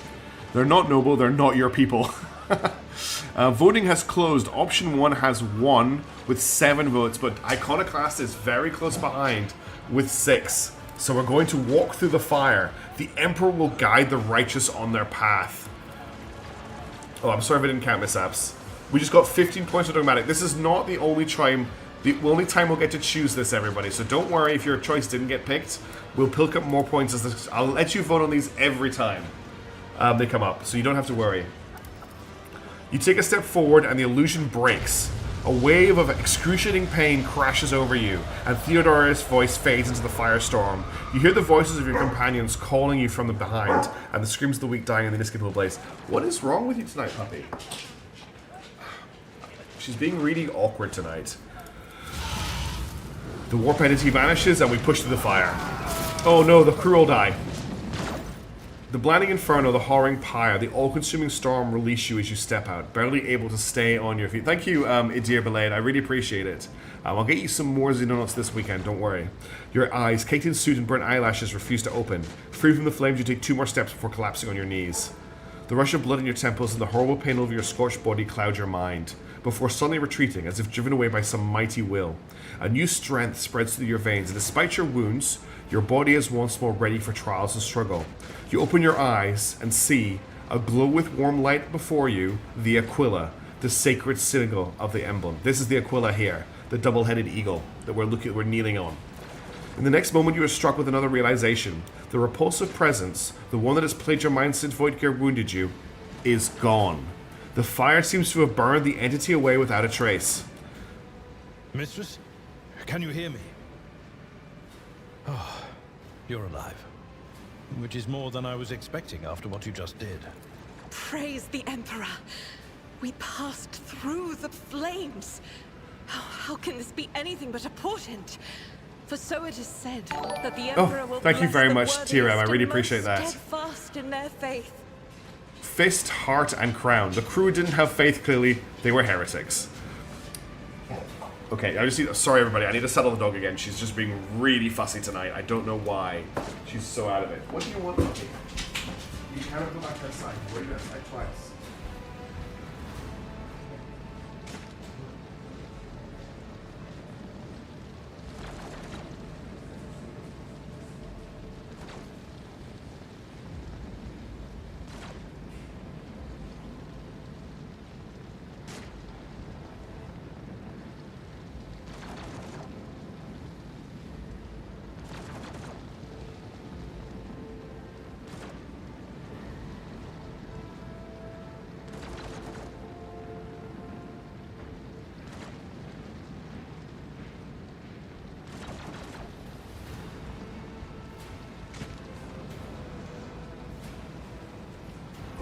They're not noble, they're not your people. Voting has closed. Option 1 has won with 7 votes, but Iconoclast is very close behind with 6. So we're going to walk through the fire. The Emperor will guide the righteous on their path. Oh, I'm sorry if I didn't count mishaps. We just got 15 points for Dogmatic. This is not the only time we'll get to choose this, everybody. So don't worry if your choice didn't get picked. We'll pick up more points as this. I'll let you vote on these every time they come up, so you don't have to worry. You take a step forward and the illusion breaks. A wave of excruciating pain crashes over you, and Theodora's voice fades into the firestorm. You hear the voices of your companions calling you from the behind, and the screams of the weak dying in the inescapable blaze. What is wrong with you tonight, puppy? She's being really awkward tonight. The warp entity vanishes, and we push through the fire. Oh no, the crew will die. The blinding inferno, the horring pyre, the all-consuming storm release you as you step out, barely able to stay on your feet. Thank you, Idir Belade. I really appreciate it. I'll get you some more Xenonauts this weekend, don't worry. Your eyes, caked in soot and burnt eyelashes, refuse to open. Free from the flames, you take 2 more steps before collapsing on your knees. The rush of blood in your temples and the horrible pain over your scorched body cloud your mind, before suddenly retreating, as if driven away by some mighty will. A new strength spreads through your veins, and despite your wounds, your body is once more ready for trials and struggle. You open your eyes and see, aglow with warm light before you, the Aquila, the sacred sigil of the emblem. This is the Aquila here, the double-headed eagle that we're kneeling on. In the next moment, you are struck with another realization. The repulsive presence, the one that has plagued your mind since Voidgear wounded you, is gone. The fire seems to have burned the entity away without a trace. Mistress, can you hear me? Oh, you're alive. Which is more than I was expecting after what you just did. Praise the Emperor. We passed through the flames. How can this be anything but a portent? For so it is said that the Emperor will thank you bless very the much, TRM. I worthiest really and appreciate most that. Steadfast in their faith. Fist, heart, and crown. The crew didn't have faith, clearly. They were heretics. Okay, sorry everybody, I need to settle the dog again. She's just being really fussy tonight. I don't know why. She's so out of it. What do you want, Lucky? You cannot go back outside. We're going outside twice.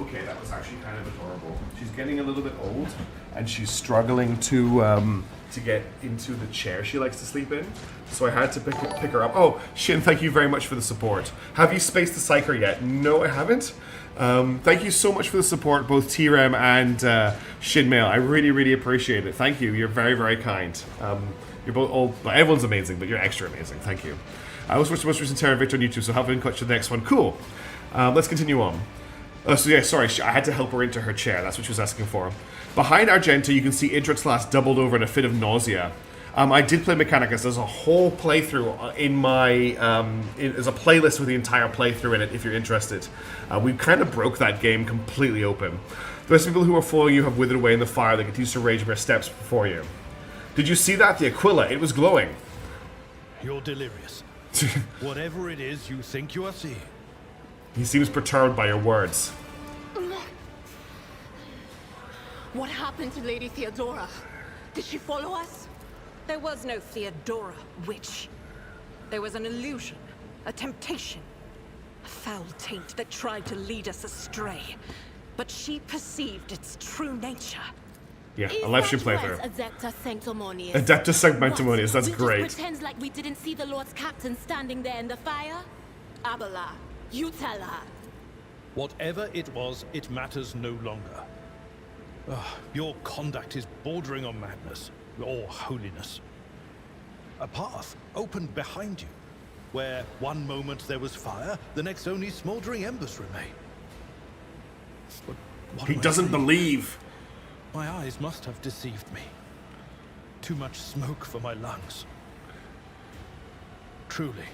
Okay, that was actually kind of adorable. She's getting a little bit old, and she's struggling to get into the chair she likes to sleep in. So I had to pick her up. Oh, Shin, thank you very much for the support. Have you spaced the Psyker yet? No, I haven't. Thank you so much for the support, both T-Rem and Shinmail. I really, really appreciate it. Thank you. You're very, very kind. You're both all. Everyone's amazing, but you're extra amazing. Thank you. I was watching the most recent Terra Victor on YouTube, so have been cut to the next one. Cool. Let's continue on. So yeah, sorry, I had to help her into her chair. That's what she was asking for. Behind Argenta, you can see Idrit's last doubled over in a fit of nausea. I did play Mechanicus. There's a whole playthrough in my... there's a playlist with the entire playthrough in it, if you're interested. We kind of broke that game completely open. The rest of the people who are following you have withered away in the fire that continues to rage mere steps before you. Did you see that? The Aquila, it was glowing. You're delirious. Whatever it is you think you are seeing. He seems perturbed by your words. What happened to Lady Theodora? Did she follow us? There was no Theodora, witch. There was an illusion, a temptation, a foul taint that tried to lead us astray. But she perceived its true nature. Yeah, a live stream playthrough. Adeptus Sanctimonious. Adeptus Sanctimonious, that's great. Just pretend like we didn't see the Lord's Captain standing there in the fire? Abela, you tell her. Whatever it was, it matters no longer. Your conduct is bordering on madness, or holiness. A path opened behind you, where one moment there was fire, the next only smoldering embers remain. But what he doesn't believe. My eyes must have deceived me. Too much smoke for my lungs. Truly,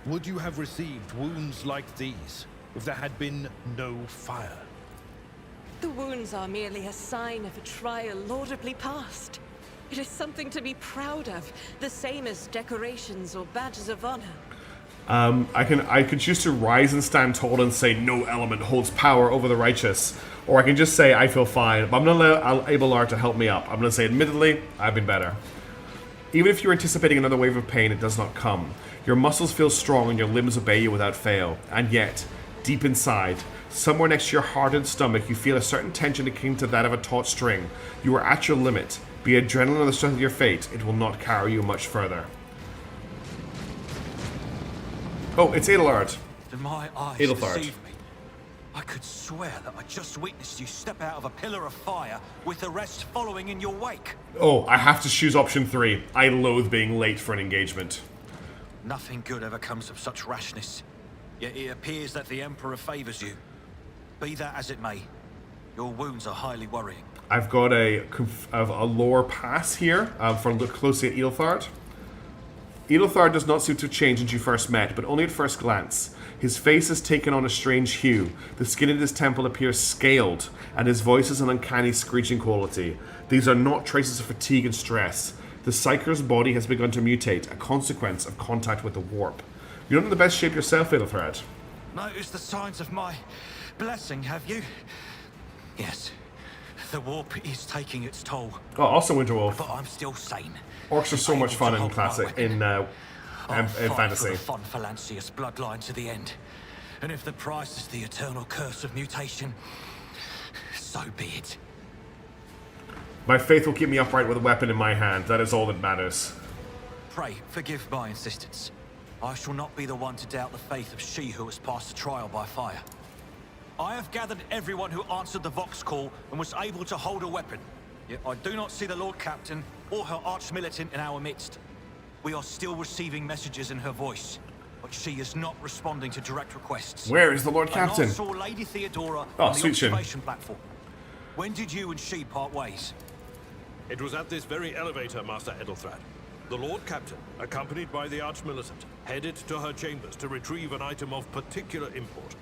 would you have received wounds like these if there had been no fire? The wounds are merely a sign of a trial laudably passed. It is something to be proud of, the same as decorations or badges of honor. I could choose to rise and stand tall and say no element holds power over the righteous, or I can just say I feel fine. But I'm gonna allow Abelard to help me up. I'm gonna say, admittedly, I've been better. Even if you're anticipating another wave of pain, it does not come. Your muscles feel strong and your limbs obey you without fail. And yet, deep inside, somewhere next to your heart and stomach, you feel a certain tension akin to that of a taut string. You are at your limit. Be adrenaline or the strength of your fate, it will not carry you much further. Oh, it's Adelard. Do my eyes Adelard. deceive me? I could swear that I just witnessed you step out of a pillar of fire with the rest following in your wake. Oh, I have to choose option 3. I loathe being late for an engagement. Nothing good ever comes of such rashness. Yet it appears that the Emperor favors you. Be that as it may, your wounds are highly worrying. I've got a lore pass here for a look closely at Edelthard. Edelthard does not seem to have changed since you first met, but only at first glance. His face has taken on a strange hue. The skin in his temple appears scaled, and his voice has an uncanny screeching quality. These are not traces of fatigue and stress. The Psyker's body has begun to mutate, a consequence of contact with the warp. You're not in the best shape yourself, Edelthard. Notice the signs of my blessing, have you? Yes. The warp is taking its toll. Oh, also Winterwolf. But I'm still sane. Orcs are so much fun in classic, in fantasy. For the Von Valancius bloodline to the end. And if the price is the eternal curse of mutation, so be it. My faith will keep me upright with a weapon in my hand. That is all that matters. Pray, forgive my insistence. I shall not be the one to doubt the faith of she who has passed the trial by fire. I have gathered everyone who answered the Vox call and was able to hold a weapon. Yet I do not see the Lord Captain or her arch-militant in our midst. We are still receiving messages in her voice, but she is not responding to direct requests. Where is the Lord Captain? I last saw Lady Theodora Oh, on the sweet observation platform. When did you and she part ways? It was at this very elevator, Master Edelthrad. The Lord Captain, accompanied by the Arch-Militant, headed to her chambers to retrieve an item of particular import.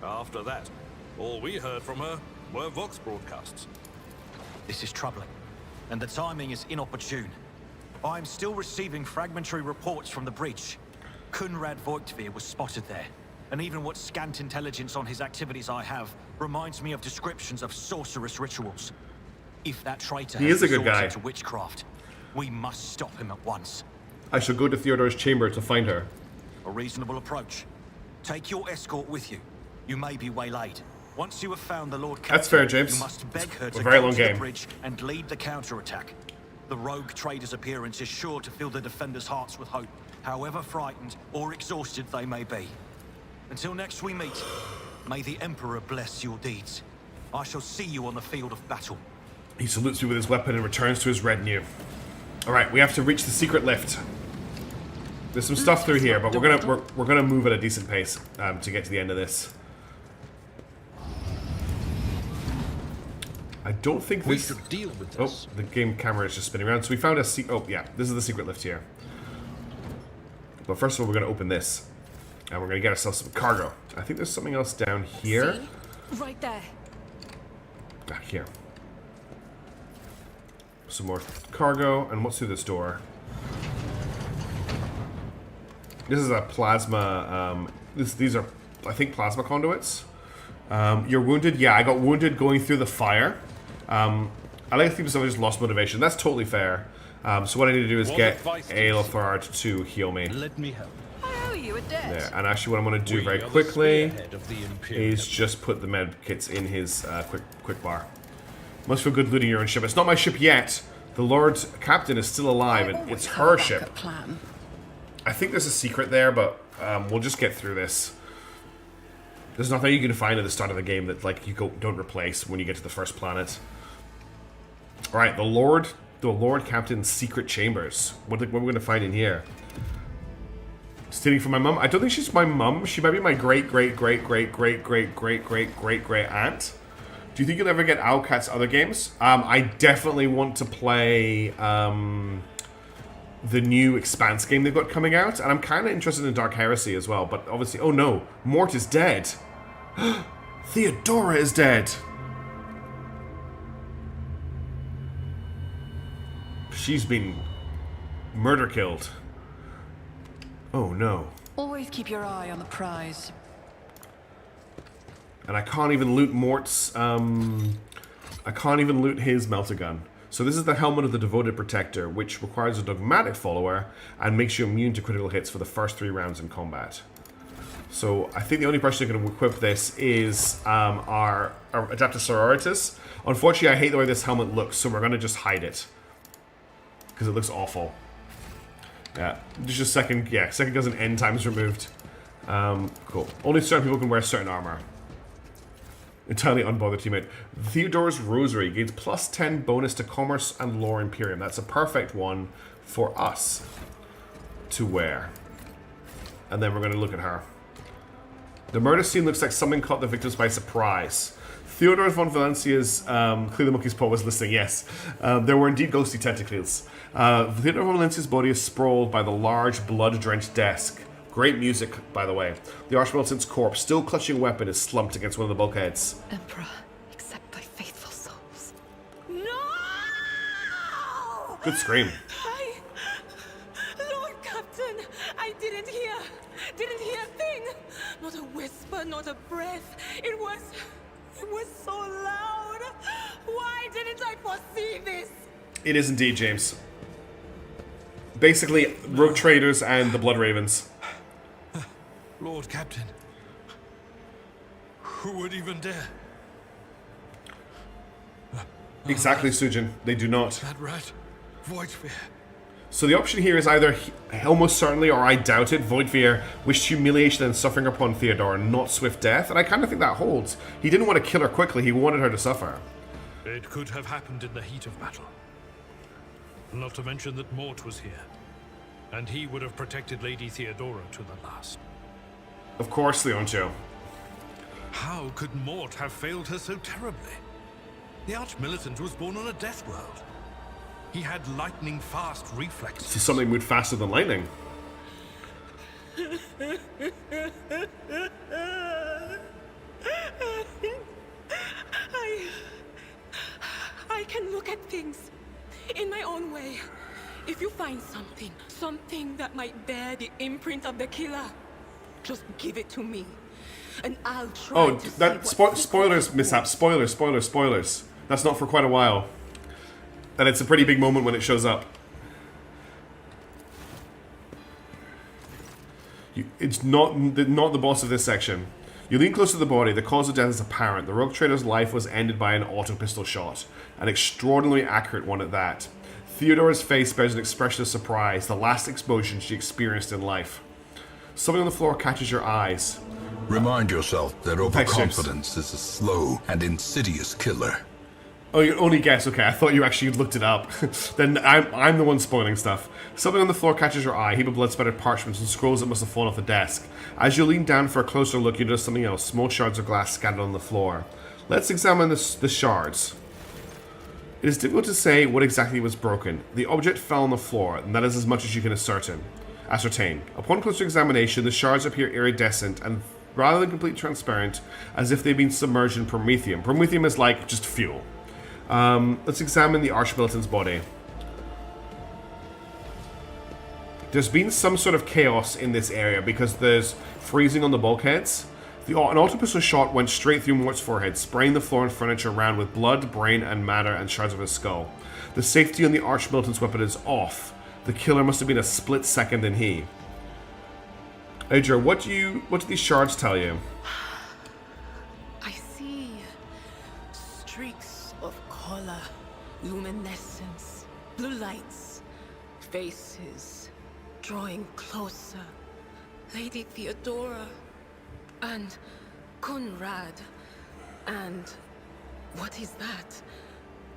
After that, all we heard from her were Vox broadcasts. This is troubling, and the timing is inopportune. I am still receiving fragmentary reports from the bridge. Kunrad Voigtveer was spotted there, and even what scant intelligence on his activities I have reminds me of descriptions of sorcerous rituals. If that traitor He has is a good guy. resorted to witchcraft, we must stop him at once. I shall go to Theodore's chamber to find her. A reasonable approach. Take your escort with you. You may be waylaid. Once you have found the Lord Captain, That's fair, James. you must beg her It's to a very go long to game. the bridge and lead the counterattack. The rogue trader's appearance is sure to fill the defenders' hearts with hope, however frightened or exhausted they may be. Until next we meet, may the Emperor bless your deeds. I shall see you on the field of battle. He salutes me with his weapon and returns to his retinue. Alright, we have to reach the secret lift. There's some stuff through here, but we're gonna move at a decent pace to get to the end of this. I don't think we should deal with this. Oh, the game camera is just spinning around. So we found a oh yeah, this is the secret lift here. But first of all, we're gonna open this, and we're gonna get ourselves some cargo. I think there's something else down here. See? Right there. Back here. Some more cargo, and what's through this door? This is a plasma. These are, I think, plasma conduits. You're wounded. Yeah, I got wounded going through the fire. I like to think somebody just lost motivation. That's totally fair. So what I need to do is get Edelthard to heal me. Let me help. I owe you a debt. There. And actually, what I'm going to do very quickly is just put the med kits in his quick bar. Must feel good looting your own ship. It's not my ship yet. The Lord Captain is still alive, and it's her ship. I think there's a secret there, but we'll just get through this. There's nothing you can find at the start of the game that like you don't replace when you get to the first planet. All right, the Lord Captain's secret chambers. What are we going to find in here? Stealing from my mum. I don't think she's my mum. She might be my great aunt. Do you think you'll ever get Owlcat's other games? I definitely want to play the new Expanse game they've got coming out, and I'm kind of interested in Dark Heresy as well. But obviously, oh no, Mort is dead. Theodora is dead. She's been murder killed. Oh no. Always keep your eye on the prize. And I can't even loot Mort's, I can't even loot his melter gun. So this is the Helmet of the Devoted Protector, which requires a dogmatic follower and makes you immune to critical hits for the first 3 rounds in combat. So I think the only person who can equip this is our Adaptus Sororitas. Unfortunately, I hate the way this helmet looks, so we're going to just hide it. Because it looks awful. Yeah, just second doesn't end times removed. Cool. Only certain people can wear certain armor. Entirely unbothered teammate. Theodora's Rosary gains plus 10 bonus to Commerce and Lore Imperium. That's a perfect one for us to wear. And then we're going to look at her. The murder scene looks like something caught the victims by surprise. Theodore von Valencia's Clear the Monkey's Paw was listening, yes. There were indeed ghostly tentacles. Theodore von Valencia's body is sprawled by the large, blood-drenched desk. Great music, by the way. The Archmilitant's corpse, still clutching a weapon, is slumped against one of the bulkheads. Emperor, accept thy faithful souls. No! Good scream. Lord Captain, I didn't hear a thing. Not a whisper, not a breath. It was so loud. Why didn't I foresee this? It is indeed, James. Basically, rogue traders and the Blood Ravens. Lord Captain. Who would even dare? Exactly, Sujin. They do not. That rat. Voidsphere. So the option here is either almost certainly, or I doubt it, Voidveer wished humiliation and suffering upon Theodora, not swift death, and I kind of think that holds. He didn't want to kill her quickly, he wanted her to suffer. It could have happened in the heat of battle. Not to mention that Mort was here, and he would have protected Lady Theodora to the last. Of course, Leoncio. How could Mort have failed her so terribly? The Archmilitant was born on a death world. He had lightning-fast reflexes. So something moved faster than lightning. I can look at things in my own way. If you find something that might bear the imprint of the killer, just give it to me, and I'll try to that spoilers, mishap. Spoilers. That's not for quite a while. And it's a pretty big moment when it shows up. It's not the boss of this section. You lean close to the body. The cause of death is apparent. The rogue trader's life was ended by an auto pistol shot. An extraordinarily accurate one at that. Theodora's face bears an expression of surprise, the last explosion she experienced in life. Something on the floor catches your eyes. Remind yourself that overconfidence is a slow and insidious killer. Oh, you only guess. Okay, I thought you actually looked it up. Then I'm the one spoiling stuff. Something on the floor catches your eye. A heap of blood-spattered parchments and scrolls that must have fallen off the desk. As you lean down for a closer look, you notice something else. Small shards of glass scattered on the floor. Let's examine the shards. It is difficult to say what exactly was broken. The object fell on the floor, and that is as much as you can ascertain. Upon closer examination, the shards appear iridescent and rather than completely transparent, as if they've been submerged in promethium. Promethium is like just fuel. Let's examine the Archmilitant's body. There's been some sort of chaos in this area because there's freezing on the bulkheads. An auto-pistol shot went straight through Mort's forehead, spraying the floor and furniture around with blood, brain, and matter, and shards of his skull. The safety on the Archmilitant's weapon is off. The killer must have been a split second than he. Adria, what do these shards tell you? I see streaks of color, luminescence, blue lights, faces, drawing closer. Lady Theodora, and Conrad, and what is that?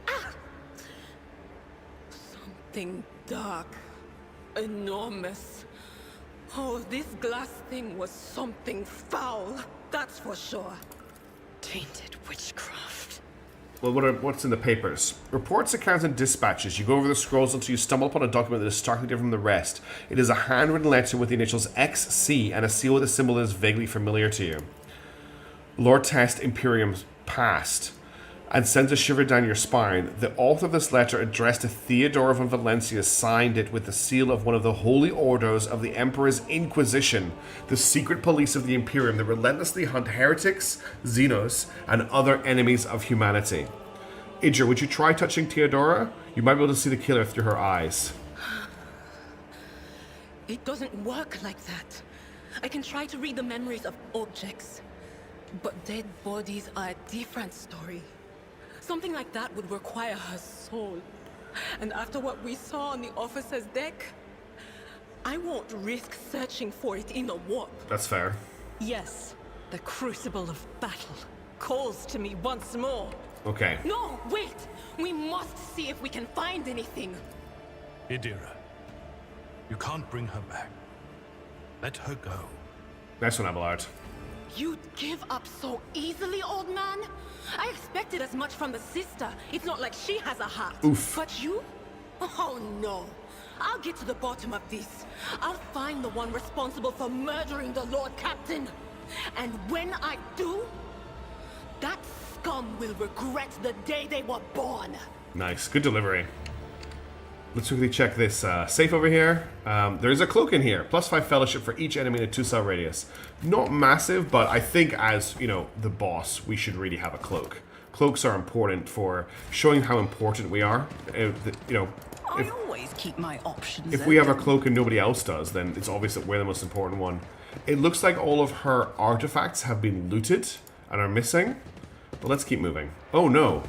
Ah! Something dark, enormous. Oh, this glass thing was something foul, that's for sure. Tainted witchcraft. Well, what's in the papers? Reports, accounts, and dispatches. You go over the scrolls until you stumble upon a document that is starkly different from the rest. It is a handwritten letter with the initials XC and a seal with a symbol that is vaguely familiar to you. Lord Test Imperium passed, and sends a shiver down your spine. The author of this letter, addressed to Theodora von Valencia, signed it with the seal of one of the holy orders of the Emperor's Inquisition, the secret police of the Imperium that relentlessly hunt heretics, xenos, and other enemies of humanity. Idra, would you try touching Theodora? You might be able to see the killer through her eyes. It doesn't work like that. I can try to read the memories of objects, but dead bodies are a different story. Something like that would require her soul. And after what we saw on the officer's deck, I won't risk searching for it in a warp. That's fair. Yes, the crucible of battle. calls to me once more. Okay. No, wait! We must see if we can find anything. Idira, you can't bring her back. Let her go. Nice one, Abelard. You'd give up so easily, old man? I expected as much from the sister. It's not like she has a heart. Oof. But you? Oh no. I'll get to the bottom of this. I'll find the one responsible for murdering the Lord Captain. And when I do, that scum will regret the day they were born. Nice. Good delivery. Let's quickly check this safe over here. There's a cloak in here. +5 fellowship for each enemy in a 2-cell radius. Not massive, but I think as, you know, the boss, we should really have a cloak. Cloaks are important for showing how important we are. You know, I always keep my options if we have a cloak and nobody else does, then it's obvious that we're the most important one. It looks like all of her artifacts have been looted and are missing. But let's keep moving. Oh no.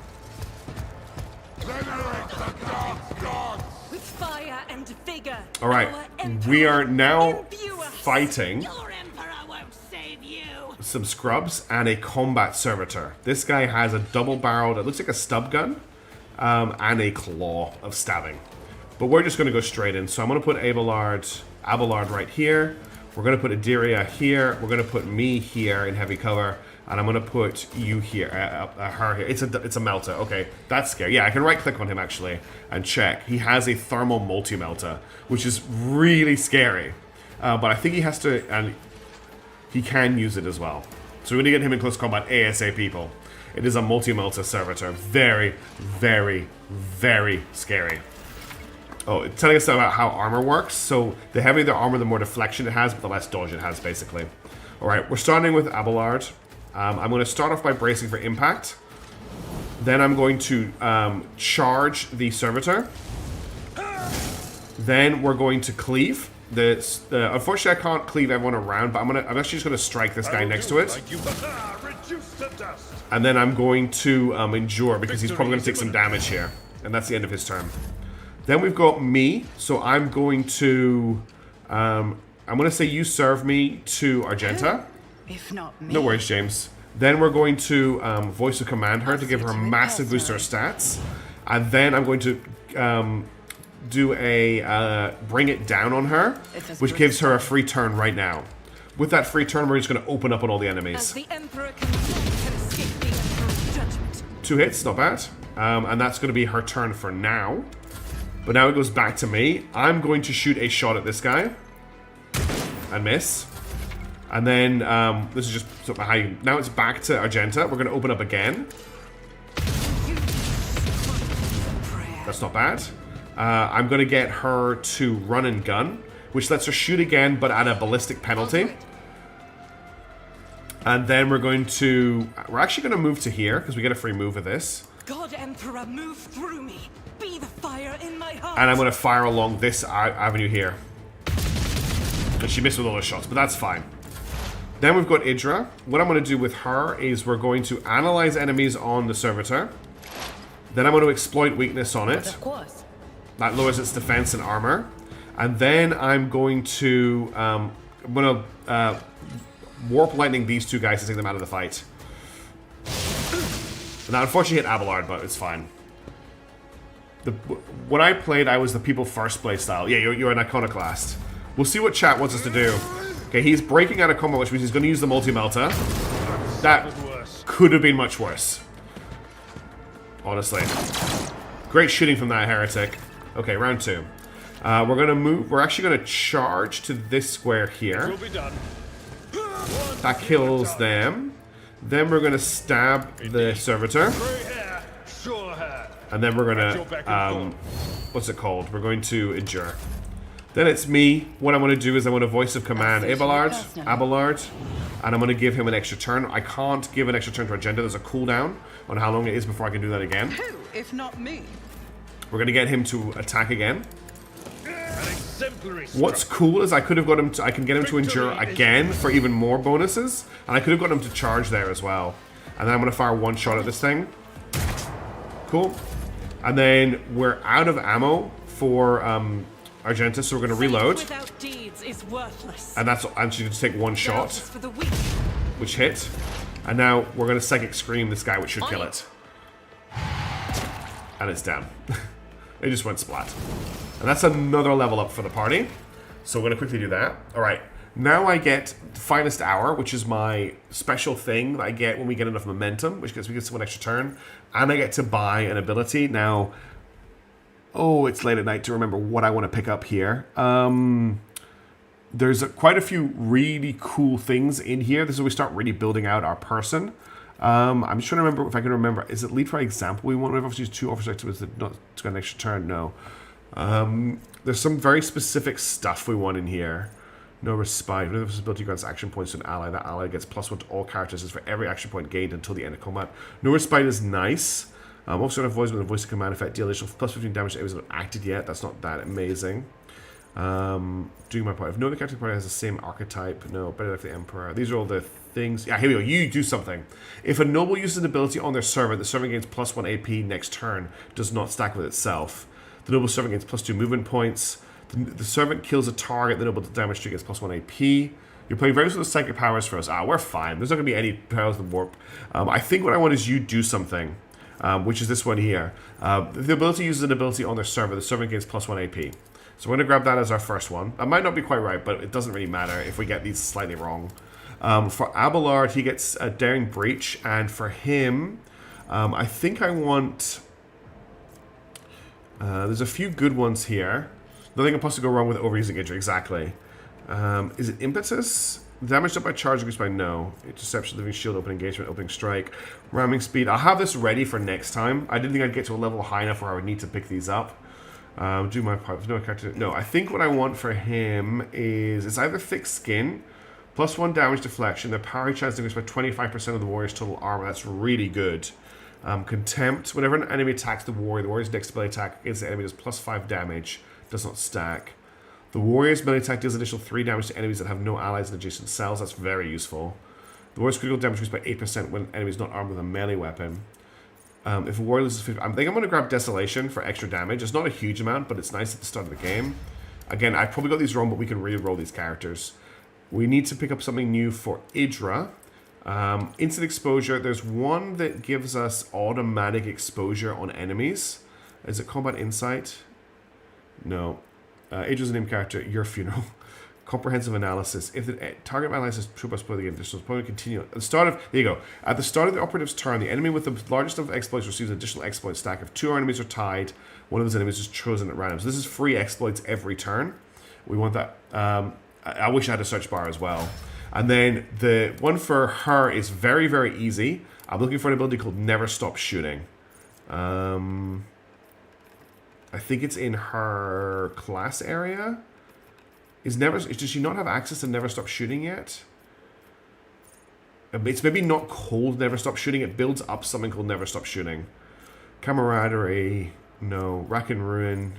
With fire and vigor. Alright, we are now fighting some scrubs and a combat servitor. This guy has a double-barreled, it looks like a stub gun, and a claw of stabbing. But we're just going to go straight in. So I'm going to put Abelard right here. We're going to put Adiria here. We're going to put me here in heavy cover. And I'm going to put you here, her here. It's a melter. Okay, that's scary. Yeah, I can right-click on him, actually, and check. He has a thermal multi-melter, which is really scary. But I think he has to, and he can use it as well. So we're going to get him in close combat ASAP, people. It is a multi-melter servitor. Very, very, very scary. Oh, it's telling us about how armor works. So the heavier the armor, the more deflection it has, but the less dodge it has, basically. All right, we're starting with Abelard. I'm going to start off by bracing for impact. Then I'm going to charge the servitor. Then we're going to cleave. Unfortunately, I can't cleave everyone around, but I'm actually just going to strike this guy next to it. And then I'm going to endure, because he's probably going to take some damage here. And that's the end of his turn. Then we've got me. So I'm going to say you serve me to Argenta. If not me. No worries, James. Then we're going to voice of command her to give her a massive boost to her stats. And then I'm going to do a bring it down on her, which gives her a free turn right now. With that free turn, we're just going to open up on all the enemies. As the Emperor can escape the Emperor's judgment. 2 hits, not bad. And that's going to be her turn for now. But now it goes back to me. I'm going to shoot a shot at this guy. And miss. And then, this is just sort of how you... Now it's back to Argenta. We're going to open up again. That's not bad. I'm going to get her to run and gun, which lets her shoot again, but at a ballistic penalty. And then we're going to... We're actually going to move to here, because we get a free move with this. God Emperor, move through me. Be the fire in my heart. And I'm going to fire along this avenue here. And she missed with all those shots, but that's fine. Then we've got Idra. What I'm going to do with her is we're going to analyze enemies on the servitor. Then I'm going to exploit weakness on it. Of course. That lowers its defense and armor. And then I'm going to warp lightning these two guys to take them out of the fight. Now, unfortunately, hit Abelard, but it's fine. When I played, I was the people first play style. Yeah, you're an iconoclast. We'll see what chat wants us to do. Okay, he's breaking out of combat, which means he's going to use the multi-melter. That could have been much worse. Honestly. Great shooting from that heretic. Okay, round 2. We're going to move. We're actually going to charge to this square here. That kills them. Then we're going to stab the servitor. And then we're going to... what's it called? We're going to endure. Then it's me. What I'm going to do is I'm going to voice of command Abelard, and I'm going to give him an extra turn. I can't give an extra turn to Argenta. There's a cooldown on how long it is before I can do that again. Who, if not me? We're going to get him to attack again. What's cool is I could have got him to, I can get him to endure again for even more bonuses, and I could have got him to charge there as well. And then I'm going to fire one shot at this thing. Cool. And then we're out of ammo for Argenta, so we're going to reload. Without deeds is worthless. And that's actually to take one shot, which hit. And now we're going to Psychic Scream this guy, which should kill it. And it's down. It just went splat. And that's another level up for the party. So we're going to quickly do that. Alright, now I get Finest Hour, which is my special thing that I get when we get enough momentum, which gets me one extra turn. And I get to buy an ability. Now, oh, it's late at night to remember what I want to pick up here. There's quite a few really cool things in here. This is where we start really building out our person. I'm just trying to remember if I can remember. Is it lead for example? We want to use 2 officer activities that not to get an extra turn? No. There's some very specific stuff we want in here. No respite. Whenever this ability grants action points to an ally, that ally gets +1 to all characters is for every action point gained until the end of combat. No respite is nice. Also, avoids with a voice command effect, deal additional +15 damage to enemies that haven't acted yet. That's not that amazing. Doing my part. If no other character party has the same archetype, no. Better like the Emperor. These are all the things. Yeah, here we go. You do something. If a noble uses an ability on their servant, the servant gains +1 AP next turn. Does not stack with itself. The noble servant gains +2 movement points. The servant kills a target. The noble damage to gets +1 AP. You're playing various with the psychic powers for us. We're fine. There's not going to be any powers of the warp. I think what I want is you do something, which is this one here. The ability uses an ability on their servant. The servant gains +1 AP. So we're going to grab that as our first one. That might not be quite right, but it doesn't really matter if we get these slightly wrong. For Abelard, he gets a Daring Breach, and for him, I think I want... there's a few good ones here. Nothing can possibly go wrong with overusing injury, exactly. Is it Impetus? Damage up by charge, increased by no. Interception, Living Shield, Open Engagement, Opening Strike. Ramming Speed. I'll have this ready for next time. I didn't think I'd get to a level high enough where I would need to pick these up. Do my part. No character. No, I think what I want for him is it's either Thick Skin, +1 damage deflection. Their parry chance increased by 25% of the warrior's total armor. That's really good. Contempt. Whenever an enemy attacks the warrior's next ability attack against the enemy does +5 damage. Does not stack. The warrior's melee attack deals additional 3 damage to enemies that have no allies in adjacent cells. That's very useful. The warrior's critical damage increased by 8% when enemies not armed with a melee weapon. If a warrior loses 50, I think I'm going to grab Desolation for extra damage. It's not a huge amount, but it's nice at the start of the game. Again, I probably got these wrong, but we can re-roll these characters. We need to pick up something new for Idra. Instant exposure. There's one that gives us automatic exposure on enemies. Is it Combat Insight? No. Idra's a named character. Your Funeral. Comprehensive Analysis. If the target analysis troop us play the game, additional point continue. At the start of there you go. At the start of the operative's turn, the enemy with the largest number of exploits receives an additional exploit stack. If 2 enemies are tied, one of those enemies is chosen at random. So this is free exploits every turn. We want that. I wish I had a search bar as well. And then the one for her is very, very easy. I'm looking for an ability called Never Stop Shooting. I think it's in her class area. Does she not have access to Never Stop Shooting yet? It's maybe not called Never Stop Shooting. It builds up something called Never Stop Shooting. Camaraderie. No. Rack and Ruin.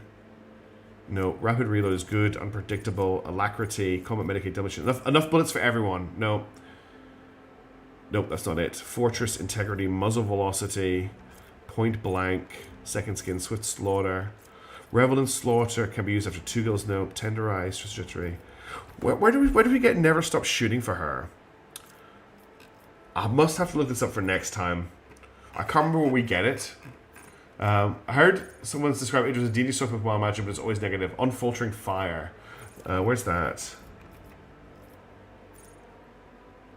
No. Rapid Reload is good. Unpredictable. Alacrity. Combat Medicaid Demolition. Enough bullets for everyone. No. Nope, that's not it. Fortress Integrity. Muzzle Velocity. Point Blank. Second Skin. Swift Slaughter. Revel in Slaughter can be used after 2 kills. No. Tenderize. Trajectory. Where do we get Never Stop Shooting for her? I must have to look this up for next time. I can't remember where we get it. I heard someone's described it as a D&D source with wild magic, but it's always negative. Unfaltering Fire. Where's that?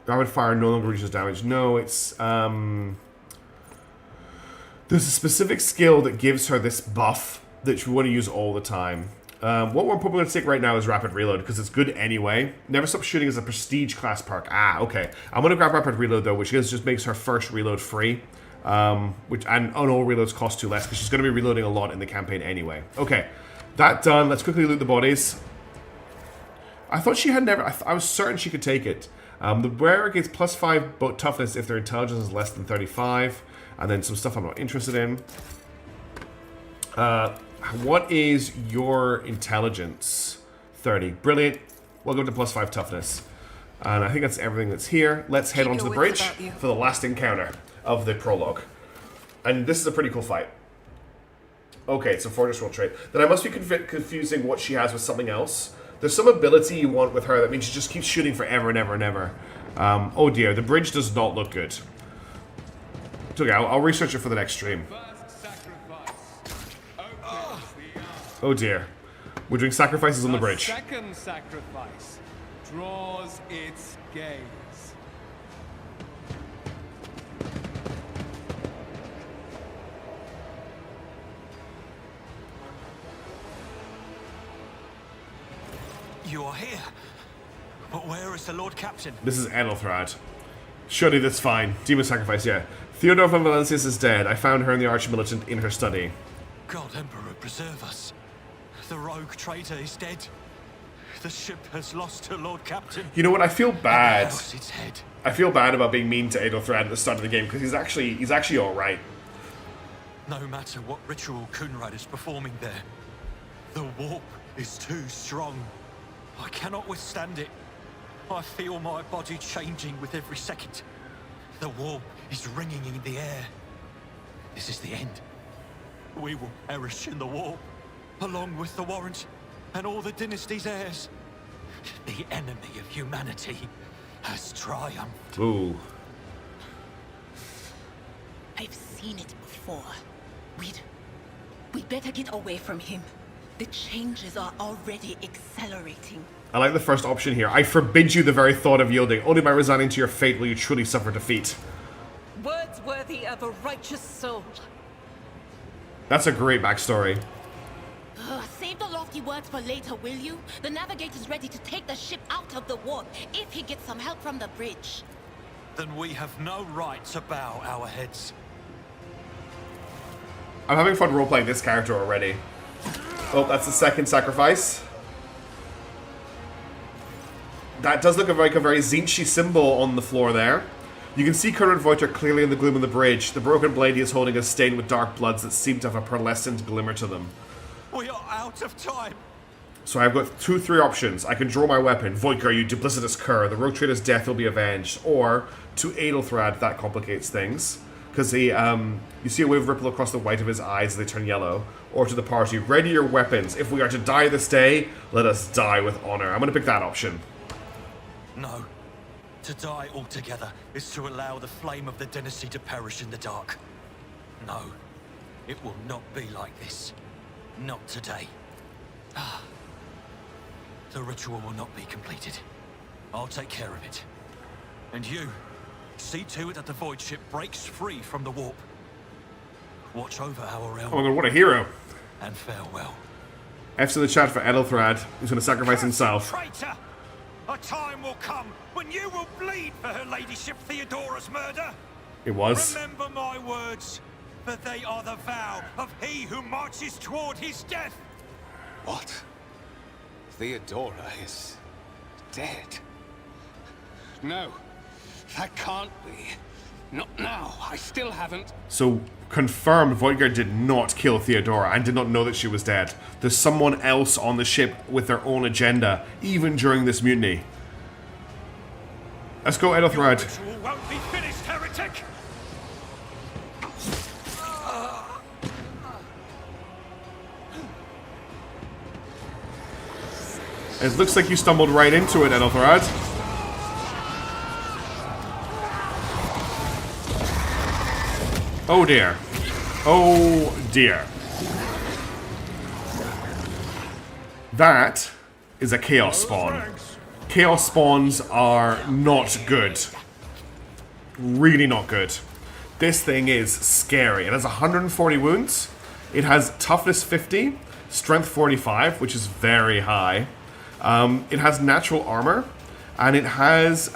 Rapid Fire no longer reaches damage. No, it's... There's a specific skill that gives her this buff that you want to use all the time. What we're probably going to take right now is Rapid Reload, because it's good anyway. Never Stop Shooting is a prestige class perk. Okay. I'm going to grab Rapid Reload, though, which just makes her first reload free. And all reloads cost 2 less, because she's going to be reloading a lot in the campaign anyway. Okay. That done. Let's quickly loot the bodies. I thought she had never... I was certain she could take it. The wearer gets +5 toughness if their intelligence is less than 35. And then some stuff I'm not interested in. What is your intelligence? 30. Brilliant. Welcome to +5 toughness. And I think that's everything that's here. Let's head onto the bridge for the last encounter of the prologue. And this is a pretty cool fight. Okay, so Fortress World Trade. Then I must be confusing what she has with something else. There's some ability you want with her that means she just keeps shooting forever and ever and ever. Oh dear, the bridge does not look good. It's okay, I'll research it for the next stream. Oh dear. We're doing sacrifices on the bridge. Second sacrifice draws its gaze. You are here. But where is the Lord Captain? This is Aethelfrad. Surely that's fine. Demon sacrifice, yeah. Theodore von Valencius is dead. I found her and the Archmilitant in her study. God Emperor preserve us. The rogue traitor is dead. The ship has lost her Lord Captain. You know what? I feel bad. Its head. I feel bad about being mean to Aethelfrad at the start of the game because he's actually all right. No matter what ritual Kunrad is performing there, the warp is too strong. I cannot withstand it. I feel my body changing with every second. The warp is ringing in the air. This is the end. We will perish in the warp, along with the warrant and all the dynasty's heirs. The enemy of humanity has triumphed. Ooh. I've seen it before. We'd better get away from him. The changes are already accelerating. I like the first option here. I forbid you the very thought of yielding. Only by resigning to your fate will you truly suffer defeat. Words worthy of a righteous soul. That's a great backstory. Save the lofty words for later, will you? The navigator's ready to take the ship out of the warp if he gets some help from the bridge. Then we have no right to bow our heads. I'm having fun roleplaying this character already. Oh, that's the second sacrifice. That does look like a very Zinchi symbol on the floor there. You can see Conrad Voiter clearly in the gloom of the bridge. The broken blade he is holding is stained with dark bloods that seem to have a pearlescent glimmer to them. We are out of time. So I've got three options. I can draw my weapon. Voitgar, you duplicitous cur. The rogue trader's death will be avenged. Or, to Aethelfrad, that complicates things. Because he, you see a wave ripple across the white of his eyes as they turn yellow. Or to the party, ready your weapons. If we are to die this day, let us die with honor. I'm going to pick that option. No. To die altogether is to allow the flame of the dynasty to perish in the dark. No. It will not be like this. Not today. The ritual will not be completed. I'll take care of it. And you, see to it that the void ship breaks free from the warp. Watch over our realm. Oh my god, what a hero. And farewell. F's in the chat for Aethelfrad, who's going to sacrifice himself. Traitor! A time will come when you will bleed for her ladyship Theodora's murder. It was. Remember my words, for they are the vow of he who marches toward his death. What? Theodora is dead? No, that can't be. Not now. I still haven't. So, confirmed, Voitgar did not kill Theodora and did not know that she was dead. There's someone else on the ship with their own agenda, even during this mutiny. Let's go, Aethelfrad. Ritual won't be finished, heretic! It looks like you stumbled right into it, Aethelfrad. Oh dear. Oh dear. That is a chaos spawn. Chaos spawns are not good. Really not good. This thing is scary. It has 140 wounds. It has toughness 50, strength 45, which is very high. It has natural armor, and it has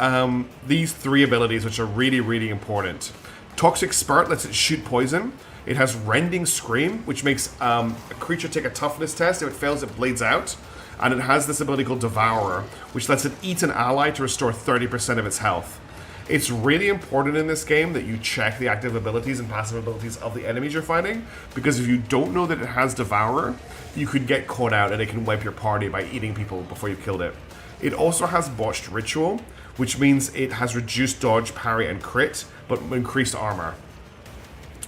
these three abilities, which are really, really important. Toxic Spurt lets it shoot poison. It has Rending Scream, which makes a creature take a toughness test. If it fails, it bleeds out. And it has this ability called Devourer, which lets it eat an ally to restore 30% of its health. It's really important in this game that you check the active abilities and passive abilities of the enemies you're fighting, because if you don't know that it has Devourer, you could get caught out and it can wipe your party by eating people before you've killed it. It also has Botched Ritual, which means it has reduced dodge, parry, and crit, but increased armor.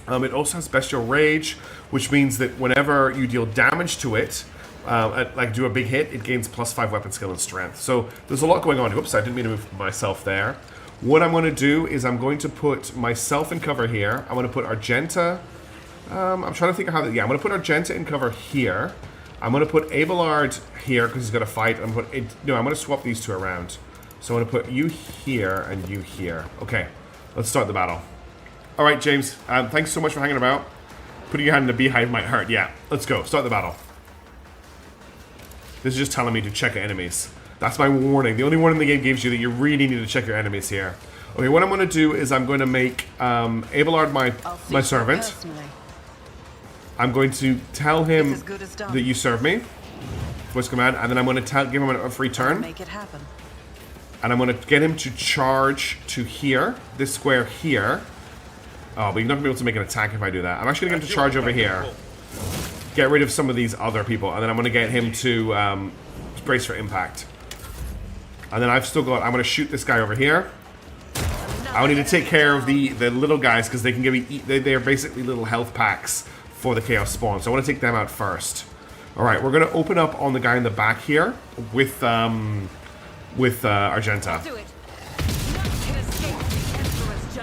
It also has Bestial Rage, which means that whenever you deal damage to it, like do a big hit, it gains +5 weapon skill and strength. So there's a lot going on. Oops, I didn't mean to move myself there. What I'm going to do is I'm going to put myself in cover here. I'm going to put Argenta. I'm trying to think of how. Yeah, I'm going to put Argenta in cover here. I'm going to put Abelard here because he's going to fight. I'm going to swap these two around. So I'm going to put you here and you here. Okay, let's start the battle. All right, James. Thanks so much for hanging about. Putting your hand in the beehive might hurt. Yeah, let's go. Start the battle. This is just telling me to check enemies. That's my warning. The only warning the game gives you that you really need to check your enemies here. Okay, what I'm going to do is I'm going to make Abelard my servant. I'm going to tell him that you serve me. Voice command. And then I'm going to give him a free turn. Make it happen. And I'm going to get him to charge to here. This square here. Oh, but you're not going to be able to make an attack if I do that. I'm actually going to get him to charge over here. Get rid of some of these other people. And then I'm going to get him to brace for impact. And then I'm going to shoot this guy over here. I need to take care of the little guys because they can give me. They're basically little health packs for the Chaos Spawn. So I want to take them out first. All right, we're going to open up on the guy in the back here with Argenta.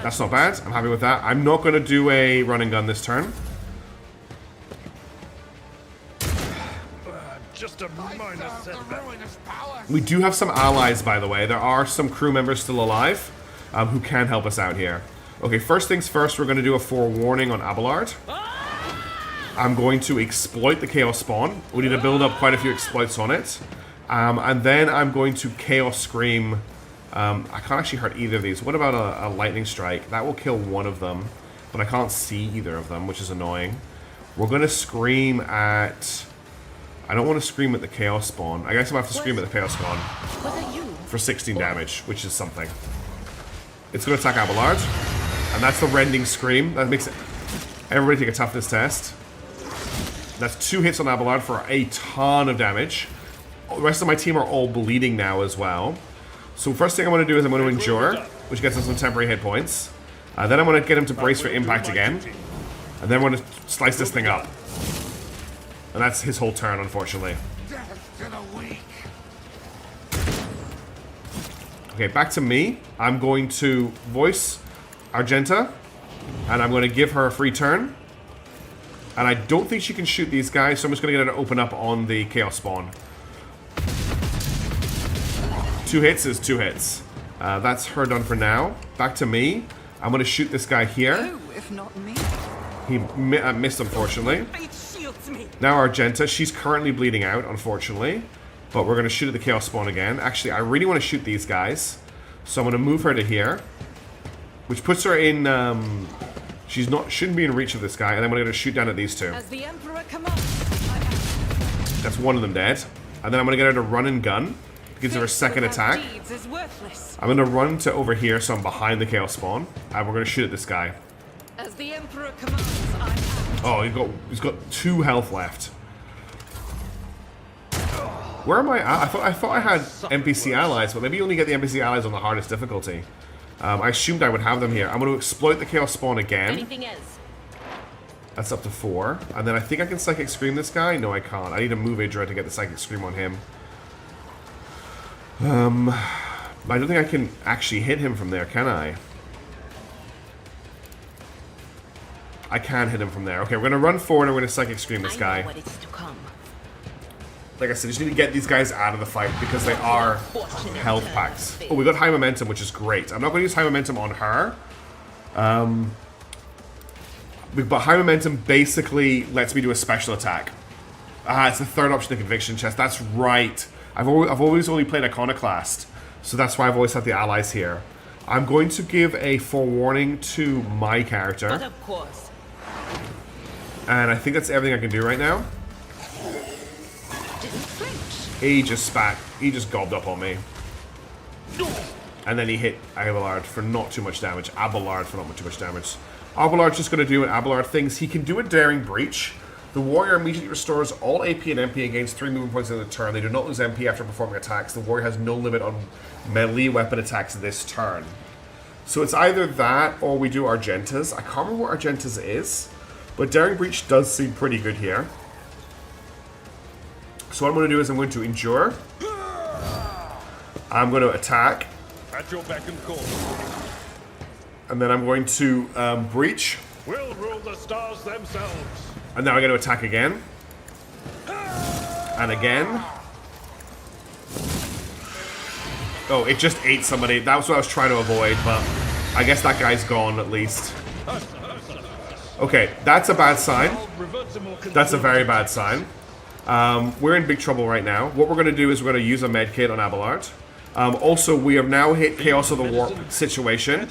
That's not bad. I'm happy with that. I'm not going to do a run and gun this turn. Just a minor setback. We do have some allies, by the way. There are some crew members still alive who can help us out here. Okay, first things first, we're going to do a forewarning on Abelard. I'm going to exploit the Chaos Spawn. We need to build up quite a few exploits on it. And then I'm going to Chaos Scream. I can't actually hurt either of these. What about a Lightning Strike? That will kill one of them, but I can't see either of them, which is annoying. We're going to scream at... I don't want to scream at the Chaos Spawn. I guess I'm going to have to scream at the Chaos Spawn for 16 damage, which is something. It's going to attack Abelard, and that's the Rending Scream. That makes it... Everybody take a toughness test. That's 2 hits on Abelard for a ton of damage. The rest of my team are all bleeding now as well. So first thing I'm going to do is I'm going to Endure, which gets us some temporary hit points. Then I'm going to get him to brace for impact again. And then we're going to slice this thing up. And that's his whole turn, unfortunately. Okay, back to me. I'm going to voice Argenta. And I'm going to give her a free turn. And I don't think she can shoot these guys, so I'm just going to get her to open up on the Chaos Spawn. 2 hits is 2 hits. That's her done for now. Back to me. I'm going to shoot this guy here. Who, if not me? He missed, unfortunately. Now Argenta, she's currently bleeding out, unfortunately. But we're going to shoot at the Chaos Spawn again. Actually, I really want to shoot these guys. So I'm going to move her to here. Which puts her in... shouldn't be in reach of this guy. And then I'm going to shoot down at these two. As the Emperor commands, That's one of them dead. And then I'm going to get her to run and gun. Gives her a second attack. I'm going to run to over here so I'm behind the Chaos Spawn. And we're going to shoot at this guy. As the Emperor commands, Oh, he's got 2 health left. Where am I at? I thought I had NPC allies, but maybe you only get the NPC allies on the hardest difficulty. I assumed I would have them here. I'm going to exploit the Chaos Spawn again. Anything else? That's up to 4. And then I think I can Psychic Scream this guy. No, I can't. I need to move Idra to get the Psychic Scream on him. I don't think I can actually hit him from there, can I? I can hit him from there. Okay, we're going to run forward and we're going to Psychic Scream this guy. Like I said, just need to get these guys out of the fight because they are health packs. Oh, we got High Momentum, which is great. I'm not going to use High Momentum on her. But High Momentum basically lets me do a special attack. It's the third option of Conviction Chest. That's right. I've always only played Iconoclast, so that's why I've always had the allies here. I'm going to give a forewarning to my character. But of course. And I think that's everything I can do right now. He just spat. He just gobbed up on me. And then he hit Abelard for not too much damage. Abelard for not too much damage. Abelard's just going to do what Abelard thinks. He can do a Daring Breach. The warrior immediately restores all AP and MP against 3 movement points in the turn. They do not lose MP after performing attacks. The warrior has no limit on melee weapon attacks this turn. So it's either that or we do Argenta's. I can't remember what Argenta's is, but Daring Breach does seem pretty good here. So what I'm going to do is I'm going to Endure. I'm going to attack. At your beck and call. And then I'm going to breach. We'll rule the stars themselves. And now I'm going to attack again. And again. Oh, it just ate somebody. That was what I was trying to avoid, but I guess that guy's gone at least. Okay, that's a bad sign. That's a very bad sign. We're in big trouble right now. What we're going to do is we're going to use a medkit on Abelard. Also, we have now hit Chaos of the Warp situation.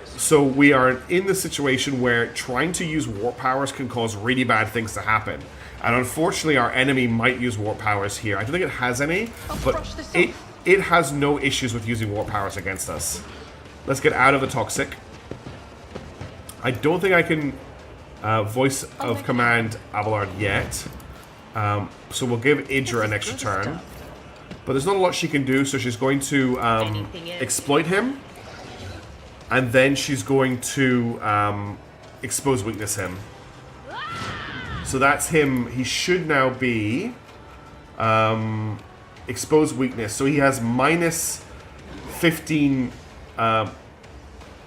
So we are in the situation where trying to use warp powers can cause really bad things to happen. And unfortunately, our enemy might use warp powers here. I don't think it has any, but it has no issues with using warp powers against us. Let's get out of the toxic. I don't think I can voice of command Abelard yet. So we'll give Idra an extra turn. But there's not a lot she can do, so she's going to exploit him. And then she's going to expose weakness him. So that's him. He should now be expose weakness. So he has minus 15.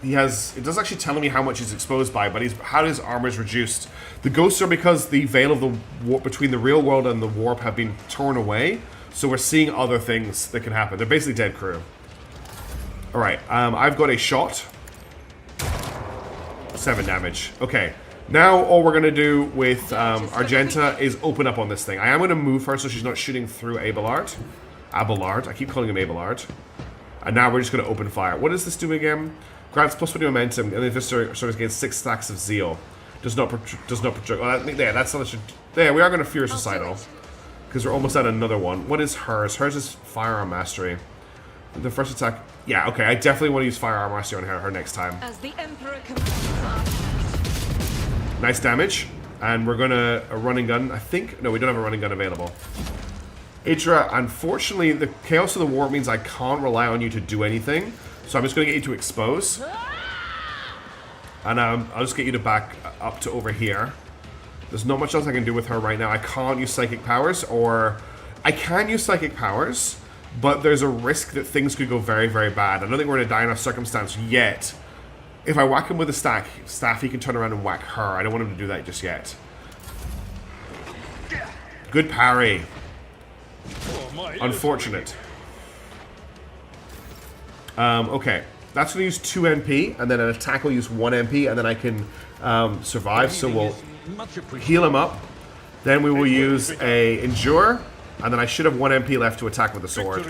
He has. It doesn't actually tell me how much he's exposed by, but how his armor is reduced. The ghosts are because the veil of the warp between the real world and the warp have been torn away. So we're seeing other things that can happen. They're basically dead crew. All right. I've got a shot. 7 damage. Okay. Now all we're gonna do with Argenta is open up on this thing. I am gonna move her so she's not shooting through Abelard. Abelard. I keep calling him Abelard. And now we're just gonna open fire. What does this do again? Grants plus 20 momentum, and the visitor gains 6 stacks of zeal. Does not project. Oh, that's not. There, we are gonna Furious Recital because we're almost at another one. What is hers? Hers is Firearm Mastery. The first attack. Yeah, okay. I definitely want to use Firearm Mastery on her next time. As the Emperor commands. Nice damage. And we're gonna a running gun. I think no, we don't have a running gun available. Idra, unfortunately, the Chaos of the War means I can't rely on you to do anything. So I'm just gonna get you to expose. And I'll just get you to back up to over here. There's not much else I can do with her right now. I can't use psychic powers, or I can use psychic powers, but there's a risk that things could go very, very bad. I don't think we're in a dire enough circumstance yet. If I whack him with a staff, he can turn around and whack her. I don't want him to do that just yet. Good parry. Unfortunate. Okay. That's going to use 2 MP, and then an attack will use 1 MP, and then I can survive, so we'll heal him up. Then we will use a Endure, and then I should have 1 MP left to attack with the sword.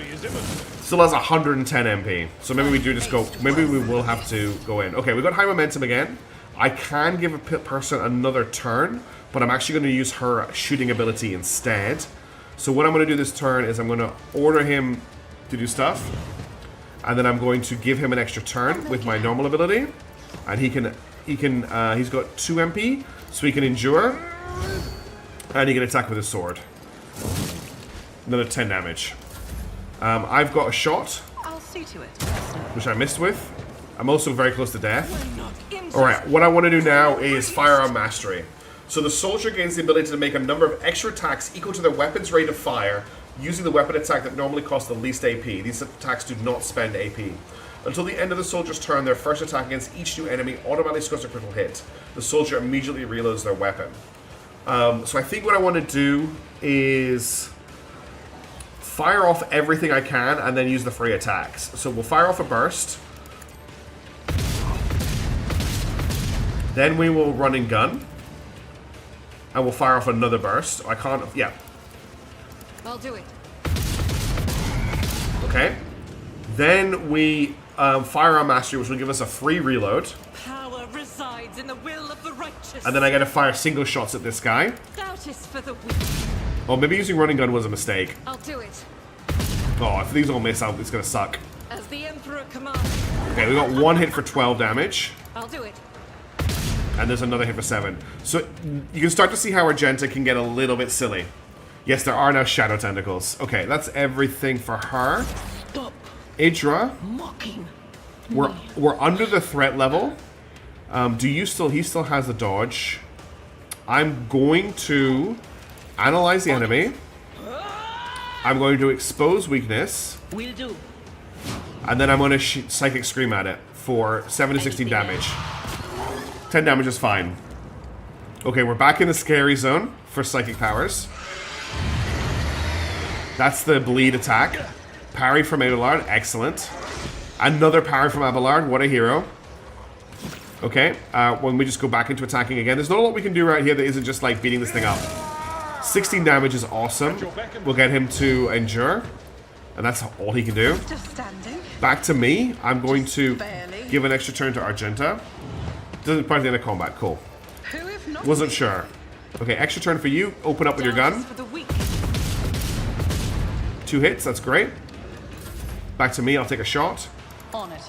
Still has 110 MP, so maybe we do just go, maybe we will have to go in. Okay, we got high momentum again. I can give a person another turn, but I'm actually going to use her shooting ability instead. So what I'm going to do this turn is I'm going to order him to do stuff. And then I'm going to give him an extra turn with my normal ability, and he's got 2 MP, so he can endure, and he can attack with his sword. Another 10 damage. I've got a shot, I'll see to it. which I missed with. I'm also very close to death. All right, what I want to do now is Firearm Mastery. So the soldier gains the ability to make a number of extra attacks equal to their weapon's rate of fire, using the weapon attack that normally costs the least AP. These attacks do not spend AP. Until the end of the soldier's turn, their first attack against each new enemy automatically scores a critical hit. The soldier immediately reloads their weapon. So I think what I want to do is fire off everything I can and then use the free attacks. So we'll fire off a burst. Then we will run and gun. And we'll fire off another burst. I can't, yeah. I'll do it. Okay. Then we Firearm Mastery, which will give us a free reload. Power resides in the will of the righteous. And then I get to fire single shots at this guy. Doubt is for the weak. Oh, maybe using running gun was a mistake. I'll do it. Oh, if these all miss out, it's gonna suck. As the Emperor commands. Okay, we got 1 hit for 12 damage. I'll do it. And there's another hit for 7. So you can start to see how Argenta can get a little bit silly. Yes, there are now shadow tentacles. Okay, that's everything for her. Stop. Idra. Mocking. We're under the threat level. He still has the dodge. I'm going to analyze the enemy. I'm going to expose weakness. Will do. And then I'm going to Psychic Scream at it for 7 to 16 damage. 10 damage is fine. Okay, we're back in the scary zone for Psychic Powers. That's the bleed attack. Parry from Abelard, excellent. Another parry from Abelard, what a hero. Okay, when we just go back into attacking again, there's not a lot we can do right here that isn't just like beating this thing up. 16 damage is awesome. We'll get him to endure, and that's all he can do. Back to me. I'm going to give an extra turn to Argenta. Doesn't part of the end of combat, cool. Wasn't sure. Okay, extra turn for you. Open up with your gun. 2 hits, that's great. Back to me, I'll take a shot. On it.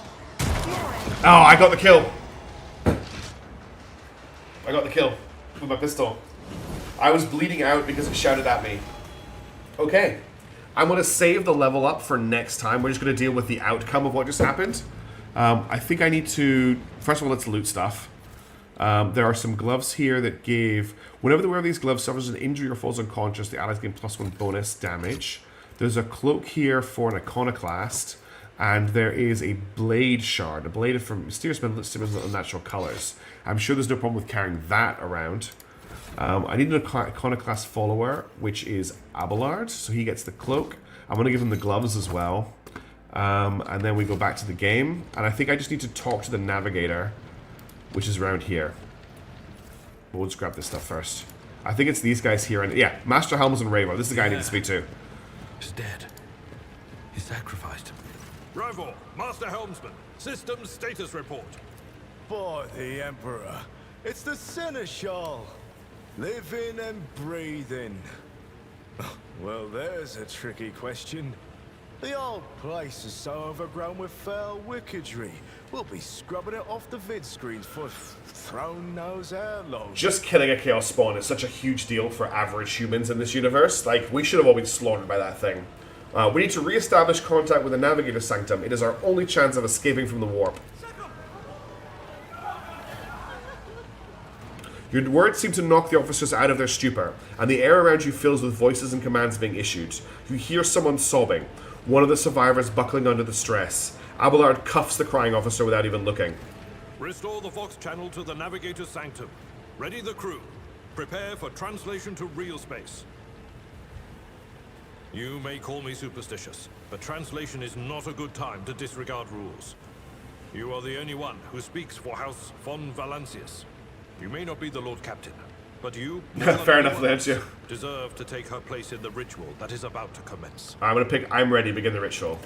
Oh, I got the kill. I got the kill with my pistol. I was bleeding out because it shouted at me. Okay. I'm going to save the level up for next time. We're just going to deal with the outcome of what just happened. I think I need to... First of all, let's loot stuff. There are some gloves here that gave... Whenever the wearer of these gloves suffers an injury or falls unconscious, the allies gain +1 bonus damage. There's a cloak here for an iconoclast. And there is a blade shard. A blade from mysterious unnatural colors. I'm sure there's no problem with carrying that around. I need an iconoclast follower, which is Abelard. So he gets the cloak. I'm going to give him the gloves as well. And then we go back to the game. And I think I just need to talk to the navigator, which is around here. We'll just grab this stuff first. I think it's these guys here. And yeah, Master Helms and Ravo. This is the guy I need to speak to. He's dead. He sacrificed him. Ravo, Master Helmsman. Systems status report. By the Emperor. It's the Seneschal. Living and breathing. Well, there's a tricky question. The old place is so overgrown with foul wickedry. We'll be scrubbing it off the vid screens for throne knows how long. Just killing a Chaos Spawn is such a huge deal for average humans in this universe. Like, we should have all been slaughtered by that thing. We need to re-establish contact with the Navigator Sanctum. It is our only chance of escaping from the warp. Your words seem to knock the officers out of their stupor, and the air around you fills with voices and commands being issued. You hear someone sobbing, one of the survivors buckling under the stress. Abelard cuffs the crying officer without even looking. Restore the Vox channel to the Navigator's Sanctum. Ready the crew. Prepare for translation to real space. You may call me superstitious, but translation is not a good time to disregard rules. You are the only one who speaks for House von Valancius. You may not be the Lord Captain, but you, fair enough, Lancia, deserve to take her place in the ritual that is about to commence. I'm ready, begin the ritual.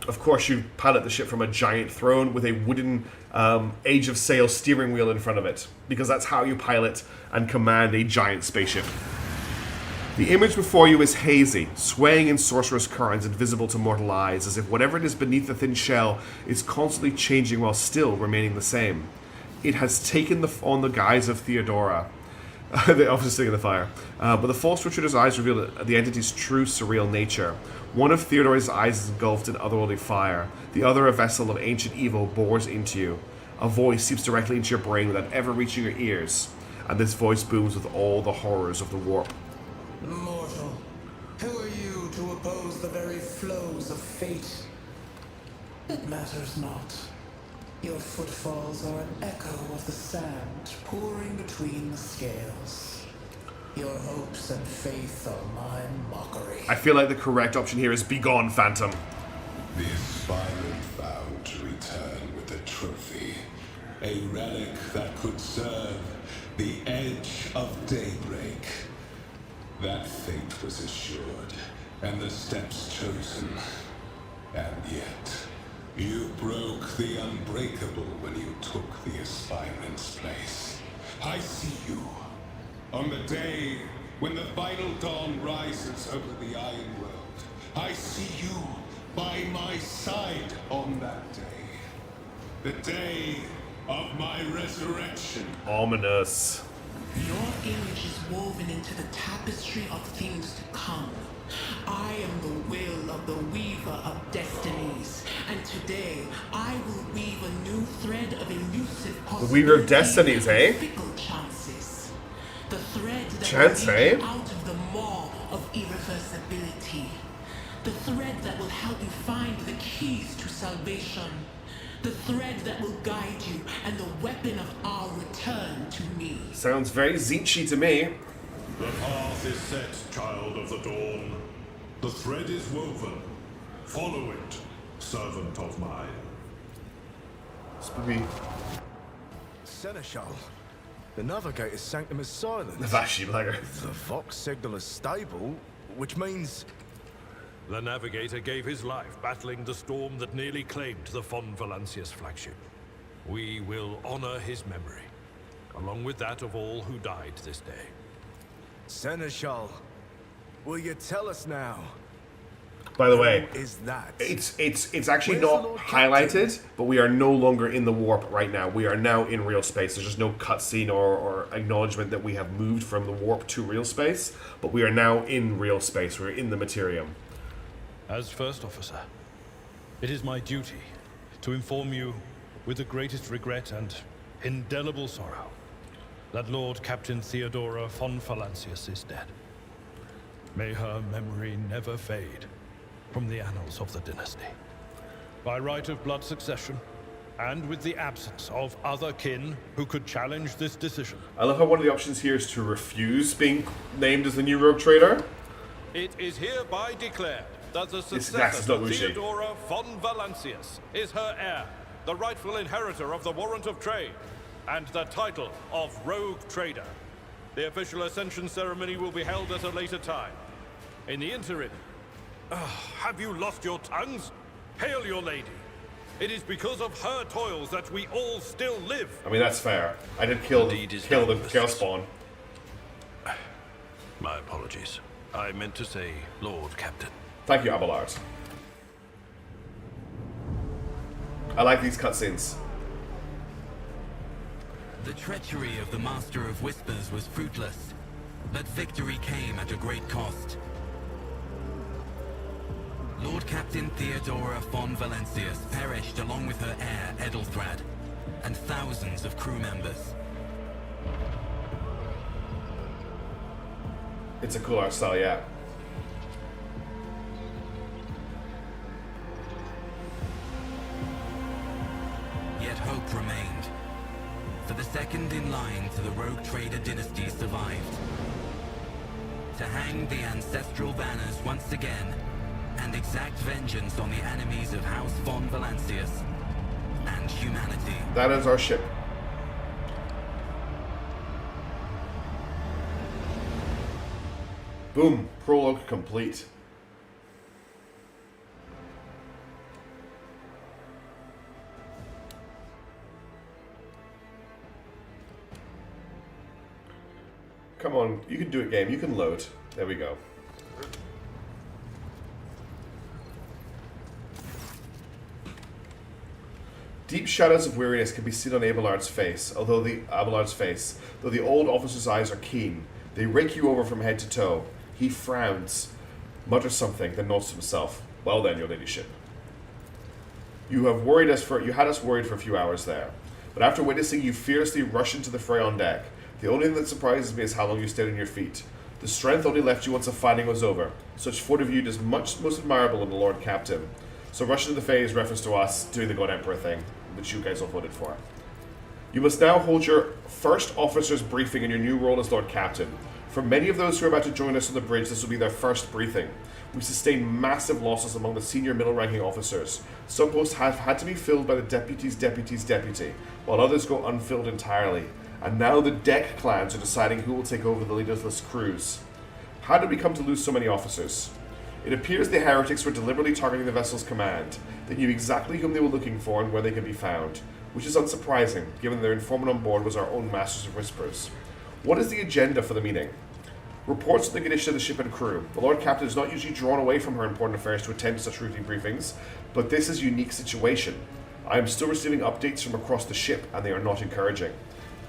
Of course, you pilot the ship from a giant throne with a wooden Age of Sail steering wheel in front of it, because that's how you pilot and command a giant spaceship. The image before you is hazy, swaying in sorcerous currents, invisible to mortal eyes, as if whatever it is beneath the thin shell is constantly changing while still remaining the same. It has taken on the guise of Theodora. The officer sitting in the fire. But the false retreater's eyes reveal the entity's true surreal nature. One of Theodora's eyes is engulfed in otherworldly fire. The other, a vessel of ancient evil, bores into you. A voice seeps directly into your brain without ever reaching your ears. And this voice booms with all the horrors of the warp. Mortal, who are you to oppose the very flows of fate? It matters not. Your footfalls are an echo of the sand pouring between the scales. Your hopes and faith are my mockery. I feel like the correct option here is begone, Phantom. The aspirant vowed to return with a trophy. A relic that could serve the edge of daybreak. That fate was assured, and the steps chosen. And yet, you broke the unbreakable when you took the aspirant's place. I see you. On the day when the final dawn rises over the Iron World, I see you by my side on that day. The day of my resurrection. Ominous. Your image is woven into the tapestry of things to come. I am the will of the weaver of destinies, and today I will weave a new thread of elusive possibilities. The weaver of destinies, eh? Fickle chances. The thread that Chance, will eh? lead you out of the maw of irreversibility. The thread that will help you find the keys to salvation. The thread that will guide you and the weapon of our return to me. Sounds very Zeechy to me. The path is set, child of the dawn. The thread is woven. Follow it, servant of mine. Spoopy. Seneschal. The Navigator's sanctum is silent. Vashi Blagger. The Vox signal is stable, which means... The Navigator gave his life battling the storm that nearly claimed the Von Valancius flagship. We will honor his memory, along with that of all who died this day. Seneschal, will you tell us now? By the way, who is that? It's actually Where's the not Lord highlighted, but we are no longer in the warp right now. We are now in real space. There's just no cutscene or acknowledgement that we have moved from the warp to real space, but we are now in real space. We're in the Materium. As First Officer, it is my duty to inform you with the greatest regret and indelible sorrow that Lord Captain Theodora von Valancius is dead. May her memory never fade from the annals of the dynasty. By right of blood succession, and with the absence of other kin who could challenge this decision. I love how one of the options here is to refuse being named as the new rogue trader. It is hereby declared that the That's successor not to Wuxi. Theodora von Valancius is her heir, the rightful inheritor of the warrant of trade, and the title of Rogue Trader. The official ascension ceremony will be held at a later time. In the interim, have you lost your tongues? Hail your lady. It is because of her toils that we all still live. I mean, that's fair. I did kill the Chaos Spawn. My apologies. I meant to say Lord Captain. Thank you, Abelard. I like these cutscenes. The treachery of the Master of Whispers was fruitless, but victory came at a great cost. Lord Captain Theodora von Valancius perished along with her heir, Edelthrad, and thousands of crew members. It's a cool art style, yeah. Yet hope remained. For the second in line to the Rogue Trader dynasty survived. To hang the ancestral banners once again and exact vengeance on the enemies of House von Valancius and humanity. That is our ship. Boom. Prologue complete. Come on, you can do it, game. You can load. There we go. Deep shadows of weariness can be seen on Abelard's face, though the old officer's eyes are keen. They rake you over from head to toe. He frowns, mutters something, then nods to himself. Well then, your ladyship. You had us worried for a few hours there, but after witnessing you fiercely rush into the fray on deck, the only thing that surprises me is how long you stayed on your feet. The strength only left you once the fighting was over. Such fortitude is most admirable in the Lord Captain. So rushing to the fray is reference to us doing the God Emperor thing, which you guys all voted for. You must now hold your first officer's briefing in your new role as Lord Captain. For many of those who are about to join us on the bridge, this will be their first briefing. We sustained massive losses among the senior middle-ranking officers. Some posts have had to be filled by the deputy's deputy, while others go unfilled entirely. And now the deck clans are deciding who will take over the leaderless crews. How did we come to lose so many officers? It appears the heretics were deliberately targeting the vessel's command. They knew exactly whom they were looking for and where they could be found, which is unsurprising, given their informant on board was our own Masters of Whispers. What is the agenda for the meeting? Reports on the condition of the ship and crew. The Lord Captain is not usually drawn away from her important affairs to attend to such routine briefings, but this is a unique situation. I am still receiving updates from across the ship, and they are not encouraging.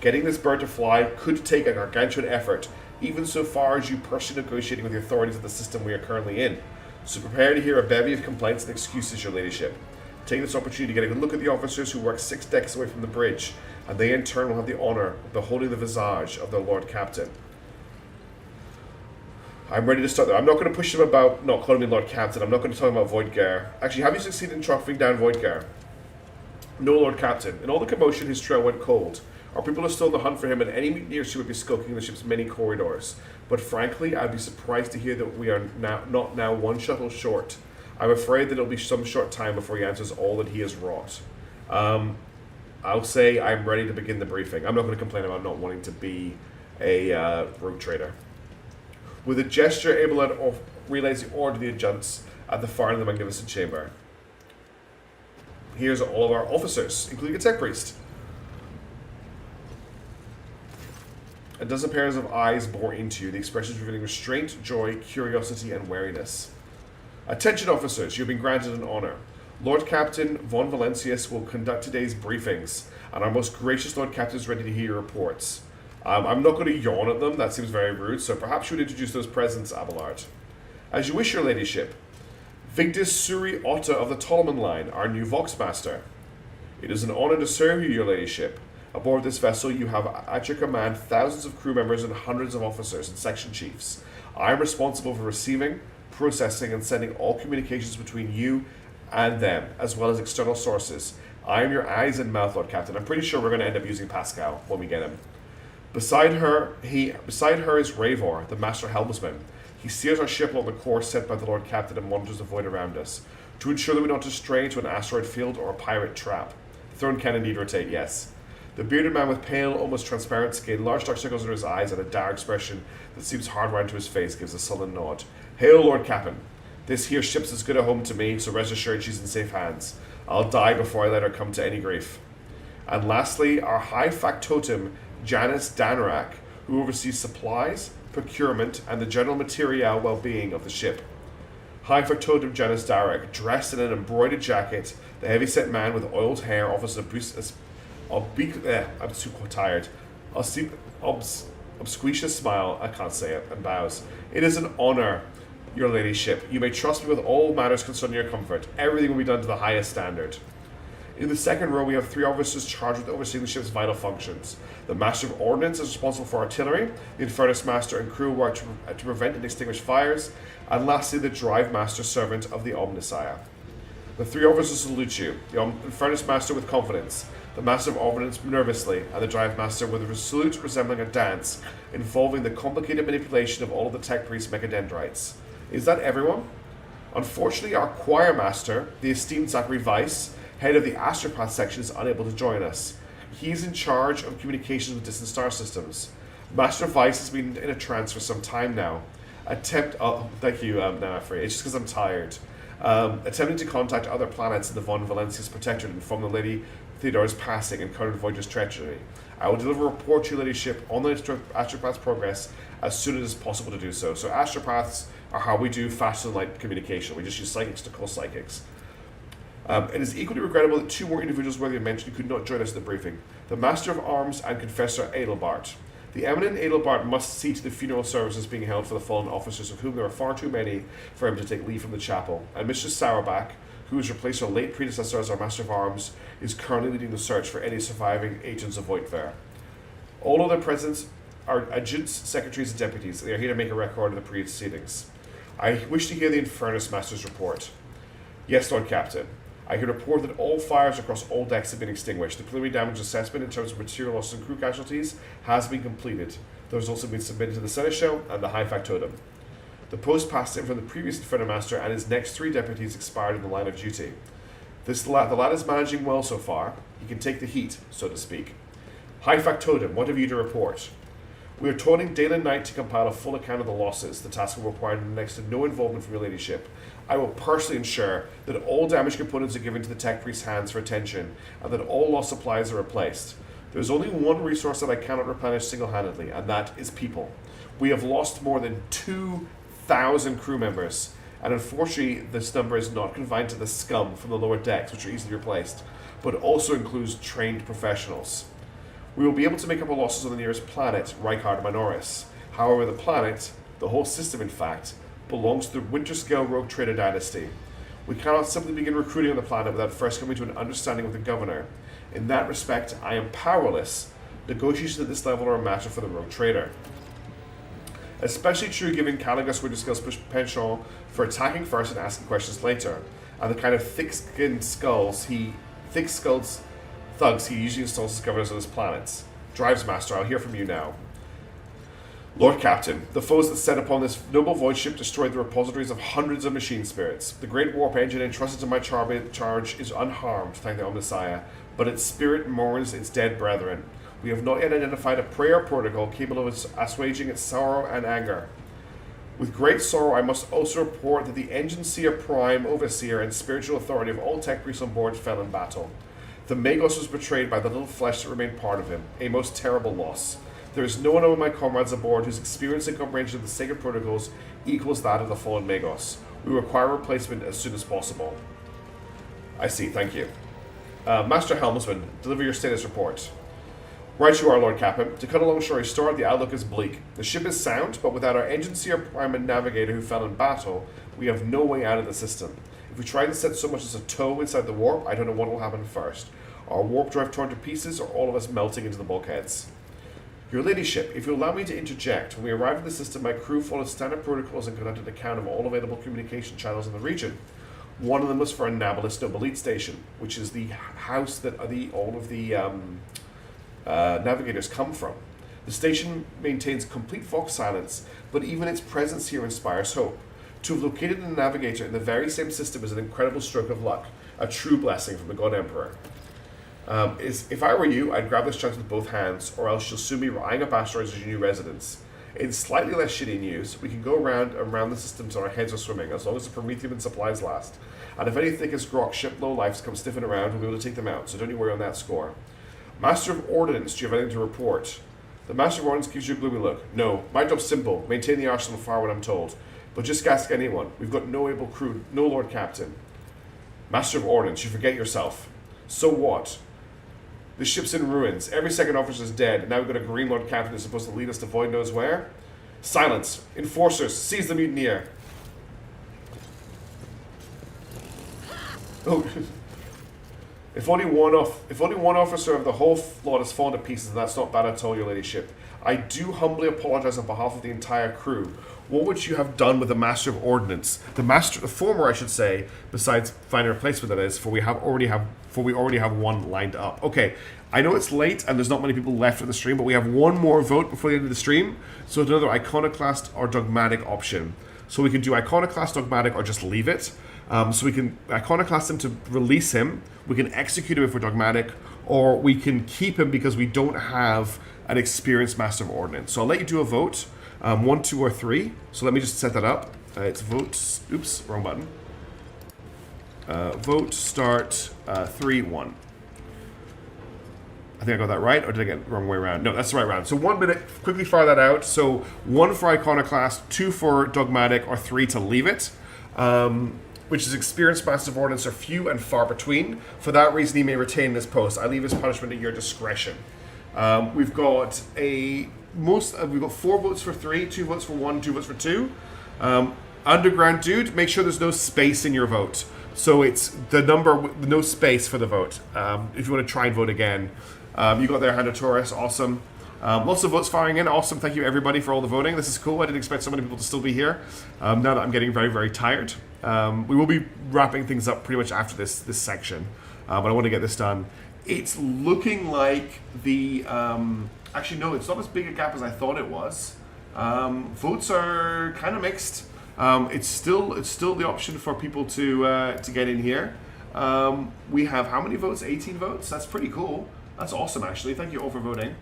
Getting this bird to fly could take a gargantuan effort, even so far as you personally negotiating with the authorities of the system we are currently in. So prepare to hear a bevy of complaints and excuses, your ladyship. Take this opportunity to get a good look at the officers who work 6 decks away from the bridge, and they in turn will have the honour of beholding the visage of their Lord Captain. I'm ready to start there. I'm not going to push him about not calling me Lord Captain. I'm not going to talk about Voidgar. Actually, have you succeeded in tracking down Voidgar? No, Lord Captain. In all the commotion, his trail went cold. Our people are still on the hunt for him, and any mutineer she would be skulking the ship's many corridors. But frankly, I'd be surprised to hear that we are not now one shuttle short. I'm afraid that it'll be some short time before he answers all that he has wrought. I'll say I'm ready to begin the briefing. I'm not going to complain about not wanting to be a rogue trader. With a gesture, Abelard relays the order to the adjutants at the far end of the magnificent chamber. Here's all of our officers, including a tech priest. A dozen pairs of eyes bore into you, the expressions revealing restraint, joy, curiosity, and wariness. Attention officers, you have been granted an honor. Lord Captain von Valencius will conduct today's briefings, and our most gracious Lord Captain is ready to hear your reports. I'm not going to yawn at them, that seems very rude, so perhaps you would introduce those presents, Abelard. As you wish, your ladyship. Victus Suri Otta of the Tolman line, our new Voxmaster. It is an honor to serve you, your ladyship. Aboard this vessel, you have at your command thousands of crew members and hundreds of officers and section chiefs. I am responsible for receiving, processing, and sending all communications between you and them, as well as external sources. I am your eyes and mouth, Lord Captain. I'm pretty sure we're going to end up using Pascal when we get him. Beside her is Ravor, the master helmsman. He steers our ship along the course set by the Lord Captain and monitors the void around us, to ensure that we don't stray into an asteroid field or a pirate trap. The throne can indeed rotate, yes. The bearded man with pale, almost transparent skin, large dark circles under his eyes, and a dour expression that seems hardwired into his face gives a sullen nod. Hail, Lord Captain. This here ship's as good a home to me, so rest assured she's in safe hands. I'll die before I let her come to any grief. And lastly, our high factotum, Janice Danarak, who oversees supplies, procurement, and the general material well-being of the ship. High factotum Janice Danarak, dressed in an embroidered jacket, the heavy-set man with oiled hair offers I'm too tired. Obsequious smile, I can't say it, and bows. It is an honor, your ladyship. You may trust me with all matters concerning your comfort. Everything will be done to the highest standard. In the second row, we have 3 officers charged with overseeing the ship's vital functions. The Master of Ordnance is responsible for artillery, the Infernus Master and crew work to prevent and extinguish fires, and lastly, the Drive Master, servant of the Omnissiah. The 3 officers salute you, the Infernus Master with confidence, the Master of Ordnance nervously, and the Drive Master with a salute resembling a dance, involving the complicated manipulation of all of the Tech Priest's mechadendrites. Is that everyone? Unfortunately, our Choir Master, the esteemed Zachary Weiss, head of the Astropath section, is unable to join us. He's in charge of communications with distant star systems. Master Weiss has been in a trance for some time now. Thank you, Nafri. It's just because I'm tired. Attempting to contact other planets in the Von Valencius Protectorate and inform the Lady Theodora's passing and current Voyager's treachery. I will deliver a report to your ladyship on the Astropath's progress as soon as it's possible to do so. So Astropaths are how we do faster than light communication. We just use psychics to call psychics. It is equally regrettable that 2 more individuals worthy of mention could not join us at the briefing. The Master of Arms and Confessor Adelbart. The eminent Adelbart must see to the funeral services being held for the fallen officers, of whom there are far too many for him to take leave from the chapel. And Mistress Sauerback, who has replaced her late predecessor as our Master of Arms, is currently leading the search for any surviving agents of Voidfair. All other presents are adjutants, secretaries, and deputies. They are here to make a record of the proceedings. I wish to hear the Infernus Master's report. Yes, Lord Captain. I can report that all fires across all decks have been extinguished. The preliminary damage assessment in terms of material loss and crew casualties has been completed. The results have been submitted to the Seneschal and the High Factotum. The post passed in from the previous Inferno Master and his next 3 deputies expired in the line of duty. The lad is managing well so far. He can take the heat, so to speak. High Factotum, what have you to report? We are toiling day and night to compile a full account of the losses. The task will require next to no involvement from your ladyship. I will personally ensure that all damaged components are given to the Tech Priest's hands for attention, and that all lost supplies are replaced. There is only one resource that I cannot replenish single-handedly, and that is people. We have lost more than 2,000 crew members, and unfortunately this number is not confined to the scum from the lower decks, which are easily replaced, but also includes trained professionals. We will be able to make up our losses on the nearest planet, Rykard Minoris. However, the planet, the whole system in fact, belongs to the Winterscale Rogue Trader Dynasty. We cannot simply begin recruiting on the planet without first coming to an understanding with the Governor. In that respect, I am powerless. Negotiations at this level are a matter for the Rogue Trader. Especially true given Caligus Winterskull's penchant for attacking first and asking questions later, and the kind of thick-skinned thugs he usually installs as governors on his planets. Drives Master, I'll hear from you now. Lord Captain, the foes that set upon this noble void ship destroyed the repositories of hundreds of machine spirits. The great warp engine entrusted to my charge is unharmed, thank the Omnissiah, but its spirit mourns its dead brethren. We have not yet identified a prayer protocol capable of assuaging its sorrow and anger. With great sorrow, I must also report that the Engine Seer Prime, Overseer, and spiritual authority of all tech priests on board fell in battle. The Magos was betrayed by the little flesh that remained part of him, a most terrible loss. There is no one among my comrades aboard whose experience and comprehension of the sacred protocols equals that of the fallen Magos. We require a replacement as soon as possible. I see, thank you. Master Helmsman, deliver your status report. Right you are, Lord Captain. To cut a long story short, the outlook is bleak. The ship is sound, but without our Engine Seer Prime and Navigator who fell in battle, we have no way out of the system. If we try to set so much as a toe inside the warp, I don't know what will happen first. Our warp drive torn to pieces, or all of us melting into the bulkheads. Your Ladyship, if you allow me to interject, when we arrived at the system, my crew followed standard protocols and conducted a count of all available communication channels in the region. One of them was for Annapolis Nobilite Station, which is the house that all of the navigators come from. The station maintains complete Vox silence, but even its presence here inspires hope. To have located a navigator in the very same system is an incredible stroke of luck, a true blessing from the God Emperor. If I were you, I'd grab this chance with both hands, or else you'll soon be eyeing up asteroids as your new residence. In slightly less shitty news, we can go around the system till our heads are swimming, as long as the Prometheum and supplies last. And if any thick as grok ship lowlifes come sniffing around, we'll be able to take them out, so don't you worry on that score. Master of Ordnance, do you have anything to report? The Master of Ordnance gives you a gloomy look. No, my job's simple, maintain the arsenal fire when I'm told. But just ask anyone, we've got no able crew, no Lord Captain. Master of Ordnance, you forget yourself. So what? The ship's in ruins, every second officer's dead, and now we've got a Green Lord Captain who's supposed to lead us to void knows where? Silence! Enforcers, seize the mutineer! Oh, if only one officer of the whole lot has fallen to pieces, that's not bad at all, your ladyship. I do humbly apologize on behalf of the entire crew. What would you have done with the Master of Ordnance? The former, I should say, besides finding a replacement, that is, for we already have one lined up. Okay, I know it's late and there's not many people left in the stream, but we have one more vote before the end of the stream. So it's another Iconoclast or Dogmatic option. So we can do Iconoclast, Dogmatic, or just leave it. So we can Iconoclast him to release him. We can execute him if we're Dogmatic, or we can keep him because we don't have an experienced Master of Ordnance. So I'll let you do a vote. 1, 2, or 3. So let me just set that up. It's vote. Oops, wrong button. Vote start 3, 1. I think I got that right, or did I get it the wrong way around? No, that's the right round. So 1 minute, quickly fire that out. So 1 for Iconoclast, 2 for Dogmatic, or 3 to leave it. Which is experienced Master of Ordnance are few and far between. For that reason, he may retain this post. I leave his punishment at your discretion. We've got 4 votes for 3, 2 votes for 1, 2 votes for 2. Underground dude, make sure there's no space in your vote. So it's the number with no space for the vote. If you want to try and vote again. You got there, Hannah Torres, awesome. Lots of votes firing in, awesome. Thank you everybody for all the voting. This is cool. I didn't expect so many people to still be here. Now that I'm getting very, very tired. We will be wrapping things up pretty much after this section. But I want to get this done. It's looking like the... actually, no, it's not as big a gap as I thought it was. Votes are kind of mixed. It's still the option for people to get in here. We have how many votes? 18 votes? That's pretty cool. That's awesome, actually. Thank you all for voting.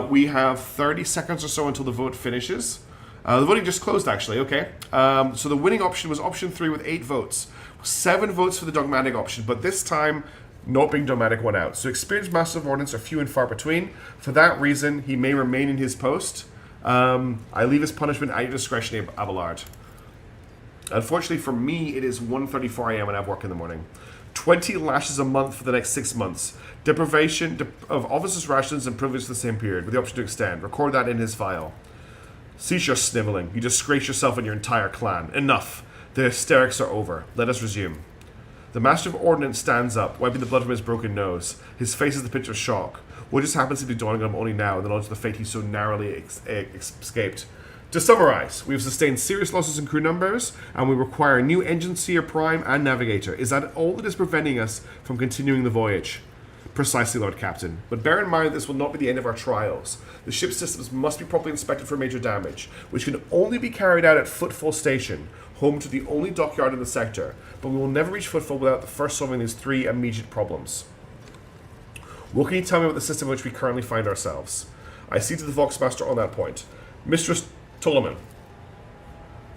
We have 30 seconds or so until the vote finishes. The voting just closed, actually. Okay. So the winning option was option 3 with 8 votes. 7 votes for the Dogmatic option, but this time not being Dogmatic won out. So experienced Master of Ordnance are few and far between. For that reason, he may remain in his post. I leave his punishment at your discretion, Abelard. Unfortunately for me, it is 1:34 a.m. and I have work in the morning. 20 lashes a month for the next 6 months. Deprivation of officers' rations and privilege for the same period, with the option to extend. Record that in his file. Cease your sniveling. You disgrace yourself and your entire clan. Enough. The hysterics are over. Let us resume. The Master of Ordnance stands up, wiping the blood from his broken nose. His face is the picture of shock. What just happens to be dawning on him only now, and then onto the fate he so narrowly escaped. To summarize, we have sustained serious losses in crew numbers, and we require a new engine seer prime and navigator. Is that all that is preventing us from continuing the voyage? Precisely, Lord Captain. But bear in mind this will not be the end of our trials. The ship's systems must be properly inspected for major damage, which can only be carried out at Footfall Station, home to the only dockyard in the sector. But we will never reach Footfall without first solving these 3 immediate problems. What can you tell me about the system in which we currently find ourselves? I see to the Voxmaster on that point. Mistress Tulaman,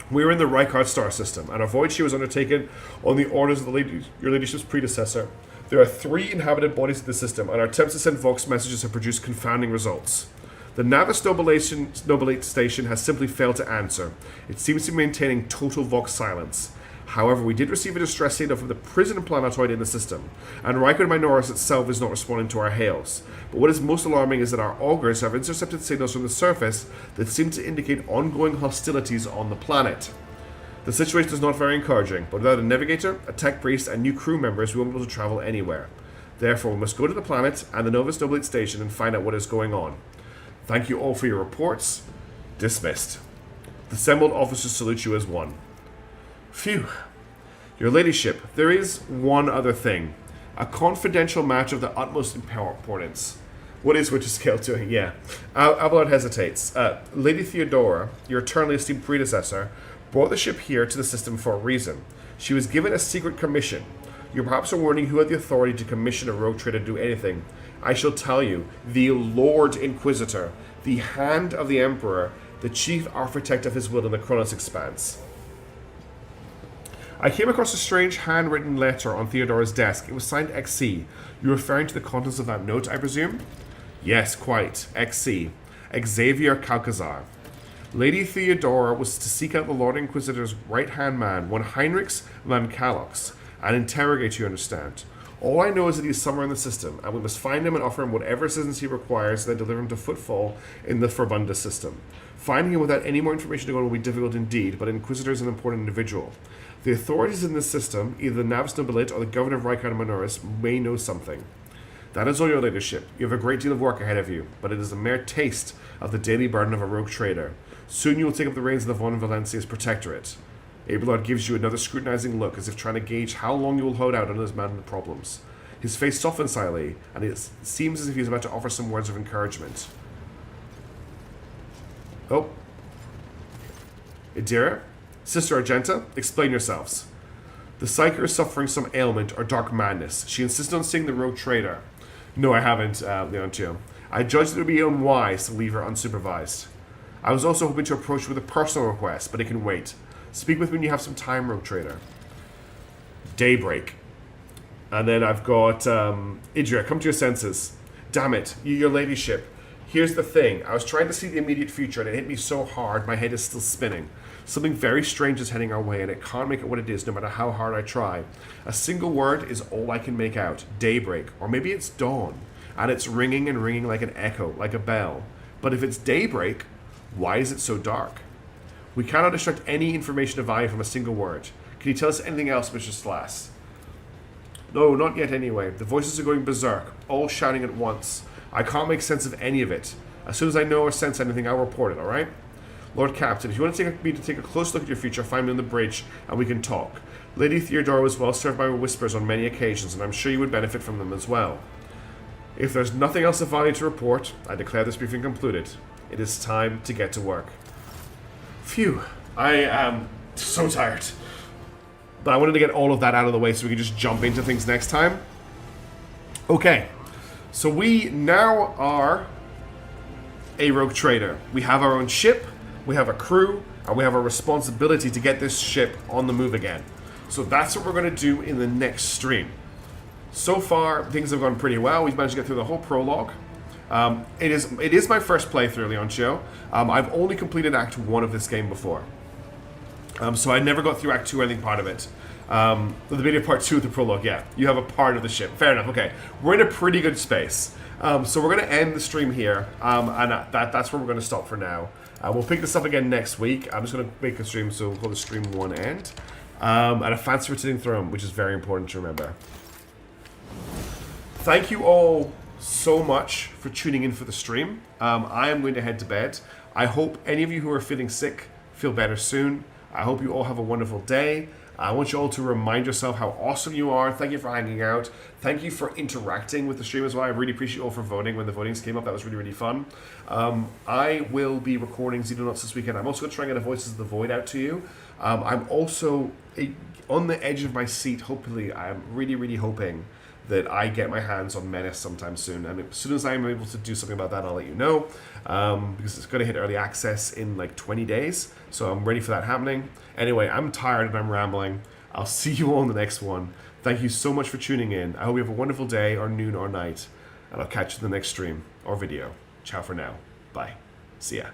we are in the Rykard star system, and our voyage here was undertaken on the orders of your ladyship's predecessor. There are 3 inhabited bodies in the system, and our attempts to send Vox messages have produced confounding results. The Navis Nobilate Station has simply failed to answer. It seems to be maintaining total Vox silence. However, we did receive a distress signal from the prison planetoid in the system, and Rykard Minoris itself is not responding to our hails. But what is most alarming is that our augurs have intercepted signals from the surface that seem to indicate ongoing hostilities on the planet. The situation is not very encouraging, but without a navigator, a tech priest, and new crew members, we won't be able to travel anywhere. Therefore, we must go to the planet and the Novus Nobilate Station and find out what is going on. Thank you all for your reports. Dismissed. The assembled officers salute you as one. Phew. Your ladyship, there is one other thing. A confidential match of the utmost importance. What is Witcher Scale doing? Yeah. Abelard hesitates. Lady Theodora, your eternally esteemed predecessor, brought the ship here to the system for a reason. She was given a secret commission. You perhaps are wondering who had the authority to commission a rogue trader to do anything. I shall tell you. The Lord Inquisitor, the hand of the Emperor, the chief architect of his will in the Kronos Expanse. I came across a strange handwritten letter on Theodora's desk. It was signed XC. You're referring to the contents of that note, I presume? Yes, quite. XC. Xavier Calcazar. Lady Theodora was to seek out the Lord Inquisitor's right-hand man, one Heinrichs van Kalox, and interrogate you, understand. All I know is that he's somewhere in the system, and we must find him and offer him whatever assistance he requires, then deliver him to Footfall in the Forbunda system. Finding him without any more information to go on will be difficult indeed, but Inquisitor is an important individual. The authorities in this system, either the Navis Nobilate or the Governor of Rykard and Minoris, may know something. That is all your leadership. You have a great deal of work ahead of you, but it is a mere taste of the daily burden of a rogue trader. Soon you will take up the reins of the Von Valencia's protectorate. Abelard gives you another scrutinizing look, as if trying to gauge how long you will hold out under this man with problems. His face softens slightly, and it seems as if he is about to offer some words of encouragement. Oh. Idira? Sister Argenta, explain yourselves. The Psyker is suffering some ailment or dark madness. She insisted on seeing the rogue trader. No, I haven't, Leontio. I judged it would be unwise to leave her unsupervised. I was also hoping to approach with a personal request, but it can wait. Speak with me when you have some time, rogue trader. Daybreak. And then I've got, Idria, come to your senses. Damn it, your ladyship. Here's the thing. I was trying to see the immediate future, and it hit me so hard, my head is still spinning. Something very strange is heading our way, and it can't make it what it is, no matter how hard I try. A single word is all I can make out. Daybreak. Or maybe it's dawn. And it's ringing and ringing like an echo, like a bell. But if it's daybreak, why is it so dark? We cannot extract any information of value from a single word. Can you tell us anything else, Mr. Slass? No, not yet anyway. The voices are going berserk, all shouting at once. I can't make sense of any of it. As soon as I know or sense anything, I'll report it, alright? Lord Captain, if you want to take a close look at your future, find me on the bridge, and we can talk. Lady Theodora was well served by my whispers on many occasions, and I'm sure you would benefit from them as well. If there's nothing else of value to report, I declare this briefing concluded. It is time to get to work. Phew, I am so tired. But I wanted to get all of that out of the way so we can just jump into things next time. Okay, so we now are a rogue trader. We have our own ship, we have a crew, and we have a responsibility to get this ship on the move again. So that's what we're going to do in the next stream. So far, things have gone pretty well. We've managed to get through the whole prologue. It is my first playthrough, Leoncio. I've only completed Act 1 of this game before. So I never got through Act 2 or anything part of it. The beginning of Part 2 of the prologue, yeah. You have a part of the ship. Fair enough, okay. We're in a pretty good space. So we're going to end the stream here, and that's where we're going to stop for now. We'll pick this up again next week. I'm just going to make a stream, so we'll call the stream 1 end. And a fancy rotating throne, which is very important to remember. Thank you all so much for tuning in for the stream. I am going to head to bed. I hope any of you who are feeling sick feel better soon. I hope you all have a wonderful day. I want you all to remind yourself how awesome you are. Thank you for hanging out. Thank you for interacting with the stream as well. I really appreciate you all for voting when the votings came up. That was really, really fun. I will be recording Xenonauts this weekend. I'm also going to try and get a Voices of the Void out to you. I'm also on the edge of my seat. Hopefully, I'm really, really hoping that I get my hands on Menace sometime soon. And as soon as I'm able to do something about that, I'll let you know. Because it's going to hit early access in like 20 days. So I'm ready for that happening. Anyway, I'm tired and I'm rambling. I'll see you all in the next one. Thank you so much for tuning in. I hope you have a wonderful day or noon or night. And I'll catch you in the next stream or video. Ciao for now. Bye. See ya.